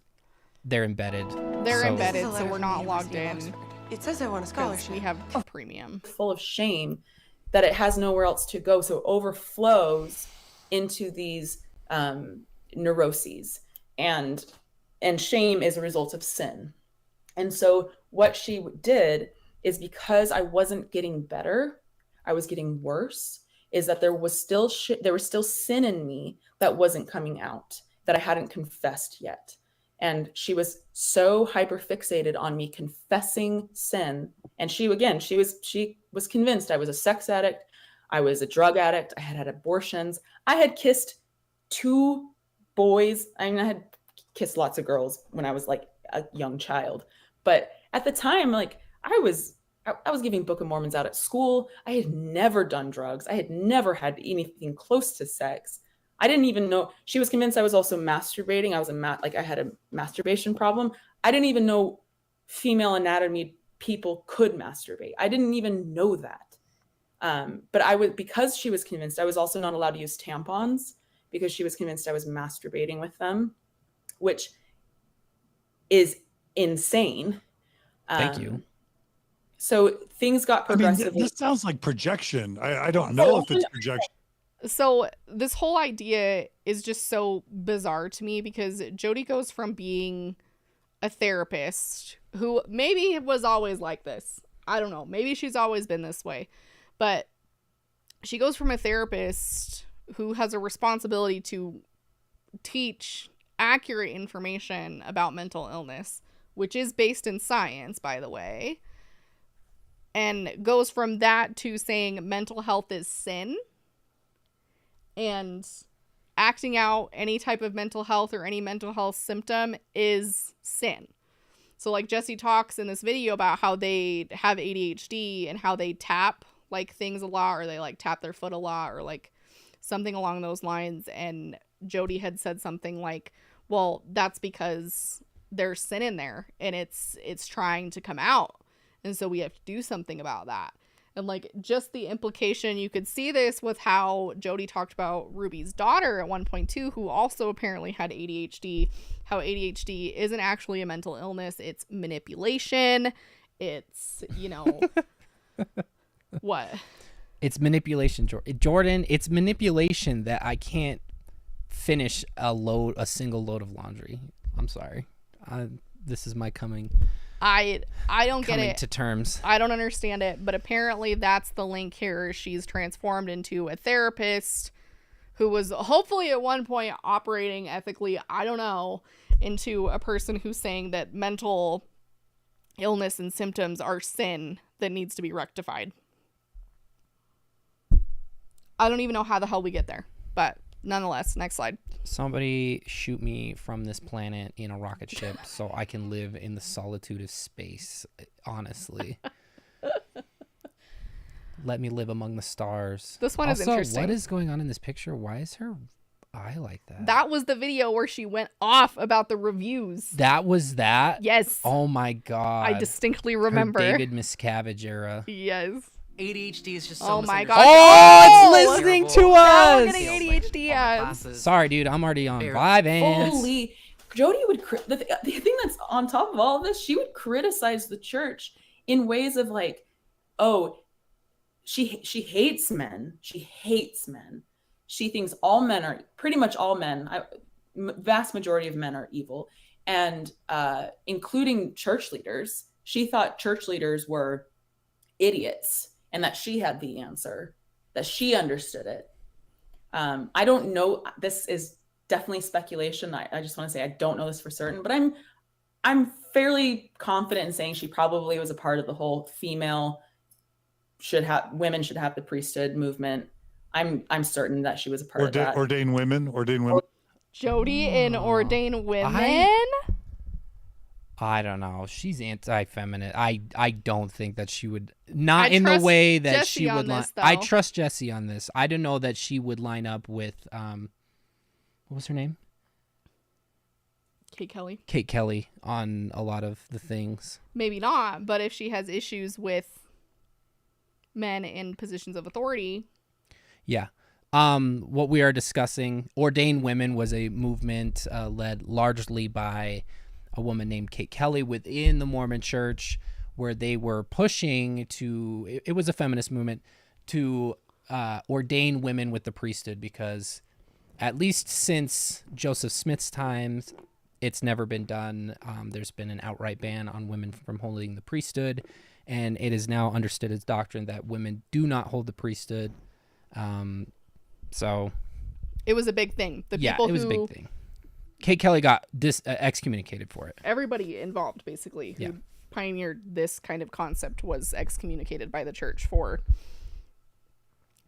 they're embedded. They're So- embedded, This is a so letter we're from not the logged University of in Oxford. It says I want a because scholarship. we have premium. Full of shame that it has nowhere else to go, so it overflows into these neuroses, and shame is a result of sin. And so what she did is, because I wasn't getting better, I was getting worse, is that there was still sin in me that wasn't coming out, that I hadn't confessed yet. And she was so hyper fixated on me confessing sin. And she was convinced I was a sex addict. I was a drug addict. I had abortions. I had kissed 2 boys. I mean, I had kissed lots of girls when I was like a young child. But at the time, like I was giving Book of Mormons out at school. I had never done drugs. I had never had anything close to sex. I didn't even know. She was convinced I was also masturbating. I had a masturbation problem. I didn't even know female anatomy people could masturbate. I didn't even know that. But because she was convinced, I was also not allowed to use tampons because she was convinced I was masturbating with them, which is insane. Thank you. So things got progressively. This sounds like projection. I don't know if it's projection. So this whole idea is just so bizarre to me because Jodi goes from being a therapist who maybe was always like this. I don't know. Maybe she's always been this way. But she goes from a therapist who has a responsibility to teach accurate information about mental illness, which is based in science, by the way, and goes from that to saying mental health is sin. And acting out any type of mental health or any mental health symptom is sin. So like Jessi talks in this video about how they have ADHD and how they tap like things a lot, or they like tap their foot a lot, or like something along those lines. And Jodi had said something like, well, that's because there's sin in there and it's trying to come out. And so we have to do something about that. And like just the implication, you could see this with how Jodi talked about Ruby's daughter at one point too, who also apparently had ADHD, how ADHD isn't actually a mental illness. It's manipulation. It's, what? It's manipulation, Jordan. It's manipulation that I can't finish a single load of laundry. I'm sorry. This is my coming. I don't get it. To terms. I don't understand it, but apparently that's the link here. She's transformed into a therapist who was hopefully at one point operating ethically, I don't know, into a person who's saying that mental illness and symptoms are sin that needs to be rectified. I don't even know how the hell we get there, but nonetheless, next slide. Somebody shoot me from this planet in a rocket ship so I can live in the solitude of space, honestly. Let me live among the stars. This one is interesting. What is going on in this picture? Why is her eye like that? That was the video where she went off about the reviews. That was that? Yes. Oh my God. I distinctly remember. Her David Miscavige era. Yes. ADHD is just so oh my misunderstood. God. Oh, it's listening to Now we're us. getting ADHD ads. Sorry, dude. I'm already on 5 ants. Holy, Jodi would the thing that's on top of all of this, she would criticize the church in ways of like, oh, she hates men. She hates men. She thinks pretty much all men, vast majority of men are evil, and including church leaders. She thought church leaders were idiots and that she had the answer, that she understood it. I don't know. This is definitely speculation. I just want to say I don't know this for certain, but I'm fairly confident in saying she probably was a part of the whole women should have the priesthood movement. I'm certain that she was a part of that. Ordained women. Jodi in ordained women. I don't know. She's anti-feminist. I don't think that she would, not in the way that Jessi she would. I trust Jessi on this. I don't know that she would line up with what was her name? Kate Kelly. Kate Kelly on a lot of the things. Maybe not, but if she has issues with men in positions of authority. Yeah. What we are discussing, Ordained Women, was a movement led largely by a woman named Kate Kelly within the Mormon Church, where they were pushing to, it was a feminist movement, to ordain women with the priesthood, because at least since Joseph Smith's times, it's never been done. There's been an outright ban on women from holding the priesthood, and it is now understood as doctrine that women do not hold the priesthood. So it was a big thing. It was a big thing. Kate Kelly got excommunicated for it. Everybody involved, basically, who Yeah. pioneered this kind of concept was excommunicated by the church for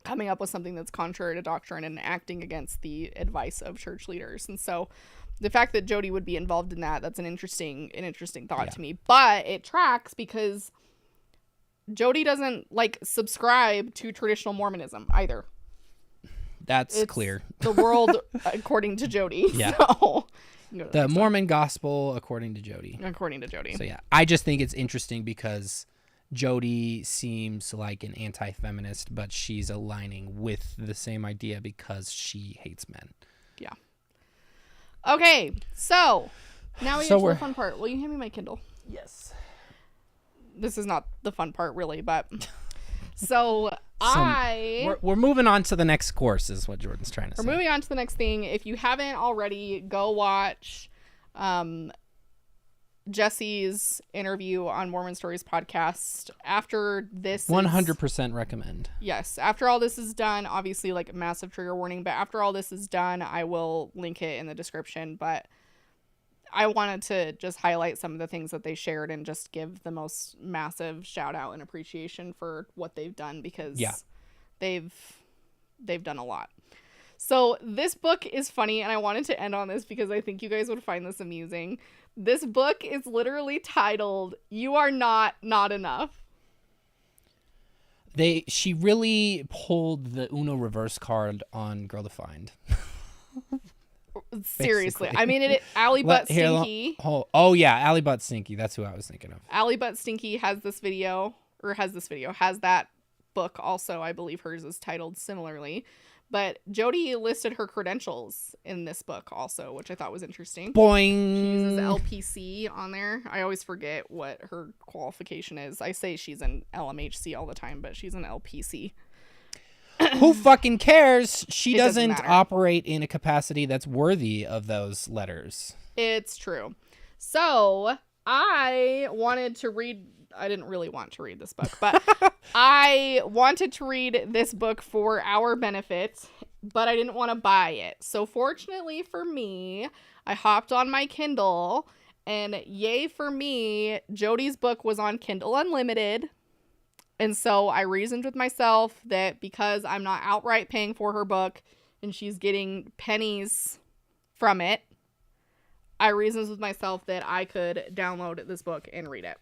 coming up with something that's contrary to doctrine and acting against the advice of church leaders. And so the fact that Jodi would be involved in that's an interesting thought to me. But it tracks because Jodi doesn't subscribe to traditional Mormonism either. That's clear. The world according to Jodi. Yeah. So, The Mormon gospel according to Jodi. According to Jodi. So yeah, I just think it's interesting because Jodi seems like an anti-feminist, but she's aligning with the same idea because she hates men. Yeah. Okay, so now we So get to we're- the fun part. Will you hand me my Kindle? Yes. This is not the fun part, really, but so We're moving on to the next course, is what Jordan's trying to say. We're moving on to the next thing. If you haven't already, go watch Jessi's interview on Mormon Stories podcast. After this 100% recommend. Yes. After all this is done, obviously massive trigger warning, but after all this is done, I will link it in the description. But I wanted to just highlight some of the things that they shared and just give the most massive shout out and appreciation for what they've done because they've done a lot. So this book is funny, and I wanted to end on this because I think you guys would find this amusing. This book is literally titled "You Are Not Enough." She really pulled the Uno reverse card on Girl Defined. Seriously. Basically. I mean, Allie Butt Stinky. Oh yeah, Allie Butt Stinky. That's who I was thinking of. Allie Butt Stinky has that book also. I believe hers is titled similarly. But Jodi listed her credentials in this book also, which I thought was interesting. Boing. She uses LPC on there. I always forget what her qualification is. I say she's an LMHC all the time, but she's an LPC. Who fucking cares? She It doesn't doesn't matter. operate in a capacity that's worthy of those letters. It's true. So I didn't really want to read this book, but I wanted to read this book for our benefit, but I didn't want to buy it. So fortunately for me, I hopped on my Kindle, and yay for me, Jodi's book was on Kindle Unlimited. And so I reasoned with myself that because I'm not outright paying for her book and she's getting pennies from it, I reasoned with myself that I could download this book and read it.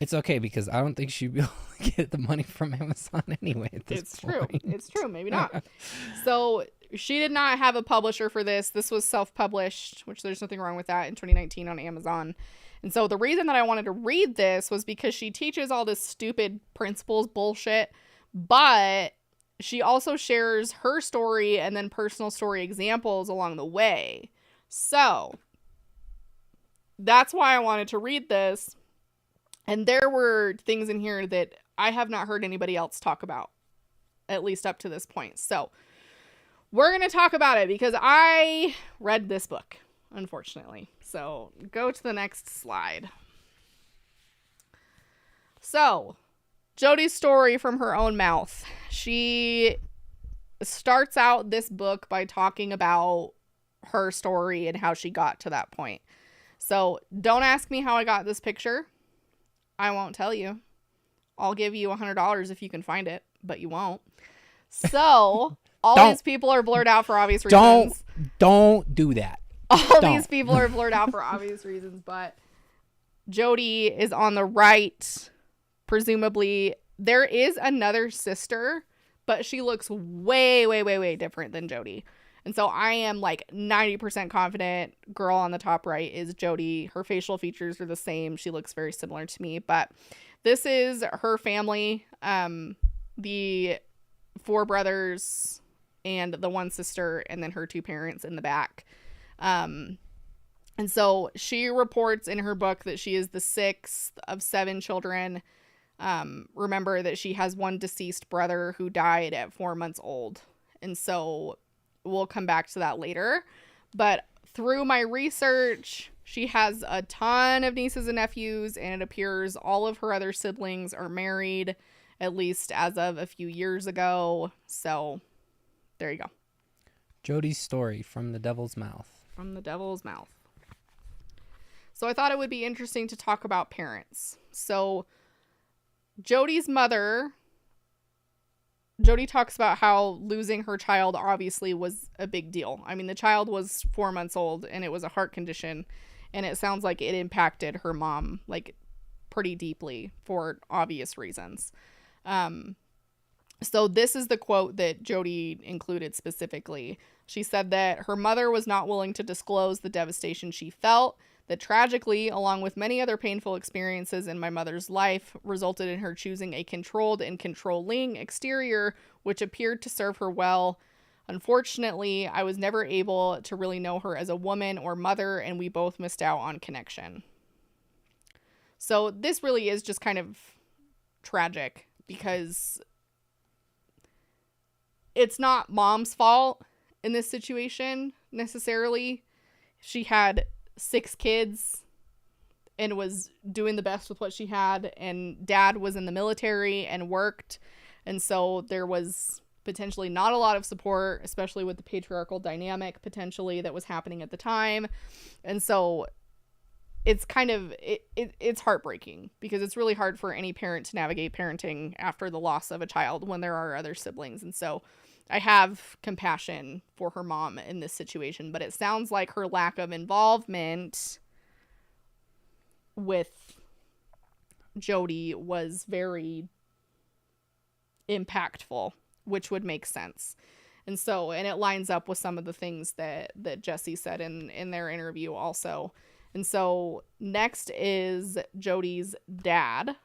It's okay because I don't think she'd be able to get the money from Amazon anyway at this point. It's true. Maybe not. So she did not have a publisher for this. This was self-published, which there's nothing wrong with that, in 2019 on Amazon. And so the reason that I wanted to read this was because she teaches all this stupid principles bullshit, but she also shares her story and then personal story examples along the way. So that's why I wanted to read this. And there were things in here that I have not heard anybody else talk about, at least up to this point. So we're going to talk about it because I read this book, unfortunately. So go to the next slide. So Jodi's story from her own mouth. She starts out this book by talking about her story and how she got to that point. So don't ask me how I got this picture. I won't tell you. I'll give you $100 if you can find it, but you won't. So all these people are blurred out for obvious reasons. Don't do that. These people are blurred out for obvious reasons, but Jodi is on the right. Presumably, there is another sister, but she looks way, way, way, way different than Jodi. And so I am 90% confident girl on the top right is Jodi. Her facial features are the same. She looks very similar to me, but this is her family. The 4 brothers and the 1 sister, and then her 2 parents in the back. And so she reports in her book that she is the 6th of 7 children. Remember that she has 1 deceased brother who died at 4 months old. And so we'll come back to that later. But through my research, she has a ton of nieces and nephews, and it appears all of her other siblings are married, at least as of a few years ago. So there you go. Jodi's story from the devil's mouth. from the devil's mouth. So I thought it would be interesting to talk about parents. So Jodi's mother, Jodi talks about how losing her child obviously was a big deal. I mean, the child was 4 months old and it was a heart condition, and it sounds like it impacted her mom like pretty deeply for obvious reasons. So this is the quote that Jodi included specifically. She said that her mother was not willing to disclose the devastation she felt, that tragically, along with many other painful experiences in my mother's life, resulted in her choosing a controlled and controlling exterior, which appeared to serve her well. Unfortunately, I was never able to really know her as a woman or mother, and we both missed out on connection. So this really is just kind of tragic, because it's not mom's fault in this situation necessarily. She had 6 kids and was doing the best with what she had, and dad was in the military and worked, and so there was potentially not a lot of support, especially with the patriarchal dynamic potentially that was happening at the time. And so it's kind of it's heartbreaking, because it's really hard for any parent to navigate parenting after the loss of a child when there are other siblings. And so I have compassion for her mom in this situation, but it sounds like her lack of involvement with Jodi was very impactful, which would make sense. And so, and it lines up with some of the things that Jessi said in their interview also. And so next is Jodi's dad.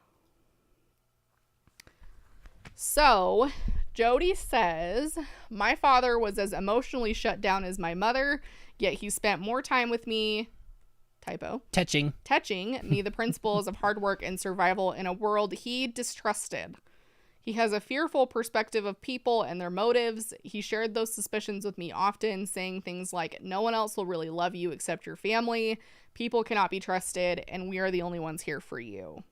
So Jodi says, my father was as emotionally shut down as my mother, yet he spent more time with me, teaching me the principles of hard work and survival in a world he distrusted. He has a fearful perspective of people and their motives. He shared those suspicions with me often, saying things like, no one else will really love you except your family. People cannot be trusted, and we are the only ones here for you.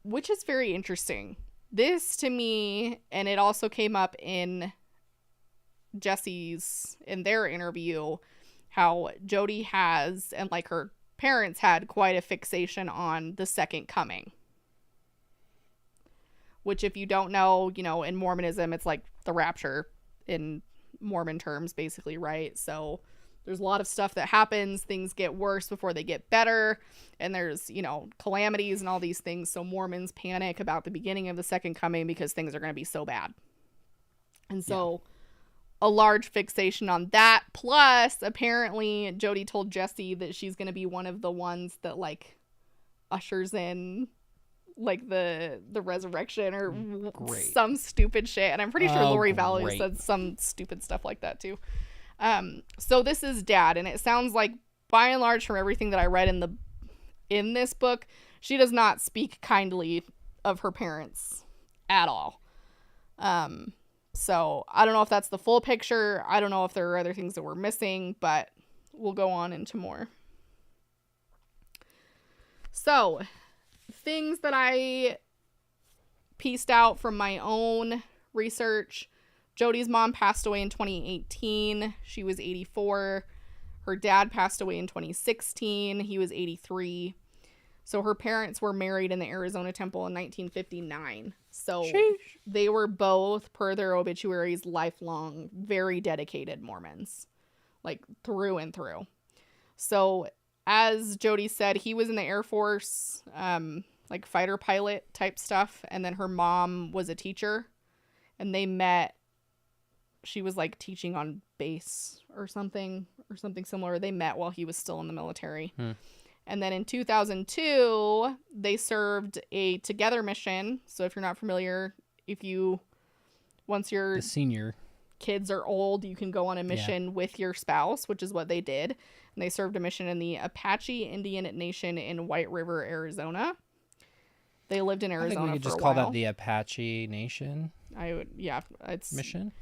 Which is very interesting. This to me, and it also came up in in their interview, how Jodi has, and like her parents had, quite a fixation on the second coming. Which, if you don't know, you know, in Mormonism, it's like the rapture in Mormon terms, basically, right? So there's a lot of stuff that happens. Things get worse before they get better. And there's, you know, calamities and all these things. So Mormons panic about the beginning of the second coming because things are going to be so bad. And so a large fixation on that. Plus, apparently, Jodi told Jessi that she's going to be one of the ones that, like, ushers in like the resurrection or some stupid shit. And I'm pretty sure Lori Vallow said some stupid stuff like that too. So this is dad, and it sounds like, by and large, from everything that I read in this book, she does not speak kindly of her parents at all. So I don't know if that's the full picture. I don't know if there are other things that we're missing, but we'll go on into more. So things that I pieced out from my own research. Jodi's mom passed away in 2018. She was 84. Her dad passed away in 2016. He was 83. So her parents were married in the Arizona temple in 1959. So they were both, per their obituaries, lifelong, very dedicated Mormons, like through and through. So as Jodi said, he was in the Air Force, like fighter pilot type stuff. And then her mom was a teacher, and they met. She was like teaching on base or something similar. They met while he was still in the military. And then in 2002, they served a together mission. So if you're not familiar, once your senior kids are old, you can go on a mission with your spouse, which is what they did. And they served a mission in the Apache Indian Nation in White River, Arizona. They lived in Arizona for a while. I think we could just call that the Apache Nation. It's mission.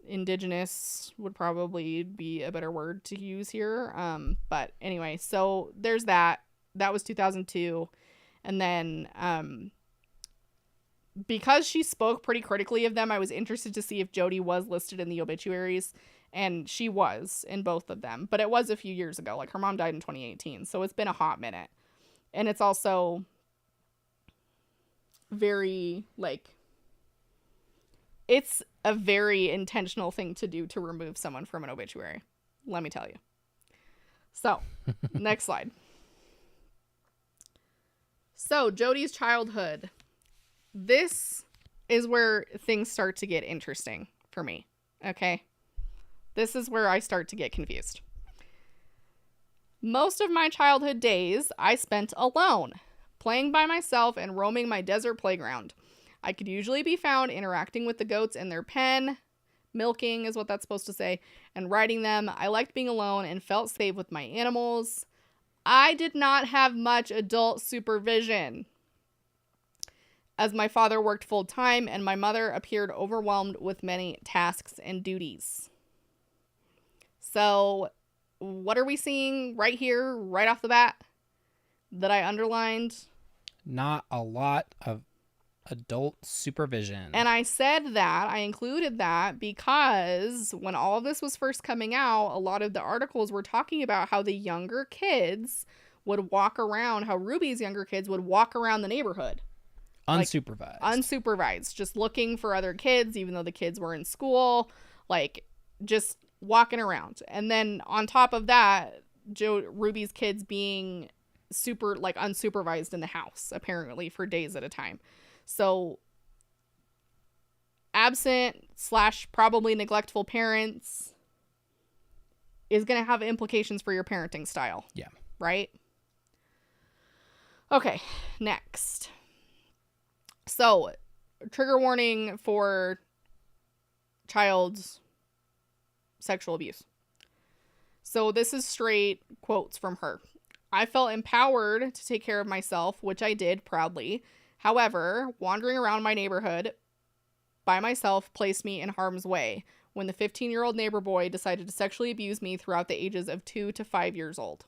Indigenous would probably be a better word to use here. But anyway, so there's that. That was 2002. And then because she spoke pretty critically of them, I was interested to see if Jodi was listed in the obituaries. And she was in both of them. But it was a few years ago. Like, her mom died in 2018. So it's been a hot minute. And it's also very, like, it's a very intentional thing to do to remove someone from an obituary. Let me tell you. So, next slide. So, Jodi's childhood. This is where things start to get interesting for me. Okay? This is where I start to get confused. Most of my childhood days I spent alone, playing by myself and roaming my desert playground. I could usually be found interacting with the goats in their pen, milking is what that's supposed to say, and riding them. I liked being alone and felt safe with my animals. I did not have much adult supervision, as my father worked full time and my mother appeared overwhelmed with many tasks and duties. So, what are we seeing right here, right off the bat, that I underlined? Not a lot of adult supervision. And I said that, I included that because when all of this was first coming out, a lot of the articles were talking about how the younger kids would walk around, how Ruby's younger kids would walk around the neighborhood. Unsupervised. Unsupervised. Just looking for other kids, even though the kids were in school. Like, just walking around. And then on top of that, Ruby's kids being super, like, unsupervised in the house, apparently, for days at a time. So, absent / probably neglectful parents is going to have implications for your parenting style. Yeah. Right? Okay, next. So, trigger warning for child sexual abuse. So, this is straight quotes from her. I felt empowered to take care of myself, which I did proudly. However, wandering around my neighborhood by myself placed me in harm's way when the 15-year-old neighbor boy decided to sexually abuse me throughout the ages of 2 to 5 years old.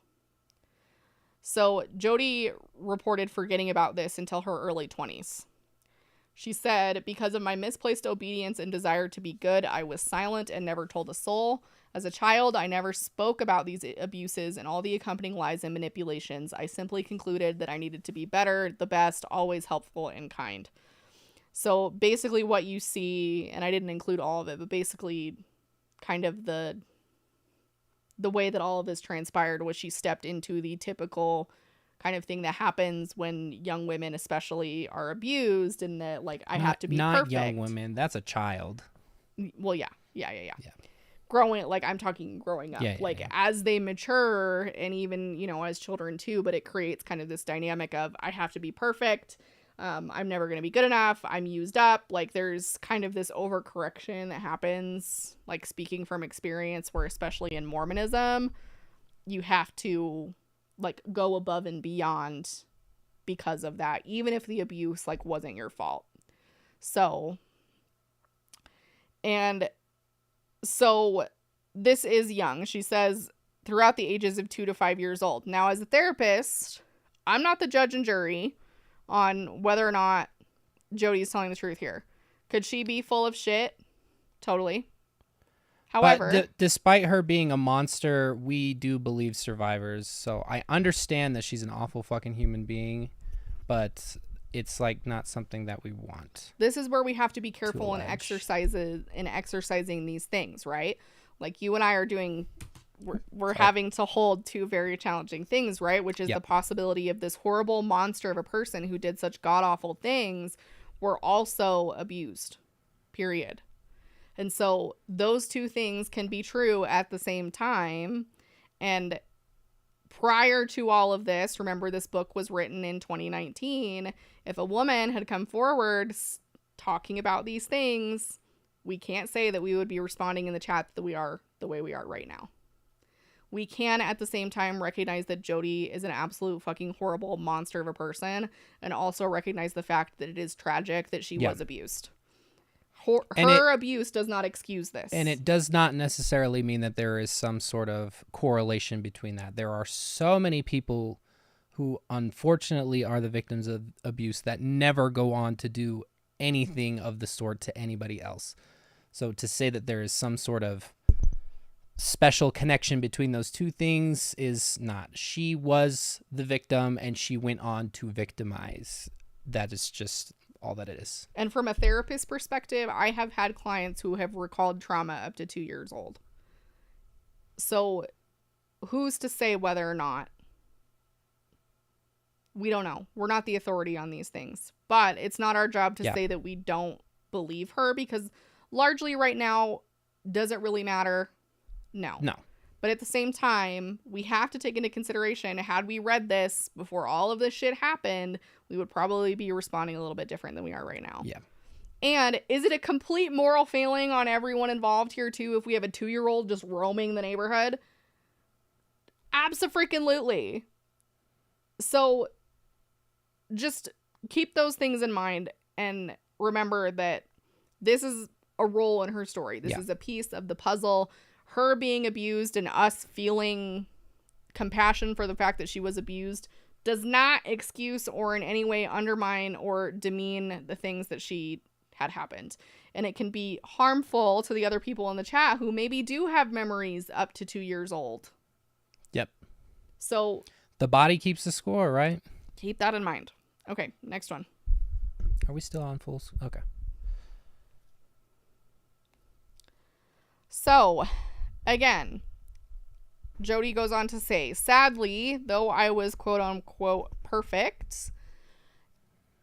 So, Jodi reported forgetting about this until her early 20s. She said, because of my misplaced obedience and desire to be good, I was silent and never told a soul. As a child, I never spoke about these abuses and all the accompanying lies and manipulations. I simply concluded that I needed to be better, the best, always helpful and kind. So basically what you see, and I didn't include all of it, but basically kind of the way that all of this transpired was she stepped into the typical kind of thing that happens when young women especially are abused, and that, like, I have to be not perfect. Young women, that's a child. Well, yeah. Growing, like, I'm talking growing up, as they mature, and even, you know, as children too, but it creates kind of this dynamic of, I have to be perfect. I'm never going to be good enough. I'm used up. Like, there's kind of this overcorrection that happens, like, speaking from experience, where especially in Mormonism, you have to, like, go above and beyond because of that, even if the abuse, like, wasn't your fault. So this is young. She says throughout the ages of 2 to 5 years old. Now, as a therapist, I'm not the judge and jury on whether or not Jodi is telling the truth here. Could she be full of shit? Totally. However, but despite her being a monster, we do believe survivors. So I understand that she's an awful fucking human being, but it's, like, not something that we want. This is where we have to be careful in exercising these things, right? Like, you and I are doing, we're having to hold two very challenging things, right? Which is the possibility of this horrible monster of a person who did such god-awful things were also abused, period. And so those two things can be true at the same time. And prior to all of this, remember, this book was written in 2019. If a woman had come forward talking about these things, we can't say that we would be responding in the chat that we are the way we are right now. We can at the same time recognize that Jodi is an absolute fucking horrible monster of a person, and also recognize the fact that it is tragic that she was abused. Her abuse does not excuse this. And it does not necessarily mean that there is some sort of correlation between that. There are so many people who unfortunately are the victims of abuse that never go on to do anything of the sort to anybody else. So to say that there is some sort of special connection between those two things is not. She was the victim and she went on to victimize. That is just all that it is. And from a therapist perspective, I have had clients who have recalled trauma up to 2 years old. So who's to say whether or not? We don't know. We're not the authority on these things. But it's not our job to say that we don't believe her, because largely right now, does it really matter? No. But at the same time, we have to take into consideration, had we read this before all of this shit happened, we would probably be responding a little bit different than we are right now. Yeah. And is it a complete moral failing on everyone involved here too if we have a 2-year-old just roaming the neighborhood? Abso-freaking-lutely. So just keep those things in mind and remember that this is a role in her story. This is a piece of the puzzle. Her being abused and us feeling compassion for the fact that she was abused does not excuse or in any way undermine or demean the things that she had happened. And it can be harmful to the other people in the chat who maybe do have memories up to 2 years old. Yep. So the body keeps the score, right? Keep that in mind. Okay, next one. Are we still on full? Okay. So, again, Jodi goes on to say, sadly, though I was quote unquote perfect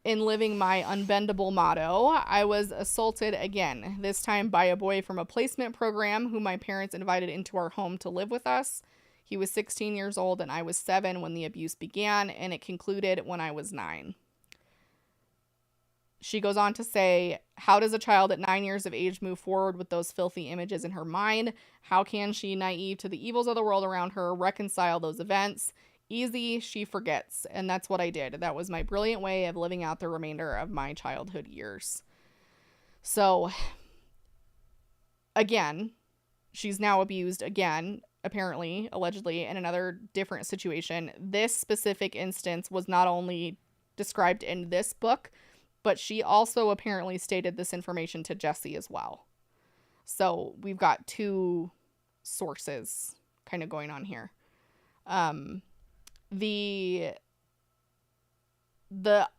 in living my unbendable motto, I was assaulted again, this time by a boy from a placement program who my parents invited into our home to live with us. He was 16 years old and I was 7 when the abuse began, and it concluded when I was 9. She goes on to say, how does a child at 9 years of age move forward with those filthy images in her mind? How can she, naive to the evils of the world around her, reconcile those events? Easy, she forgets. And that's what I did. That was my brilliant way of living out the remainder of my childhood years. So, again, she's now abused again, apparently, allegedly, in another different situation. This specific instance was not only described in this book, but she also apparently stated this information to Jessi as well. So we've got two sources kind of going on here. The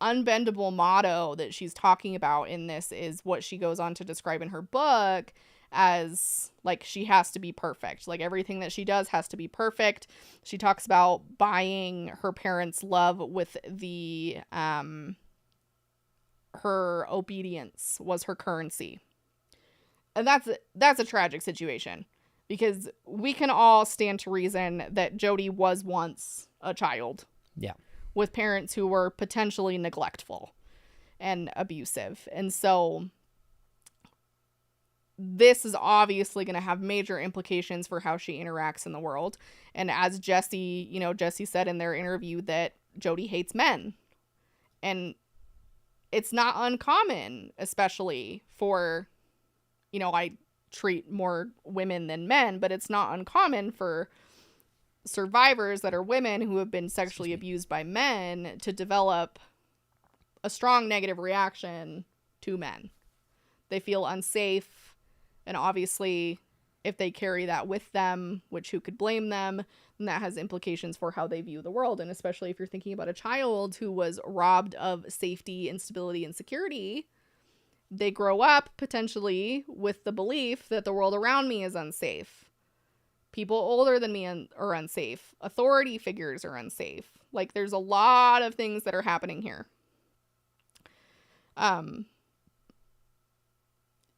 unbendable motto that she's talking about in this is what she goes on to describe in her book as, like, she has to be perfect. Like, everything that she does has to be perfect. She talks about buying her parents' love with the, her obedience was her currency. And that's a tragic situation, because we can all stand to reason that Jodi was once a child. Yeah. With parents who were potentially neglectful and abusive. And so this is obviously going to have major implications for how she interacts in the world. And as Jessi said in their interview that Jodi hates men. And it's not uncommon, especially for, I treat more women than men, but it's not uncommon for survivors that are women who have been sexually abused by men to develop a strong negative reaction to men. They feel unsafe, and obviously if they carry that with them, which who could blame them, then that has implications for how they view the world. And especially if you're thinking about a child who was robbed of safety and stability and security, they grow up potentially with the belief that the world around me is unsafe. People older than me are unsafe. Authority figures are unsafe. Like, there's a lot of things that are happening here.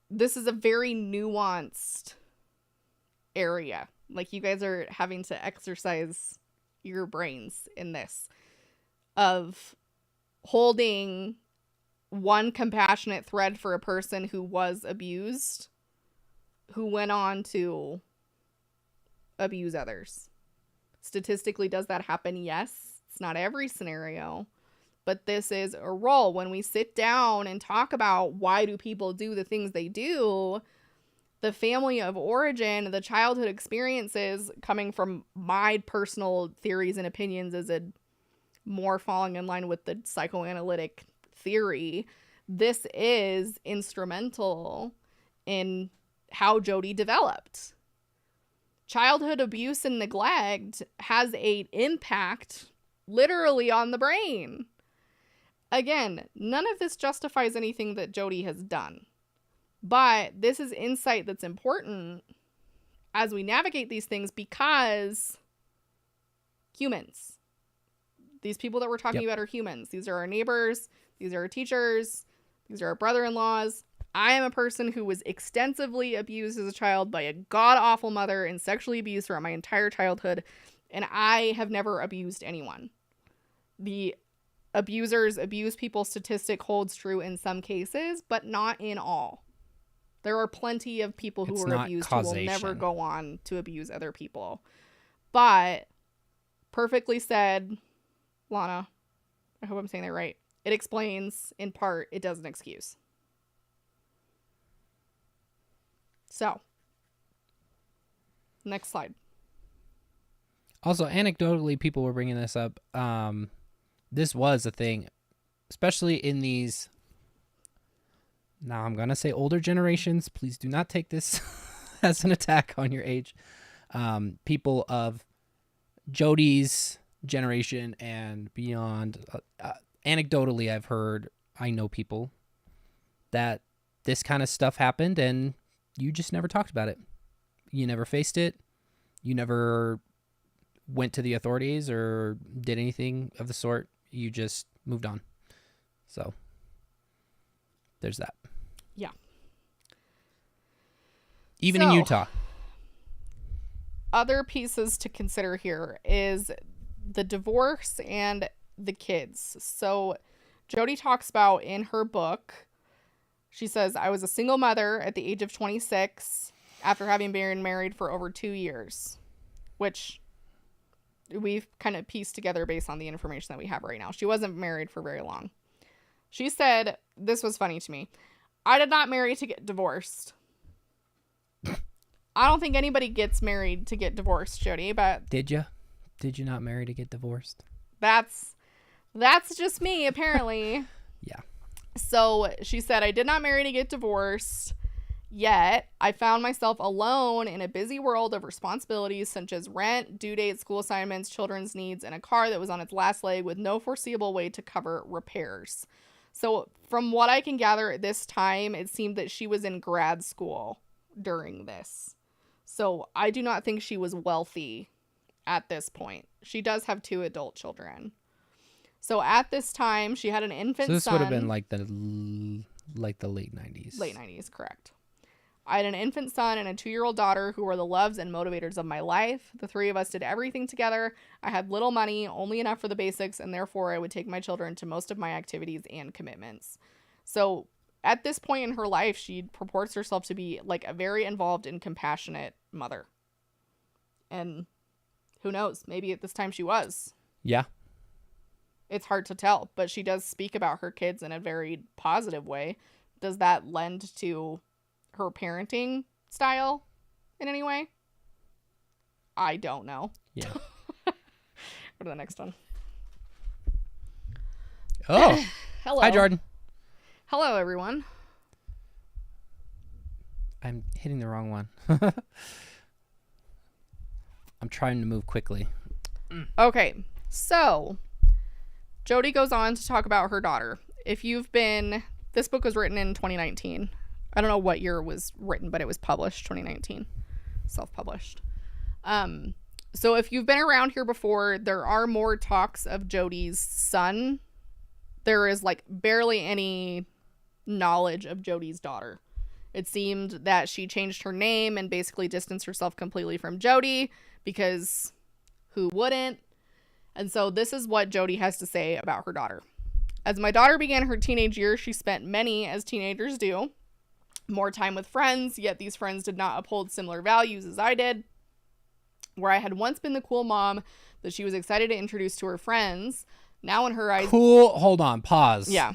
This is a very nuanced area. Like, you guys are having to exercise your brains in this, of holding one compassionate thread for a person who was abused, who went on to abuse others. Statistically, does that happen? Yes. It's not every scenario, but this is a role. When we sit down and talk about why do people do the things they do, the family of origin, the childhood experiences, coming from my personal theories and opinions as a more falling in line with the psychoanalytic theory, this is instrumental in how Jodi developed. childhood abuse and neglect has an impact literally on the brain. Again, none of this justifies anything that Jodi has done. But this is insight that's important as we navigate these things, because humans, these people that we're talking about are humans. These are our neighbors. These are our teachers. These are our brother-in-laws. I am a person who was extensively abused as a child by a god-awful mother and sexually abused throughout my entire childhood, and I have never abused anyone. The abusers abuse people statistic holds true in some cases, but not in all. There are plenty of people who were abused who will never go on to abuse other people. But, perfectly said, Lana, I hope I'm saying that right. It explains, in part, it doesn't excuse. So, next slide. Also, anecdotally, people were bringing this up. This was a thing, especially in these, now I'm going to say older generations. Please do not take this as an attack on your age. People of Jodi's generation and beyond. Anecdotally, I've heard, I know people that this kind of stuff happened and you just never talked about it. You never faced it. You never went to the authorities or did anything of the sort. You just moved on. So there's that. Yeah. Even in Utah. Other pieces to consider here is the divorce and the kids. So Jodi talks about in her book, she says, I was a single mother at the age of 26 after having been married for over 2 years, which we've kind of pieced together based on the information that we have right now. She wasn't married for very long. She said, this was funny to me, I did not marry to get divorced. I don't think anybody gets married to get divorced, Jodi, but... Did you? Did you not marry to get divorced? That's just me, apparently. Yeah. So she said, I did not marry to get divorced, yet I found myself alone in a busy world of responsibilities such as rent, due dates, school assignments, children's needs, and a car that was on its last leg with no foreseeable way to cover repairs. So from what I can gather at this time, it seemed that she was in grad school during this. So I do not think she was wealthy at this point. She does have 2 adult children. So at this time, she had an infant son. So this would have been like the late 90s. Late 90s, correct. I had an infant son and a 2-year-old daughter who were the loves and motivators of my life. The 3 of us did everything together. I had little money, only enough for the basics, and therefore I would take my children to most of my activities and commitments. So at this point in her life, she purports herself to be like a very involved and compassionate mother. And who knows, maybe at this time she was. Yeah. It's hard to tell, but she does speak about her kids in a very positive way. Does that lend to her parenting style in any way? I don't know. Yeah. Go to the next one. Oh. Hello. Hi, Jordan. Hello, everyone. I'm hitting the wrong one. I'm trying to move quickly. Okay, so Jodi goes on to talk about her daughter. This book was written in 2019. I don't know what year it was written, but it was published 2019, self-published. So if you've been around here before, there are more talks of Jodi's son. There is like barely any knowledge of Jodi's daughter. It seemed that she changed her name and basically distanced herself completely from Jodi because who wouldn't? And so this is what Jodi has to say about her daughter. As my daughter began her teenage years, she spent many, as teenagers do, more time with friends, yet these friends did not uphold similar values as I did. Where I had once been the cool mom that she was excited to introduce to her friends, now in her eyes... Cool, hold on, pause. Yeah.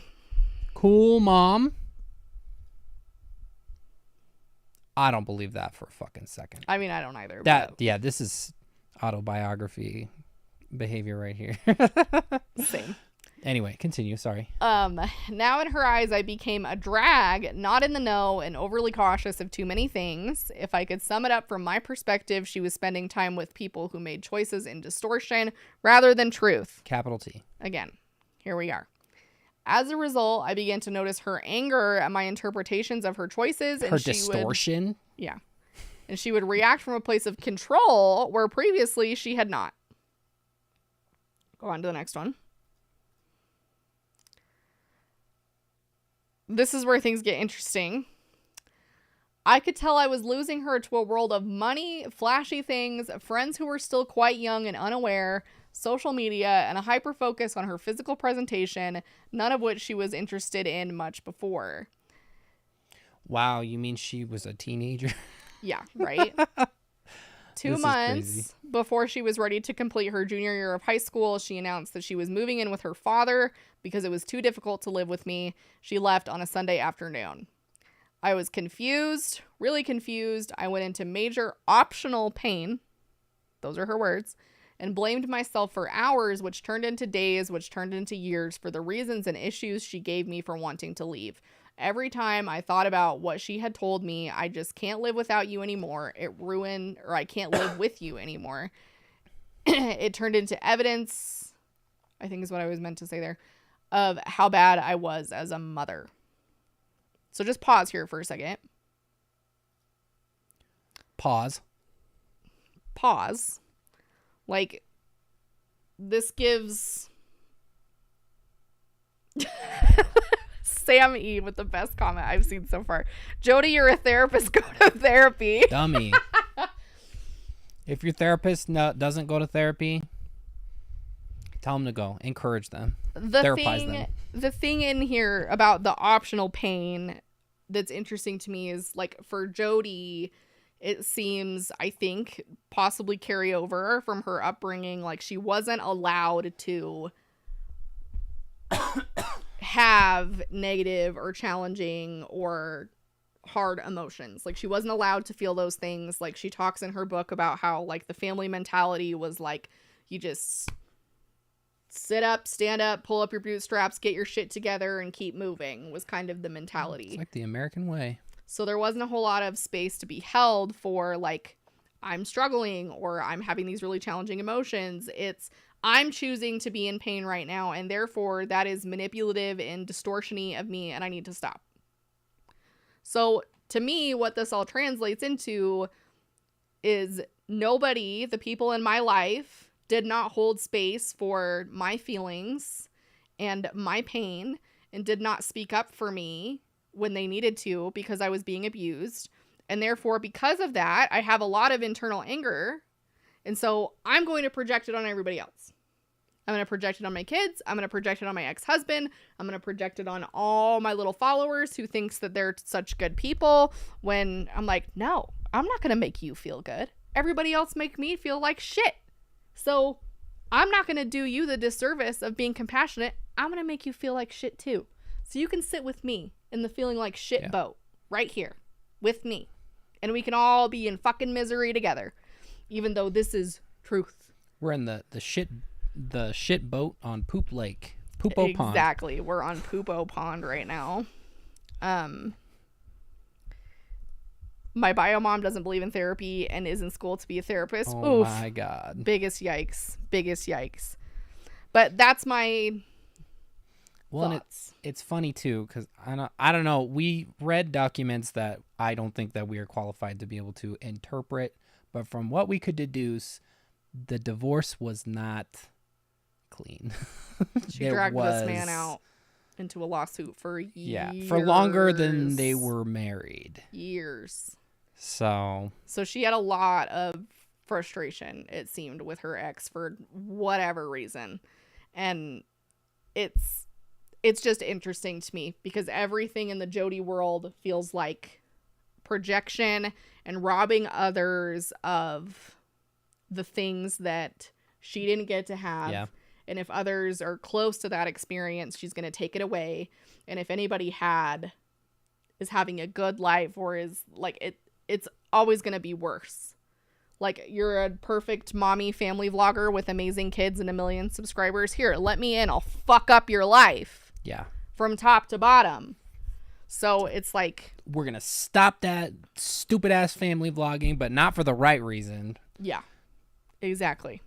Cool mom? I don't believe that for a fucking second. I mean, I don't either. Yeah, this is autobiography behavior right here. Same. Anyway, continue. Sorry. Now in her eyes, I became a drag, not in the know, and overly cautious of too many things. If I could sum it up from my perspective, she was spending time with people who made choices in distortion rather than truth. Capital T. Again, here we are. As a result, I began to notice her anger at my interpretations of her choices. And Her distortion. Yeah. And she would react from a place of control where previously she had not. Go on to the next one. This is where things get interesting. I could tell I was losing her to a world of money, flashy things, friends who were still quite young and unaware, social media, and a hyper focus on her physical presentation, none of which she was interested in much before. Wow, you mean she was a teenager? Yeah, right? 2 This is months crazy. before she was ready to complete her junior year of high school, she announced that she was moving in with her father because it was too difficult to live with me. She left on a Sunday afternoon. I was confused, really confused. I went into major optional pain. Those are her words. And blamed myself for hours, which turned into days, which turned into years for the reasons and issues she gave me for wanting to leave. Every time I thought about what she had told me, I just can't live without you anymore. It ruined, or I can't live with you anymore. It turned into evidence, I think is what I was meant to say there, of how bad I was as a mother. So just pause here for a second. Pause. Like, this gives Sam E with the best comment I've seen so far. Jodi, you're a therapist. Go to therapy. Dummy. If your therapist doesn't go to therapy, tell them to go. Encourage them. Therapize them. The thing in here about the optional pain that's interesting to me is, like, for Jodi, it seems, I think, possibly carry over from her upbringing. Like, she wasn't allowed to have negative or challenging or hard emotions. Like, she wasn't allowed to feel those things. Like, she talks in her book about how, like, the family mentality was like, you just sit up, stand up, pull up your bootstraps, get your shit together, and keep moving was kind of the mentality. It's like the American way. So there wasn't a whole lot of space to be held for, like, I'm struggling or I'm having these really challenging emotions. It's, I'm choosing to be in pain right now, and therefore that is manipulative and distortion-y of me, and I need to stop. So to me, what this all translates into is nobody, the people in my life, did not hold space for my feelings and my pain and did not speak up for me when they needed to because I was being abused. And therefore, because of that, I have a lot of internal anger. And so I'm going to project it on everybody else. I'm going to project it on my kids. I'm going to project it on my ex-husband. I'm going to project it on all my little followers who thinks that they're such good people, when I'm like, no, I'm not going to make you feel good. Everybody else make me feel like shit. So I'm not going to do you the disservice of being compassionate. I'm going to make you feel like shit too. So you can sit with me in the feeling like shit boat right here with me. And we can all be in fucking misery together, even though this is truth. We're in the shit boat on Poop Lake. Poopo Pond. Exactly. We're on Poopo Pond right now. My bio mom doesn't believe in therapy and is in school to be a therapist. Oh Oof. my God. Biggest yikes. But that's my thoughts. It's funny too, because I don't know. We read documents that I don't think that we are qualified to be able to interpret, but from what we could deduce, the divorce was not clean. She dragged this man out into a lawsuit for years. Yeah, for longer than they were married. Years. So she had a lot of frustration, it seemed, with her ex for whatever reason. And it's just interesting to me because everything in the Jodi world feels like projection and robbing others of the things that she didn't get to have. Yeah. And if others are close to that experience, she's going to take it away. And if anybody is having a good life or is like it's always going to be worse Like, you're a perfect mommy family vlogger with amazing kids and 1 million subscribers. Here, let me in. I'll fuck up your life. Yeah. From top to bottom. So it's like, we're going to stop that stupid ass family vlogging, but not for the right reason. Yeah, exactly.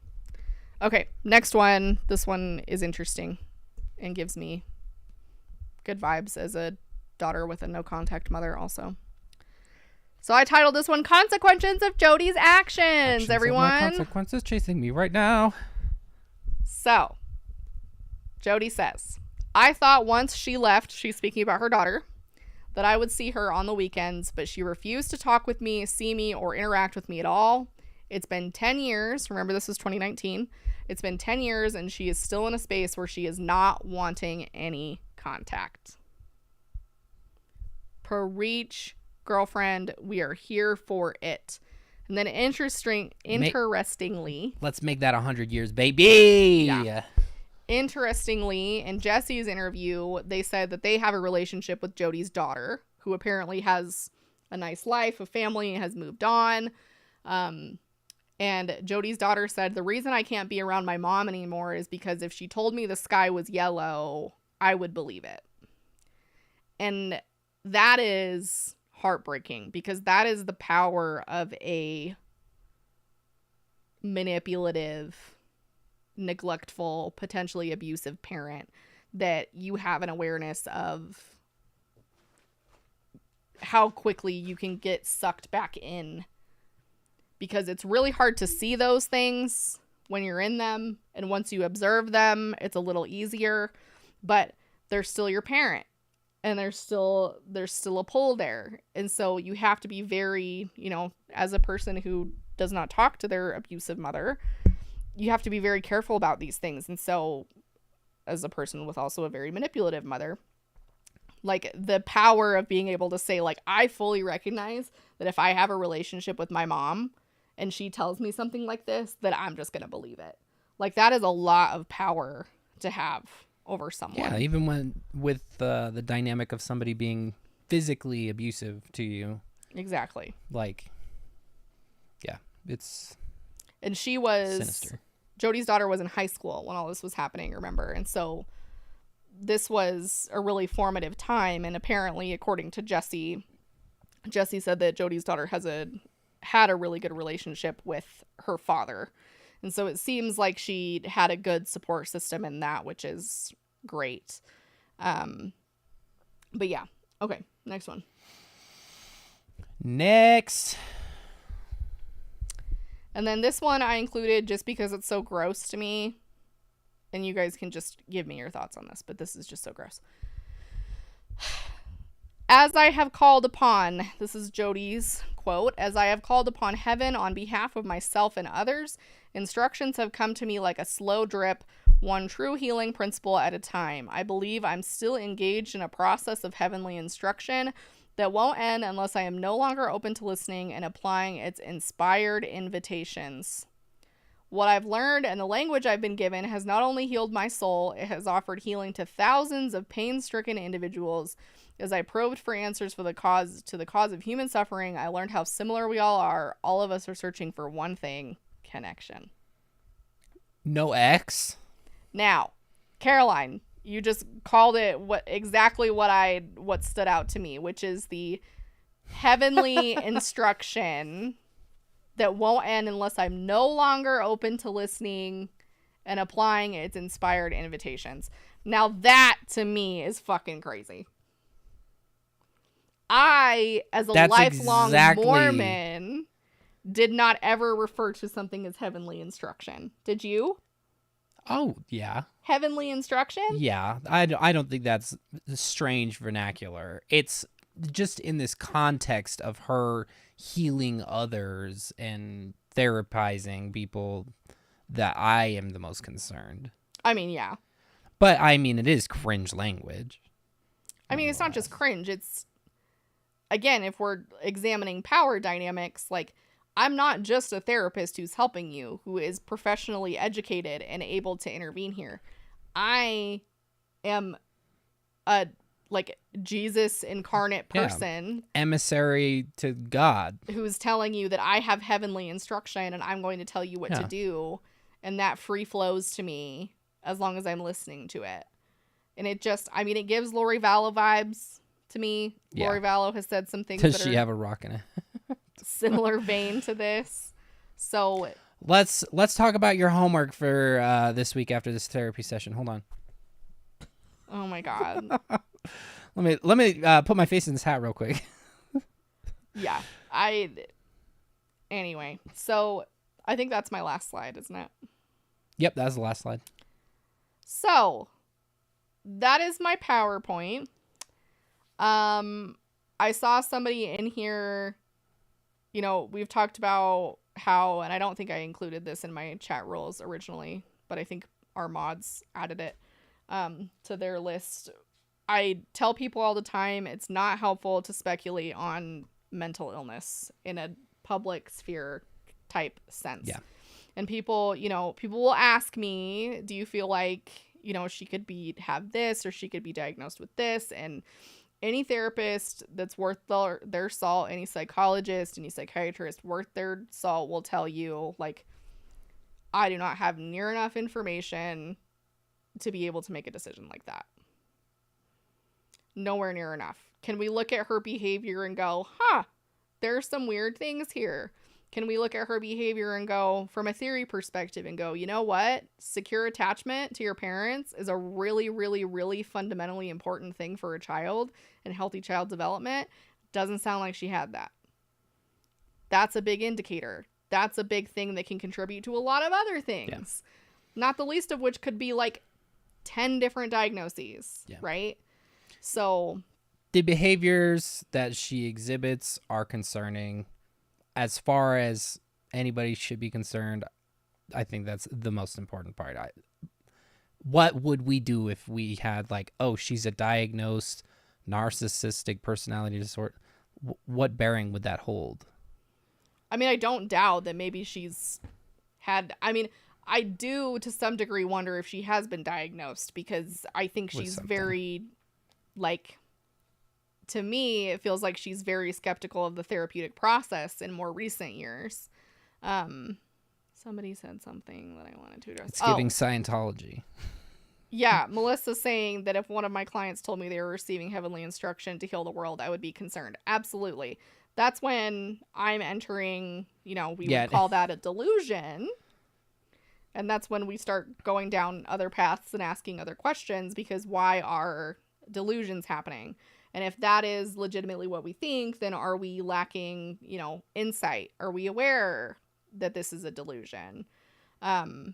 Okay, next one. This one is interesting and gives me good vibes as a daughter with a no contact mother also. So I titled this one Consequences of Jodi's Actions, everyone. Of my consequences chasing me right now. So, Jodi says, I thought once she left, she's speaking about her daughter, that I would see her on the weekends, but she refused to talk with me, see me, or interact with me at all. It's been 10 years. Remember, this was 2019. It's been 10 years, and she is still in a space where she is not wanting any contact. Preach, girlfriend. We are here for it. And then interestingly, let's make that 100 years, baby. Yeah. Interestingly, in Jessi's interview, they said that they have a relationship with Jodi's daughter, who apparently has a nice life, a family, has moved on. And Jodi's daughter said, the reason I can't be around my mom anymore is because if she told me the sky was yellow, I would believe it. And that is heartbreaking, because that is the power of a manipulative, neglectful, potentially abusive parent, that you have an awareness of how quickly you can get sucked back in, because it's really hard to see those things when you're in them, and once you observe them, it's a little easier, but they're still your parent, and there's still a pull there. And so you have to be very, as a person who does not talk to their abusive mother, you have to be very careful about these things. And so, as a person with also a very manipulative mother, like, the power of being able to say, like, I fully recognize that if I have a relationship with my mom and she tells me something like this, that I'm just going to believe it. Like, that is a lot of power to have over someone. Yeah, even with the dynamic of somebody being physically abusive to you. Exactly. Like, yeah, it's... And she was... sinister. Jodi's daughter was in high school when all this was happening, remember? And so this was a really formative time. And apparently, according to Jessi said that Jodi's daughter had a really good relationship with her father. And so it seems like she had a good support system in that, which is great. But yeah. Okay, next one. Next. And then this one I included just because it's so gross to me. And you guys can just give me your thoughts on this, but this is just so gross. As I have called upon, this is Jodi's quote, as I have called upon heaven on behalf of myself and others, instructions have come to me like a slow drip, one true healing principle at a time. I believe I'm still engaged in a process of heavenly instruction that won't end unless I am no longer open to listening and applying its inspired invitations. What I've learned and the language I've been given has not only healed my soul, it has offered healing to thousands of pain-stricken individuals. As I probed for answers to the cause of human suffering, I learned how similar we all are. All of us are searching for one thing: connection. No X? Now, Caroline, you just called it exactly what stood out to me, which is the heavenly instruction that won't end unless I'm no longer open to listening and applying its inspired invitations. Now that, to me, is fucking crazy. I, as a lifelong Mormon, did not ever refer to something as heavenly instruction. Did you? Oh, yeah. Heavenly instruction? Yeah. I don't think that's strange vernacular. It's just in this context of her healing others and therapizing people that I am the most concerned. I mean, yeah. But, I mean, it is cringe language. I mean, it's not just cringe. It's, again, if we're examining power dynamics, like, I'm not just a therapist who's helping you, who is professionally educated and able to intervene here. I am a like Jesus incarnate Yeah. person Emissary to God. who's telling you that I have heavenly instruction and I'm going to tell you what to Yeah. do, and that free flows to me as long as I'm listening to it. And it just, I mean, it gives Lori Vallow vibes to me. Yeah. Lori Vallow has said some things Does that she are have a rock in it? similar vein to this. So Let's talk about your homework for this week after this therapy session. Hold on. oh my God. Let me put my face in this hat real quick. Yeah. Anyway, so I think that's my last slide, isn't it? Yep, that was the last slide. So that is my PowerPoint. I saw somebody in here, you know, we've talked about how, and I don't think I included this in my chat rules originally, but I think our mods added it to their list. I tell people all the time, it's not helpful to speculate on mental illness in a public sphere type sense. Yeah. And people, people will ask me, do you feel like, she could have this or she could be diagnosed with this? And any therapist that's worth their salt, any psychologist, any psychiatrist worth their salt will tell you, like, I do not have near enough information to be able to make a decision like that. Nowhere near enough. Can we look at her behavior and go, there's some weird things here? Can we look at her behavior and go, from a theory perspective, and go, you know what? Secure attachment to your parents is a really, really, really fundamentally important thing for a child and healthy child development. Doesn't sound like she had that. That's a big indicator. That's a big thing that can contribute to a lot of other things. Yeah. Not the least of which could be like 10 different diagnoses, right? So the behaviors that she exhibits are concerning. As far as anybody should be concerned, I think that's the most important part. What would we do if we had she's a diagnosed narcissistic personality disorder? What bearing would that hold? I mean, I don't doubt that maybe she's had, I do to some degree wonder if she has been diagnosed, because I think she's very, to me, it feels like she's very skeptical of the therapeutic process in more recent years. Somebody said something that I wanted to address. It's giving Scientology. Yeah, Melissa's saying that if one of my clients told me they were receiving heavenly instruction to heal the world, I would be concerned. Absolutely. That's when I'm entering, we would call that a delusion. And that's when we start going down other paths and asking other questions, because why are delusions happening? And if that is legitimately what we think, then are we lacking, insight? Are we aware that this is a delusion? And,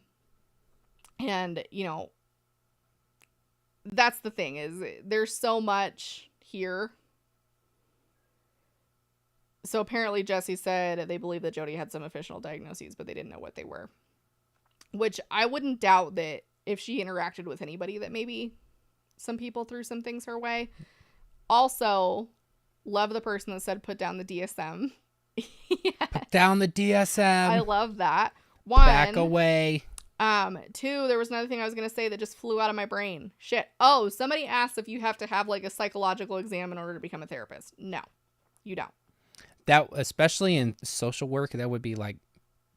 that's the thing, is there's so much here. So apparently Jessi said they believe that Jodi had some official diagnoses, but they didn't know what they were. Which I wouldn't doubt that if she interacted with anybody, that maybe some people threw some things her way. Also, love the person that said put down the DSM. Yes. Put down the DSM. I love that. One, back away. Two, there was another thing I was gonna say that just flew out of my brain. Shit. Oh, somebody asked if you have to have a psychological exam in order to become a therapist. No, you don't. That, especially in social work, that would be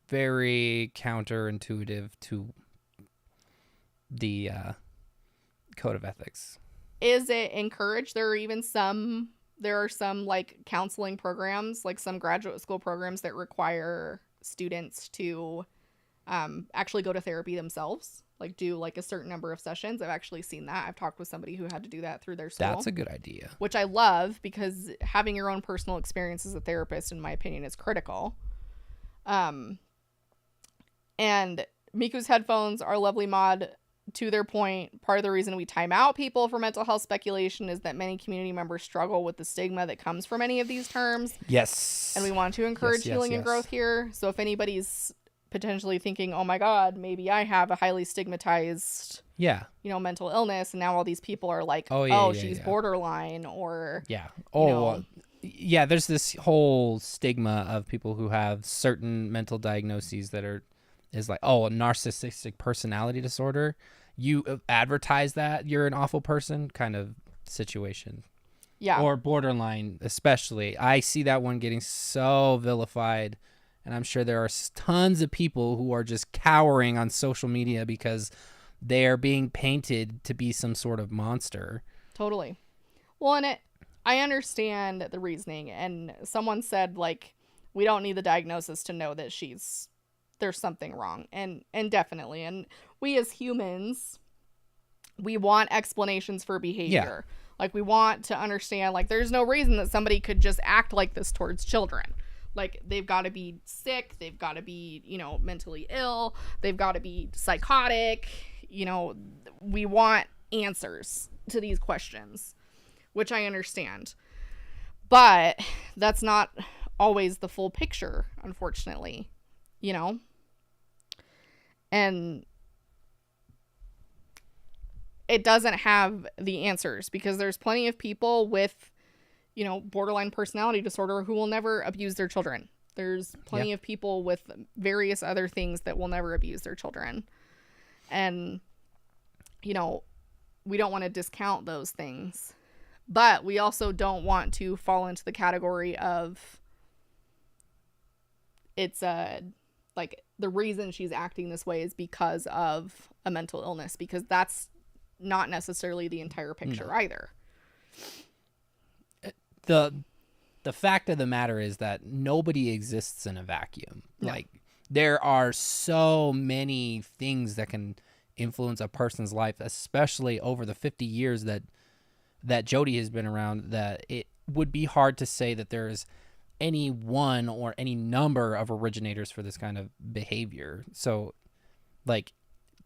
very counterintuitive to the code of ethics. Is it encouraged? There are some counseling programs, some graduate school programs that require students to actually go to therapy themselves, do a certain number of sessions. I've actually seen that. I've talked with somebody who had to do that through their school. That's a good idea. Which I love, because having your own personal experience as a therapist, in my opinion, is critical. And Miku's headphones are a lovely mod. To their point, part of the reason we time out people for mental health speculation is that many community members struggle with the stigma that comes from any of these terms. Yes. And we want to encourage healing and growth here. So if anybody's potentially thinking, oh my God, maybe I have a highly stigmatized, mental illness, and now all these people are she's borderline, or there's this whole stigma of people who have certain mental diagnoses that is a narcissistic personality disorder. You advertise that you're an awful person, kind of situation. Yeah. Or borderline, especially. I see that one getting so vilified, and I'm sure there are tons of people who are just cowering on social media because they are being painted to be some sort of monster. Totally. Well, and I understand the reasoning, and someone said, like, we don't need the diagnosis to know that there's something wrong, and definitely. And we as humans, we want explanations for behavior. Yeah. Like, we want to understand, like, there's no reason that somebody could just act like this towards children. Like, they've got to be sick, they've got to be, mentally ill, they've got to be psychotic. We want answers to these questions, which I understand. But that's not always the full picture, unfortunately, And it doesn't have the answers, because there's plenty of people with, borderline personality disorder who will never abuse their children. There's plenty of people with various other things that will never abuse their children. And, we don't want to discount those things. But we also don't want to fall into the category of it's like the reason she's acting this way is because of a mental illness, because that's not necessarily the entire picture either. The fact of the matter is that nobody exists in a vacuum. No. Like, there are so many things that can influence a person's life, especially over the 50 years that Jodi has been around, that it would be hard to say that there's any one or any number of originators for this kind of behavior. So, like,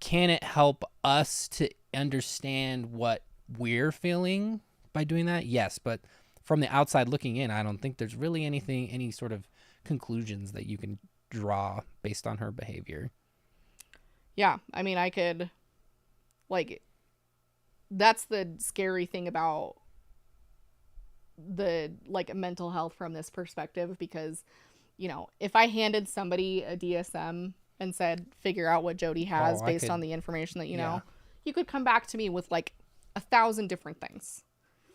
can it help us to understand what we're feeling by doing that? Yes, but from the outside looking in, I don't think there's really any sort of conclusions that you can draw based on her behavior. Yeah, I mean, I could, that's the scary thing about the, mental health from this perspective, because, if I handed somebody a DSM and said, figure out what Jodi has based on the information that you know, you could come back to me with, 1,000 different things.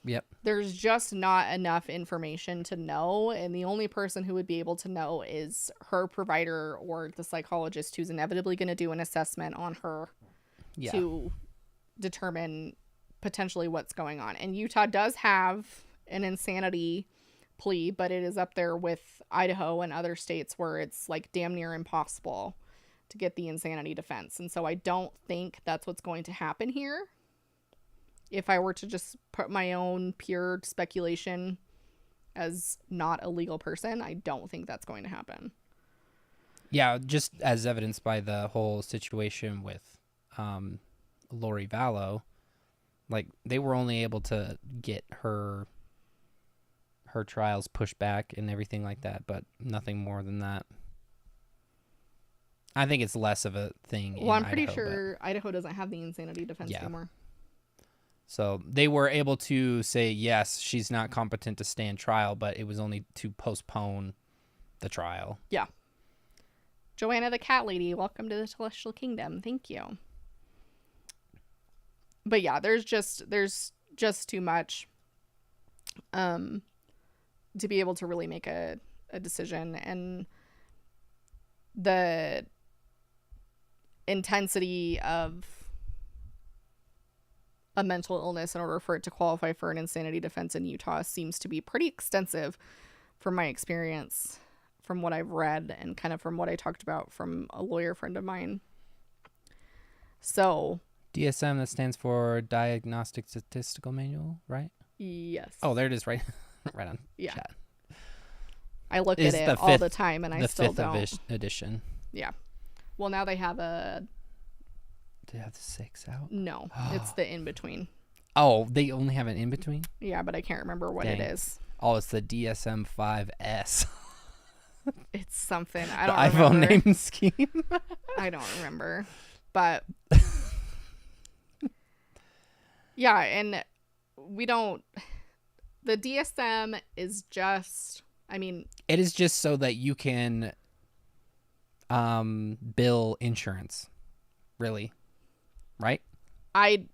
Yep. There's just not enough information to know, and the only person who would be able to know is her provider or the psychologist, who's inevitably going to do an assessment on her to determine potentially what's going on. And Utah does have an insanity plea, but it is up there with Idaho and other states where it's damn near impossible to get the insanity defense. And so I don't think that's what's going to happen here. If I were to just put my own pure speculation as not a legal person, I don't think that's going to happen. Yeah, just as evidenced by the whole situation with Lori Vallow, they were only able to get her trials pushed back and everything like that, but nothing more than that. I think it's less of a thing. Well, I'm pretty sure Idaho doesn't have the insanity defense anymore. So they were able to say, yes, she's not competent to stand trial, but it was only to postpone the trial. Yeah. Joanna the Cat Lady, welcome to the Celestial Kingdom. Thank you. But yeah, there's just too much to be able to really make a decision. And the intensity of a mental illness in order for it to qualify for an insanity defense in Utah seems to be pretty extensive from my experience, from what I've read, and kind of from what I talked about from a lawyer friend of mine. So DSM, that stands for Diagnostic Statistical Manual, right? Yes. Oh, there it is, right on chat. I look at it all the time, and I still don't. The 5th edition. Yeah. Well, now they have a... Do they have the 6 out? No, it's the in-between. Oh, they only have an in-between? Yeah, but I can't remember what it is. Oh, it's the DSM-5S. It's something. I don't the remember. iPhone name scheme. I don't remember. But yeah, and we don't... The DSM is just... I mean... It is just so that you can bill insurance. Really. Right? I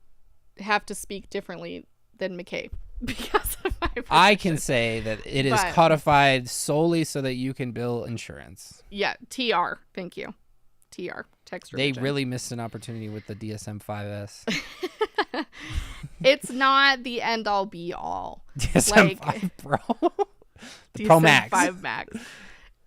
have to speak differently than McKay because of my position. I can say that it is But- codified solely so that you can bill insurance. Yeah, TR. Thank you. TR. Text They religion. really missed an opportunity with the DSM-5S. It's not the end all be all. DSM-5 Pro. The Pro Max. DSM-5 Max.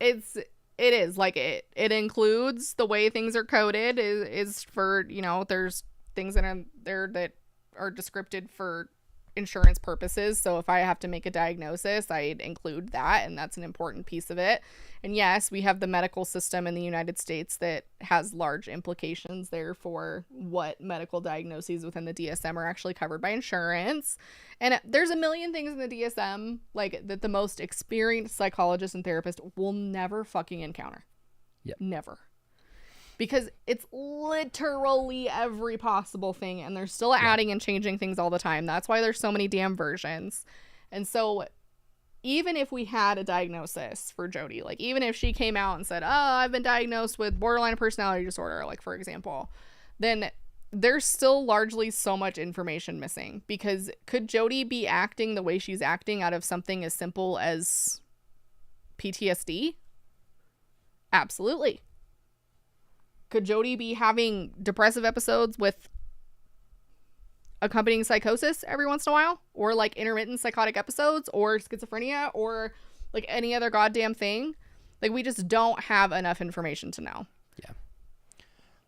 It is like it includes the way things are coded is for, you know, there's things in there that are descripted for insurance purposes. So if I have to make a diagnosis, I'd include that, and that's an important piece of it. And yes, we have the medical system in the United States that has large implications there for what medical diagnoses within the DSM are actually covered by insurance. And there's a million things in the DSM like that the most experienced psychologist and therapist will never fucking encounter. Yep. Never. Because it's literally every possible thing, and they're still adding and changing things all the time. That's why there's so many damn versions. And so even if we had a diagnosis for Jodi, like even if she came out and said, oh, I've been diagnosed with borderline personality disorder, like for example, then there's still largely so much information missing. Because could Jodi be acting the way she's acting out of something as simple as PTSD? Absolutely. Could Jodi be having depressive episodes with accompanying psychosis every once in a while? Or like intermittent psychotic episodes or schizophrenia or like any other goddamn thing? Like we just don't have enough information to know. Yeah.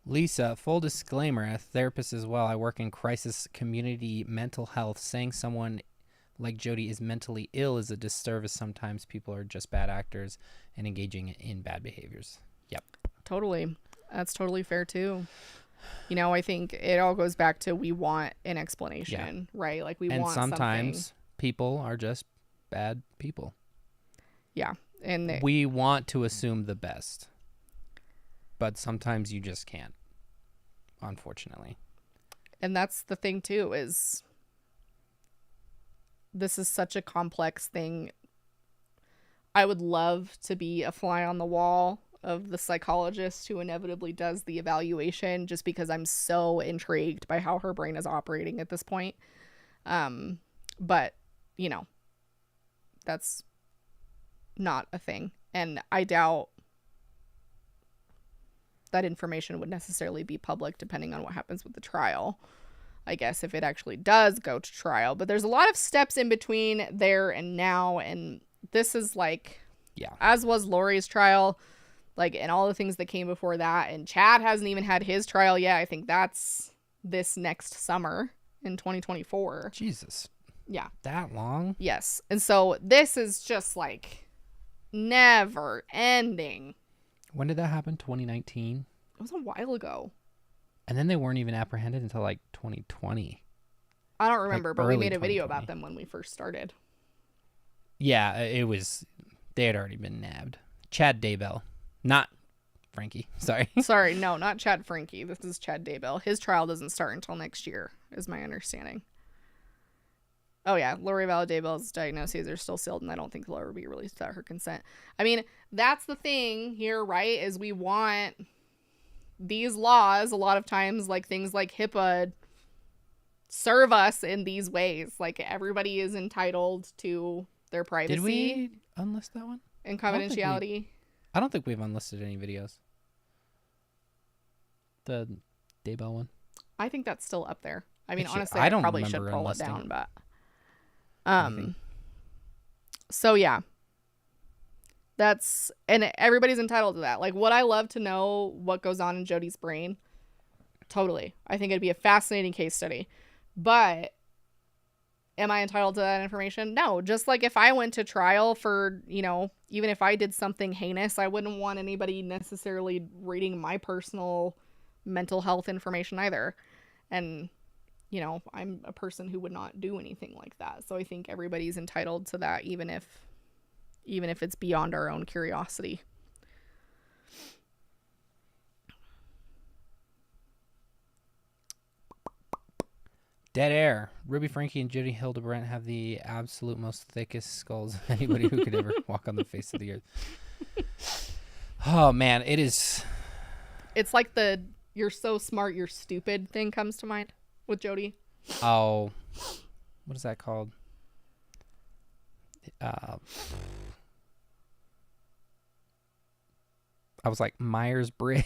Lisa, full disclaimer, a therapist as well. I work in crisis community mental health. Saying someone like Jodi is mentally ill is a disservice. Sometimes people are just bad actors and engaging in bad behaviors. Yep. Totally. That's totally fair too. You know, I think it all goes back to we want an explanation, right? Like we And want sometimes something. people are just bad people. Yeah. And We want to assume the best, but sometimes you just can't, unfortunately. And that's the thing too, is this is such a complex thing. I would love to be a fly on the wall of the psychologist who inevitably does the evaluation, just because I'm so intrigued by how her brain is operating at this point. But, you know, that's not a thing. And I doubt that information would necessarily be public depending on what happens with the trial. I guess if it actually does go to trial. But there's a lot of steps in between there and now. And this is like, Yeah. as was Lori's trial, like, and all the things that came before that. And Chad hasn't even had his trial yet. I think that's this next summer in 2024. Jesus. Yeah. That long? Yes. And so this is just like never ending. When did that happen? 2019? It was a while ago. And then they weren't even apprehended until like 2020. I don't remember, but we early made a video 2020. about them when we first started. Yeah, it was. They had already been nabbed. Chad Daybell, not Frankie. Sorry. Sorry, no, not Chad Frankie. This is Chad Daybell. His trial doesn't start until next year, is my understanding. Oh yeah, Lori Vallow Daybell's diagnoses are still sealed, and I don't think they'll ever be released without her consent. I mean, that's the thing here, right? Is we want these laws a lot of times, like things like HIPAA, serve us in these ways. Like everybody is entitled to their privacy. Did we unlist that one? And don't think we- confidentiality. I don't think we've unlisted any videos. The Daybell one. I think that's still up there. I mean, Actually, honestly, I I don't probably should remember pull it enlisting down, but anything. so yeah. That's, and everybody's entitled to that. Like, would I love to know what goes on in Jodi's brain? Totally. I think it'd be a fascinating case study. But am I entitled to that information? No. Just like if I went to trial for, you know, even if I did something heinous, I wouldn't want anybody necessarily reading my personal mental health information either. And, you know, I'm a person who would not do anything like that. So I think everybody's entitled to that, even if it's beyond our own curiosity. Dead air. Ruby Frankie and Jodi Hildebrandt have the absolute most thickest skulls of anybody who could ever walk on the face of the earth. Oh man, it is. It's like the "you're so smart, you're stupid" thing comes to mind with Jodi. Oh, what is that called? I was like Myers-Briggs.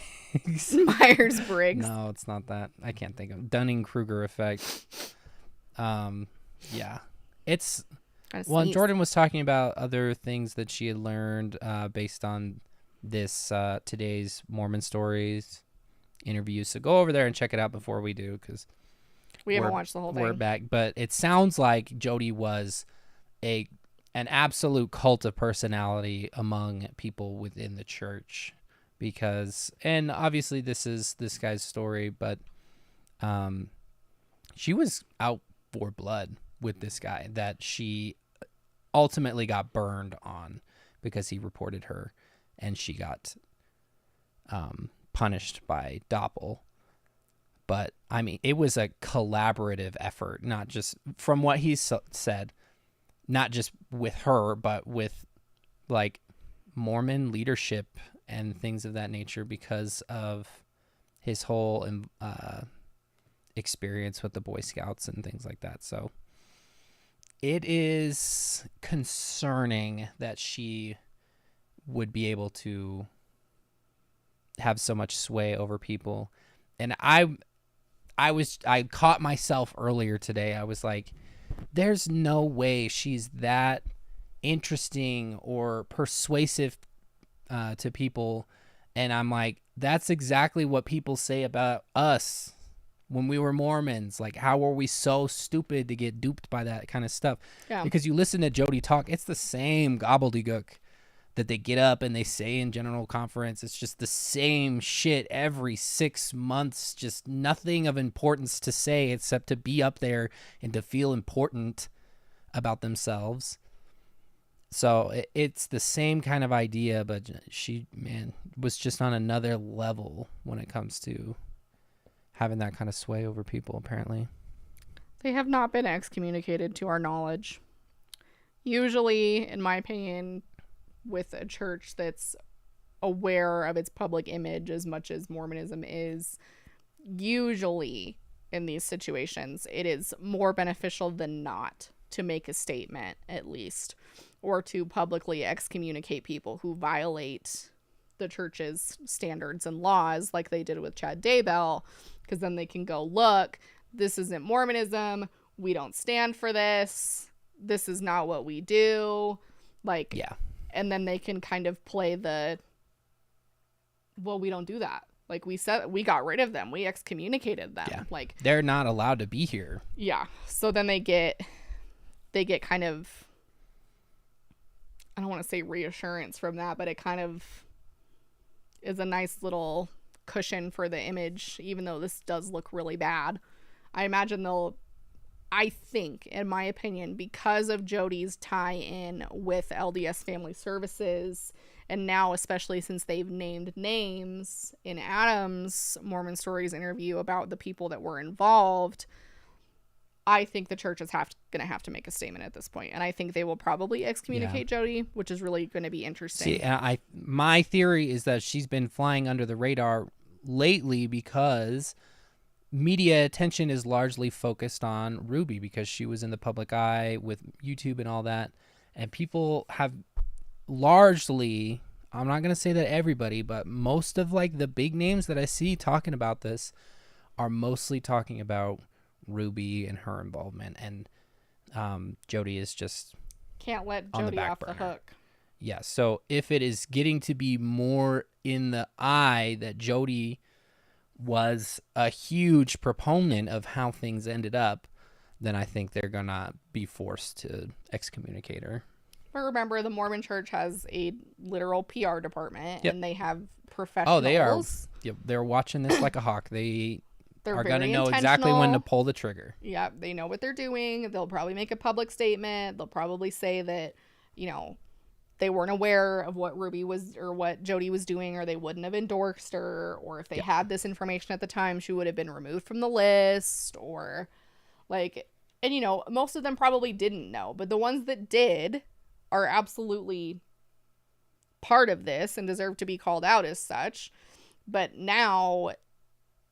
Myers-Briggs. No, it's not that. I can't think of Dunning-Kruger effect. Yeah, it's well. And Jordan was talking about other things that she had learned based on this today's Mormon Stories interview. So go over there and check it out before we do, because we haven't watched the whole thing. We're back, but it sounds like Jodi was an absolute cult of personality among people within the church. Because, and obviously this is this guy's story, but she was out for blood with this guy that she ultimately got burned on because he reported her, and she got punished by Doppel. But I mean, it was a collaborative effort, not just from what he said, not just with her, but with like Mormon leadership and things of that nature, because of his whole experience with the Boy Scouts and things like that. So it is concerning that she would be able to have so much sway over people. And I caught myself earlier today. I was like, there's no way she's that interesting or persuasive to people. And I'm like, that's exactly what people say about us when we were Mormons. Like, how were we so stupid to get duped by that kind of stuff? Yeah. Because you listen to Jodi talk, it's the same gobbledygook that they get up and they say in general conference. It's just the same shit every 6 months, just nothing of importance to say except to be up there and to feel important about themselves. So it's the same kind of idea, but she, man, was just on another level when it comes to having that kind of sway over people, apparently. They have not been excommunicated to our knowledge. Usually, in my opinion, with a church that's aware of its public image as much as Mormonism is, usually in these situations, it is more beneficial than not to make a statement, at least, or to publicly excommunicate people who violate the church's standards and laws, like they did with Chad Daybell, because then they can go, look, this isn't Mormonism. We don't stand for this. This is not what we do. Like, yeah. And then they can kind of play the, well, we don't do that. Like, we said, we got rid of them. We excommunicated them. Yeah. Like, they're not allowed to be here. Yeah. So then they get kind of, I don't want to say reassurance from that, but it kind of is a nice little cushion for the image, even though this does look really bad. I imagine I think, in my opinion, because of Jodi's tie-in with LDS Family Services, and now especially since they've named names in Adam's Mormon Stories interview about the people that were involved, I think the church is going to have to make a statement at this point. And I think they will probably excommunicate Jodi, which is really going to be interesting. See, my theory is that she's been flying under the radar lately because media attention is largely focused on Ruby, because she was in the public eye with YouTube and all that. And people have largely, I'm not going to say that everybody, but most of like the big names that I see talking about this are mostly talking about Ruby and her involvement, and Jodi is just can't let on Jodi off burner. the hook. Yeah, so if it is getting to be more in the eye that Jodi was a huge proponent of how things ended up, then I think they're gonna be forced to excommunicate her. But remember, the Mormon Church has a literal PR department, and they have professionals. Oh, they are. Yeah, they're watching this like a hawk. They're going to know exactly when to pull the trigger. Yeah, they know what they're doing. They'll probably make a public statement. They'll probably say that, they weren't aware of what Ruby was or what Jodi was doing, or they wouldn't have endorsed her, or if they had this information at the time, she would have been removed from the list, or like, and most of them probably didn't know, but the ones that did are absolutely part of this and deserve to be called out as such. But now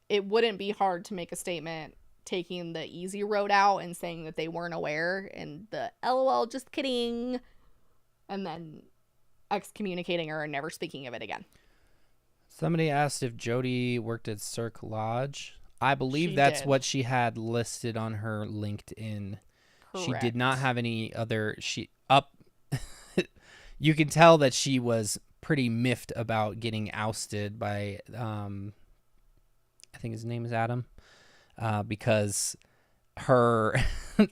it wouldn't be hard to make a statement taking the easy road out and saying that they weren't aware and the LOL, just kidding, and then excommunicating her and never speaking of it again. Somebody asked if Jodi worked at Cirque Lodge. I believe She that's did. what she had listed on her LinkedIn. She did not have any other. You can tell that she was pretty miffed about getting ousted by, I think his name is Adam, because her,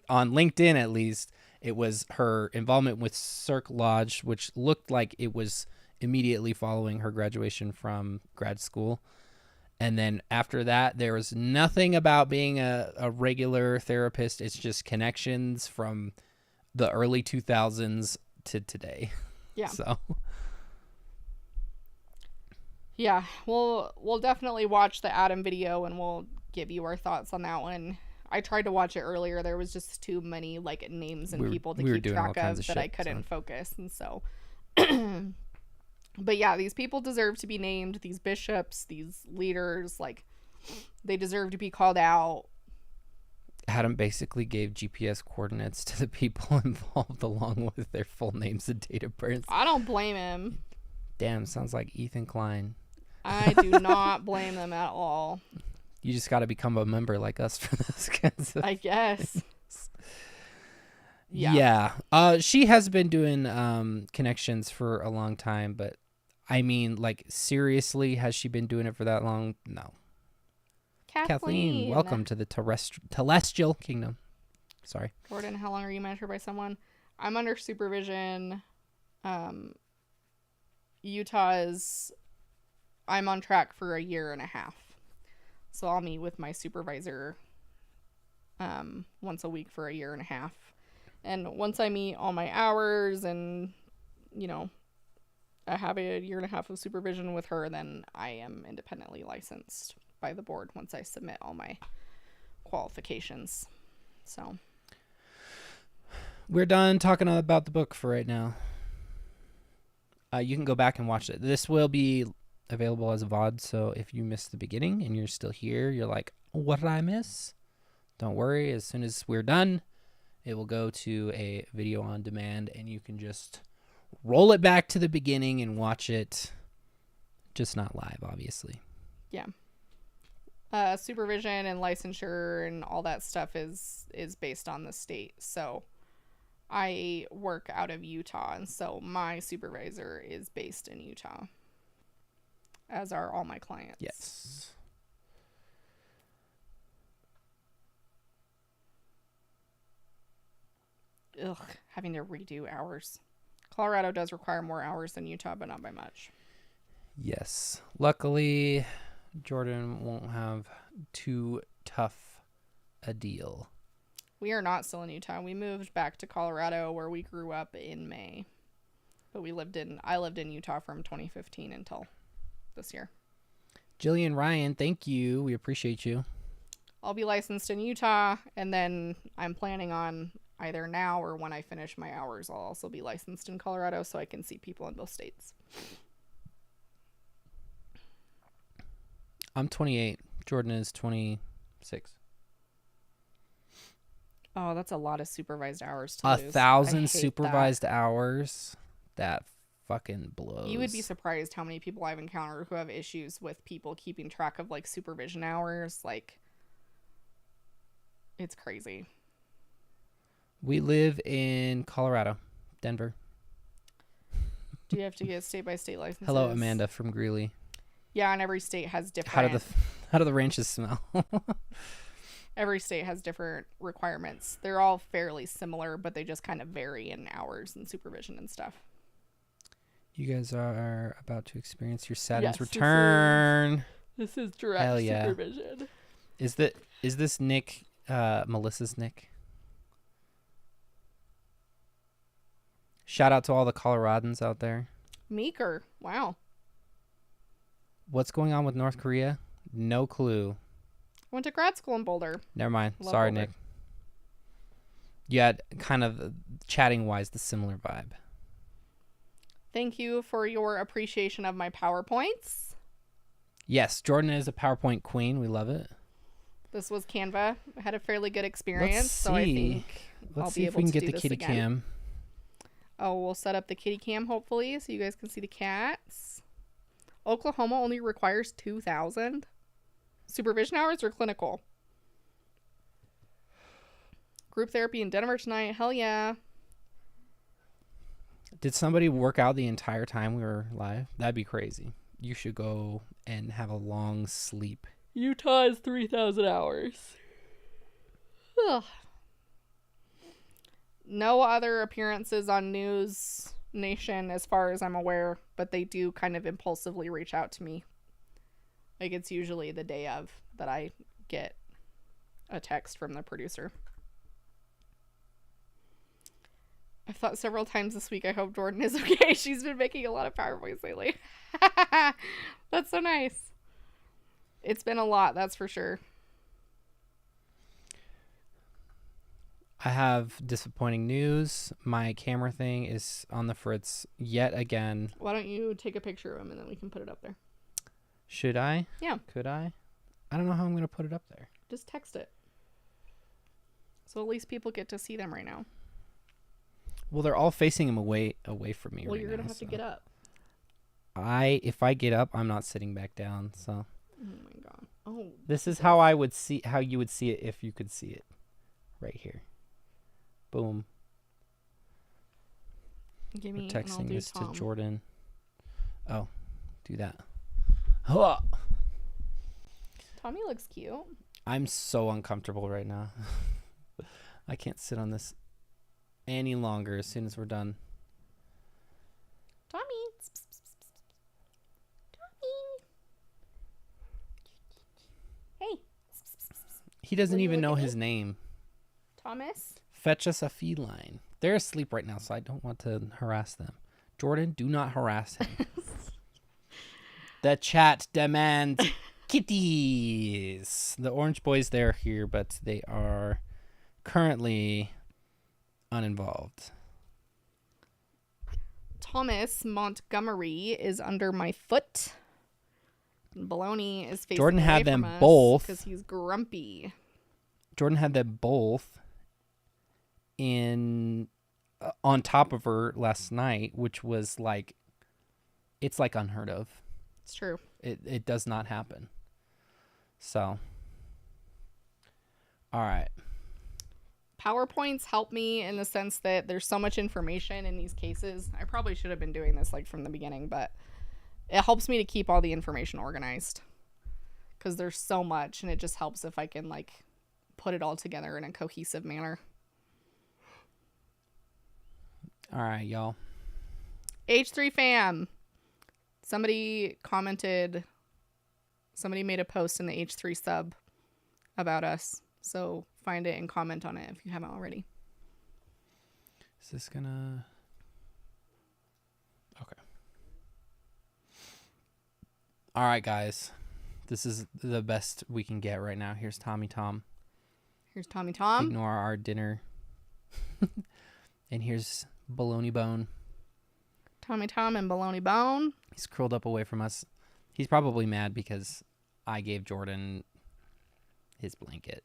on LinkedIn at least, it was her involvement with Cirque Lodge, which looked like it was immediately following her graduation from grad school. And then after that, there was nothing about being a regular therapist. It's just connections from the early 2000s to today. Yeah. So Yeah, we'll definitely watch the Adam video and we'll give you our thoughts on that one. I tried to watch it earlier. There was just too many like names and people to we were keep doing all track kinds of of that I shit, couldn't so. focus, and so. But yeah, these people deserve to be named. These bishops, these leaders, like, they deserve to be called out. Adam basically gave GPS coordinates to the people involved along with their full names and date of birth. I don't blame him. Damn, sounds like Ethan Klein. I do not blame them at all. You just got to become a member like us for this kinds of. I guess. Yeah. She has been doing connections for a long time, but I mean, like, seriously, has she been doing it for that long? No. Kathleen, welcome to the Telestial Kingdom. Sorry. Jordan, how long are you mentored by someone? I'm under supervision. I'm on track for 1.5 years. So I'll meet with my supervisor once a week for 1.5 years. And once I meet all my hours and, you know, I have 1.5 years of supervision with her, then I am independently licensed by the board once I submit all my qualifications. So we're done talking about the book for right now. You can go back and watch it. This will be available as a VOD, so if you missed the beginning and you're still here, you're like, what did I miss? Don't worry. As soon as we're done, it will go to a video on demand, and you can just roll it back to the beginning and watch it. Just not live, obviously. Yeah. Supervision and licensure and all that stuff is based on the state. So I work out of Utah, and so my supervisor is based in Utah, as are all my clients. Yes. Ugh, having to redo hours. Colorado does require more hours than Utah, but not by much. Yes. Luckily, Jordan won't have too tough a deal. We are not still in Utah. We moved back to Colorado where we grew up in May. But I lived in Utah from 2015 until this year. Jillian Ryan, thank you. We appreciate you. I'll be licensed in Utah, and then I'm planning on either now or when I finish my hours, I'll also be licensed in Colorado so I can see people in both states. I'm 28. Jordan is 26. Oh, that's a lot of supervised hours to lose. 1,000 supervised hours. That fucking blows. You would be surprised how many people I've encountered who have issues with people keeping track of like supervision hours. Like, it's crazy. We live in Colorado, Denver. Do you have to get state by state licenses? Hello, Amanda from Greeley. Yeah, and every state has different. How do the ranches smell? Every state has different requirements. They're all fairly similar, but they just kind of vary in hours and supervision and stuff. You guys are about to experience your Saturn's Yes, return. This is direct Hell yeah. supervision. Is this Nick, Melissa's Nick? Shout out to all the Coloradans out there. Meeker. Wow. What's going on with North Korea? No clue. Went to grad school in Boulder. Never mind. Love Sorry, Boulder. Nick. You had kind of, chatting-wise, the similar vibe. Thank you for your appreciation of my PowerPoints. Yes, Jordan is a PowerPoint queen. We love it. This was Canva. I had a fairly good experience, Let's so I see. think I'll Let's be see if able we can to get do the this kitty again. cam. Oh, we'll set up the kitty cam hopefully so you guys can see the cats. Oklahoma only requires 2,000 supervision hours or clinical. Group therapy in Denver tonight. Hell yeah. Did somebody work out the entire time we were live? That'd be crazy. You should go and have a long sleep. Utah is 3,000 hours. Ugh. No other appearances on News Nation as far as I'm aware, but they do kind of impulsively reach out to me. Like, it's usually the day of that I get a text from the producer. I've thought several times this week, I hope Jordan is okay. She's been making a lot of PowerPoints lately. That's so nice. It's been a lot, that's for sure. I have disappointing news. My camera thing is on the fritz yet again. Why don't you take a picture of him and then we can put it up there? Should I? Yeah. Could I? I don't know how I'm going to put it up there. Just text it. So at least people get to see them right now. Well, they're all facing him away from me Well, right you're now. going to have to get up. If I get up, I'm not sitting back down. So Oh my god. Oh. this is how I would see how you would see it if you could see it. Right here. Boom. Give We're me and I'll texting do this Tom. to Jordan. Oh, do that. Huh. Tommy looks cute. I'm so uncomfortable right now. I can't sit on this any longer as soon as we're done. Tommy. Tommy. Hey. He doesn't Will you even look know at me? his name. Thomas. Fetch us a feline. They're asleep right now, so I don't want to harass them. Jordan, do not harass him. The chat demands kitties. The Orange Boys, they're here, but they are currently uninvolved. Thomas Montgomery is under my foot. Baloney is facing Jordan away had them from us both. because he's grumpy. Jordan had them both on top of her last night, which was like, it's like unheard of. It's true. It does not happen. So, all right. PowerPoints help me in the sense that there's so much information in these cases. I probably should have been doing this like from the beginning, but it helps me to keep all the information organized because there's so much, and it just helps if I can like put it all together in a cohesive manner. All right, y'all. H3 fam. Somebody made a post in the H3 sub about us. So find it and comment on it if you haven't already. Is this gonna... Okay. All right, guys. This is the best we can get right now. Here's Tommy Tom. Here's Tommy Tom. Ignore our dinner. And here's Baloney Bone. Tommy Tom and Baloney Bone. He's curled up away from us. He's probably mad because I gave Jordan his blanket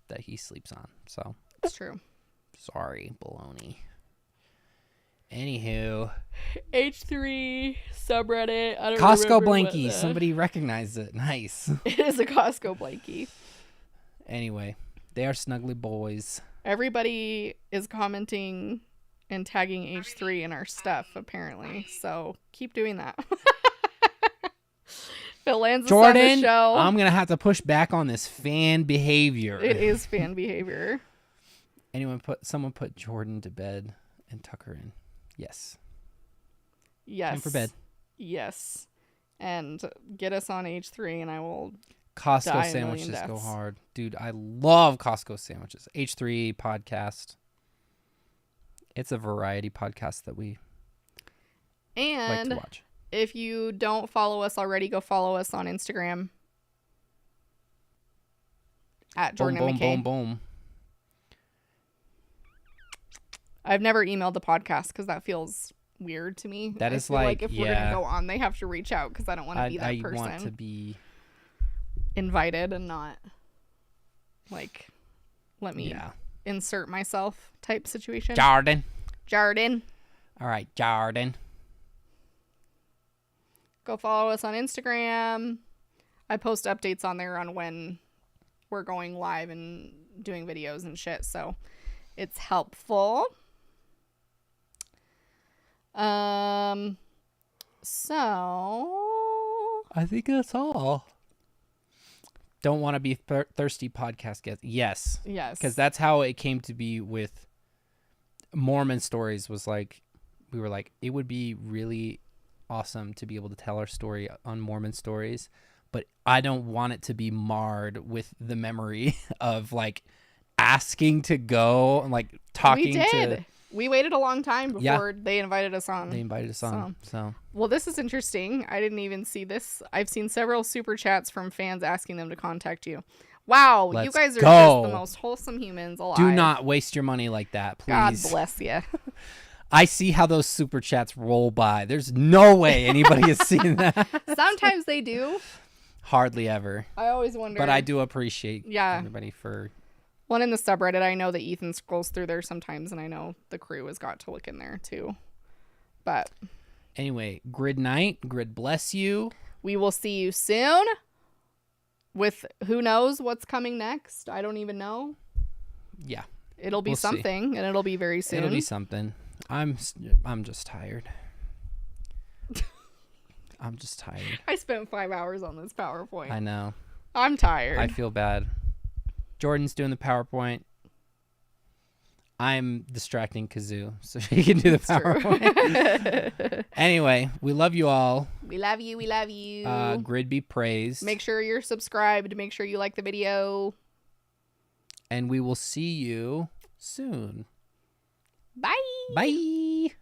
that he sleeps on. So, It's true. sorry, Baloney. Anywho. H3 subreddit. I don't Costco remember what blankie. Somebody recognized it. Nice. It is a Costco blankie. Anyway, they are snuggly boys. Everybody is commenting and tagging H3 in our stuff, apparently. So keep doing that. If it lands us on the Jordan, show, I'm going to have to push back on this fan behavior. it is fan behavior. Someone put Jordan to bed and tuck her in. Yes. Yes. Time for bed. Yes. And get us on H3 and I will... Costco Die a million sandwiches go deaths. hard. Dude, I love Costco sandwiches. H3 podcast. It's a variety podcast that we like And to watch. if you don't follow us already, go follow us on Instagram. At Boom, Jordan boom, McKay. boom, boom. I've never emailed the podcast because that feels weird to me. That I is feel like, if we're yeah. gonna go on, they have to reach out because I don't want to be that I person want to be... invited and not. Like, let me Yeah. insert myself type situation. Jordan. All right, Jordan. Go follow us on Instagram. I post updates on there on when we're going live and doing videos and shit, so it's helpful. So I think that's all. Don't want to be thirsty podcast guest. Yes. Because that's how it came to be with Mormon stories. Was like, we were like, it would be really awesome to be able to tell our story on Mormon stories, but I don't want it to be marred with the memory of like asking to go and like talking to. We waited a long time before they invited us on. They invited us on. So. Well, this is interesting. I didn't even see this. I've seen several super chats from fans asking them to contact you. Wow, you guys are just the most wholesome humans alive. Do not waste your money like that, please. God bless you. I see how those super chats roll by. There's no way anybody has seen that. Sometimes they do. Hardly ever. I always wonder. But I do appreciate everybody for... One in the subreddit, I know that Ethan scrolls through there sometimes, and I know the crew has got to look in there too. But anyway, Grid Night, Grid bless you. We will see you soon with who knows what's coming next. I don't even know. Yeah. It'll be something, and it'll be very soon. It'll be something. I'm just tired. I'm just tired. I spent 5 hours on this PowerPoint. I know. I'm tired. I feel bad. Jordan's doing the PowerPoint. I'm distracting Kazoo so she can do the PowerPoint. Anyway, we love you all. We love you. We love you. Grid be praised. Make sure you're subscribed. Make sure you like the video. And we will see you soon. Bye. Bye.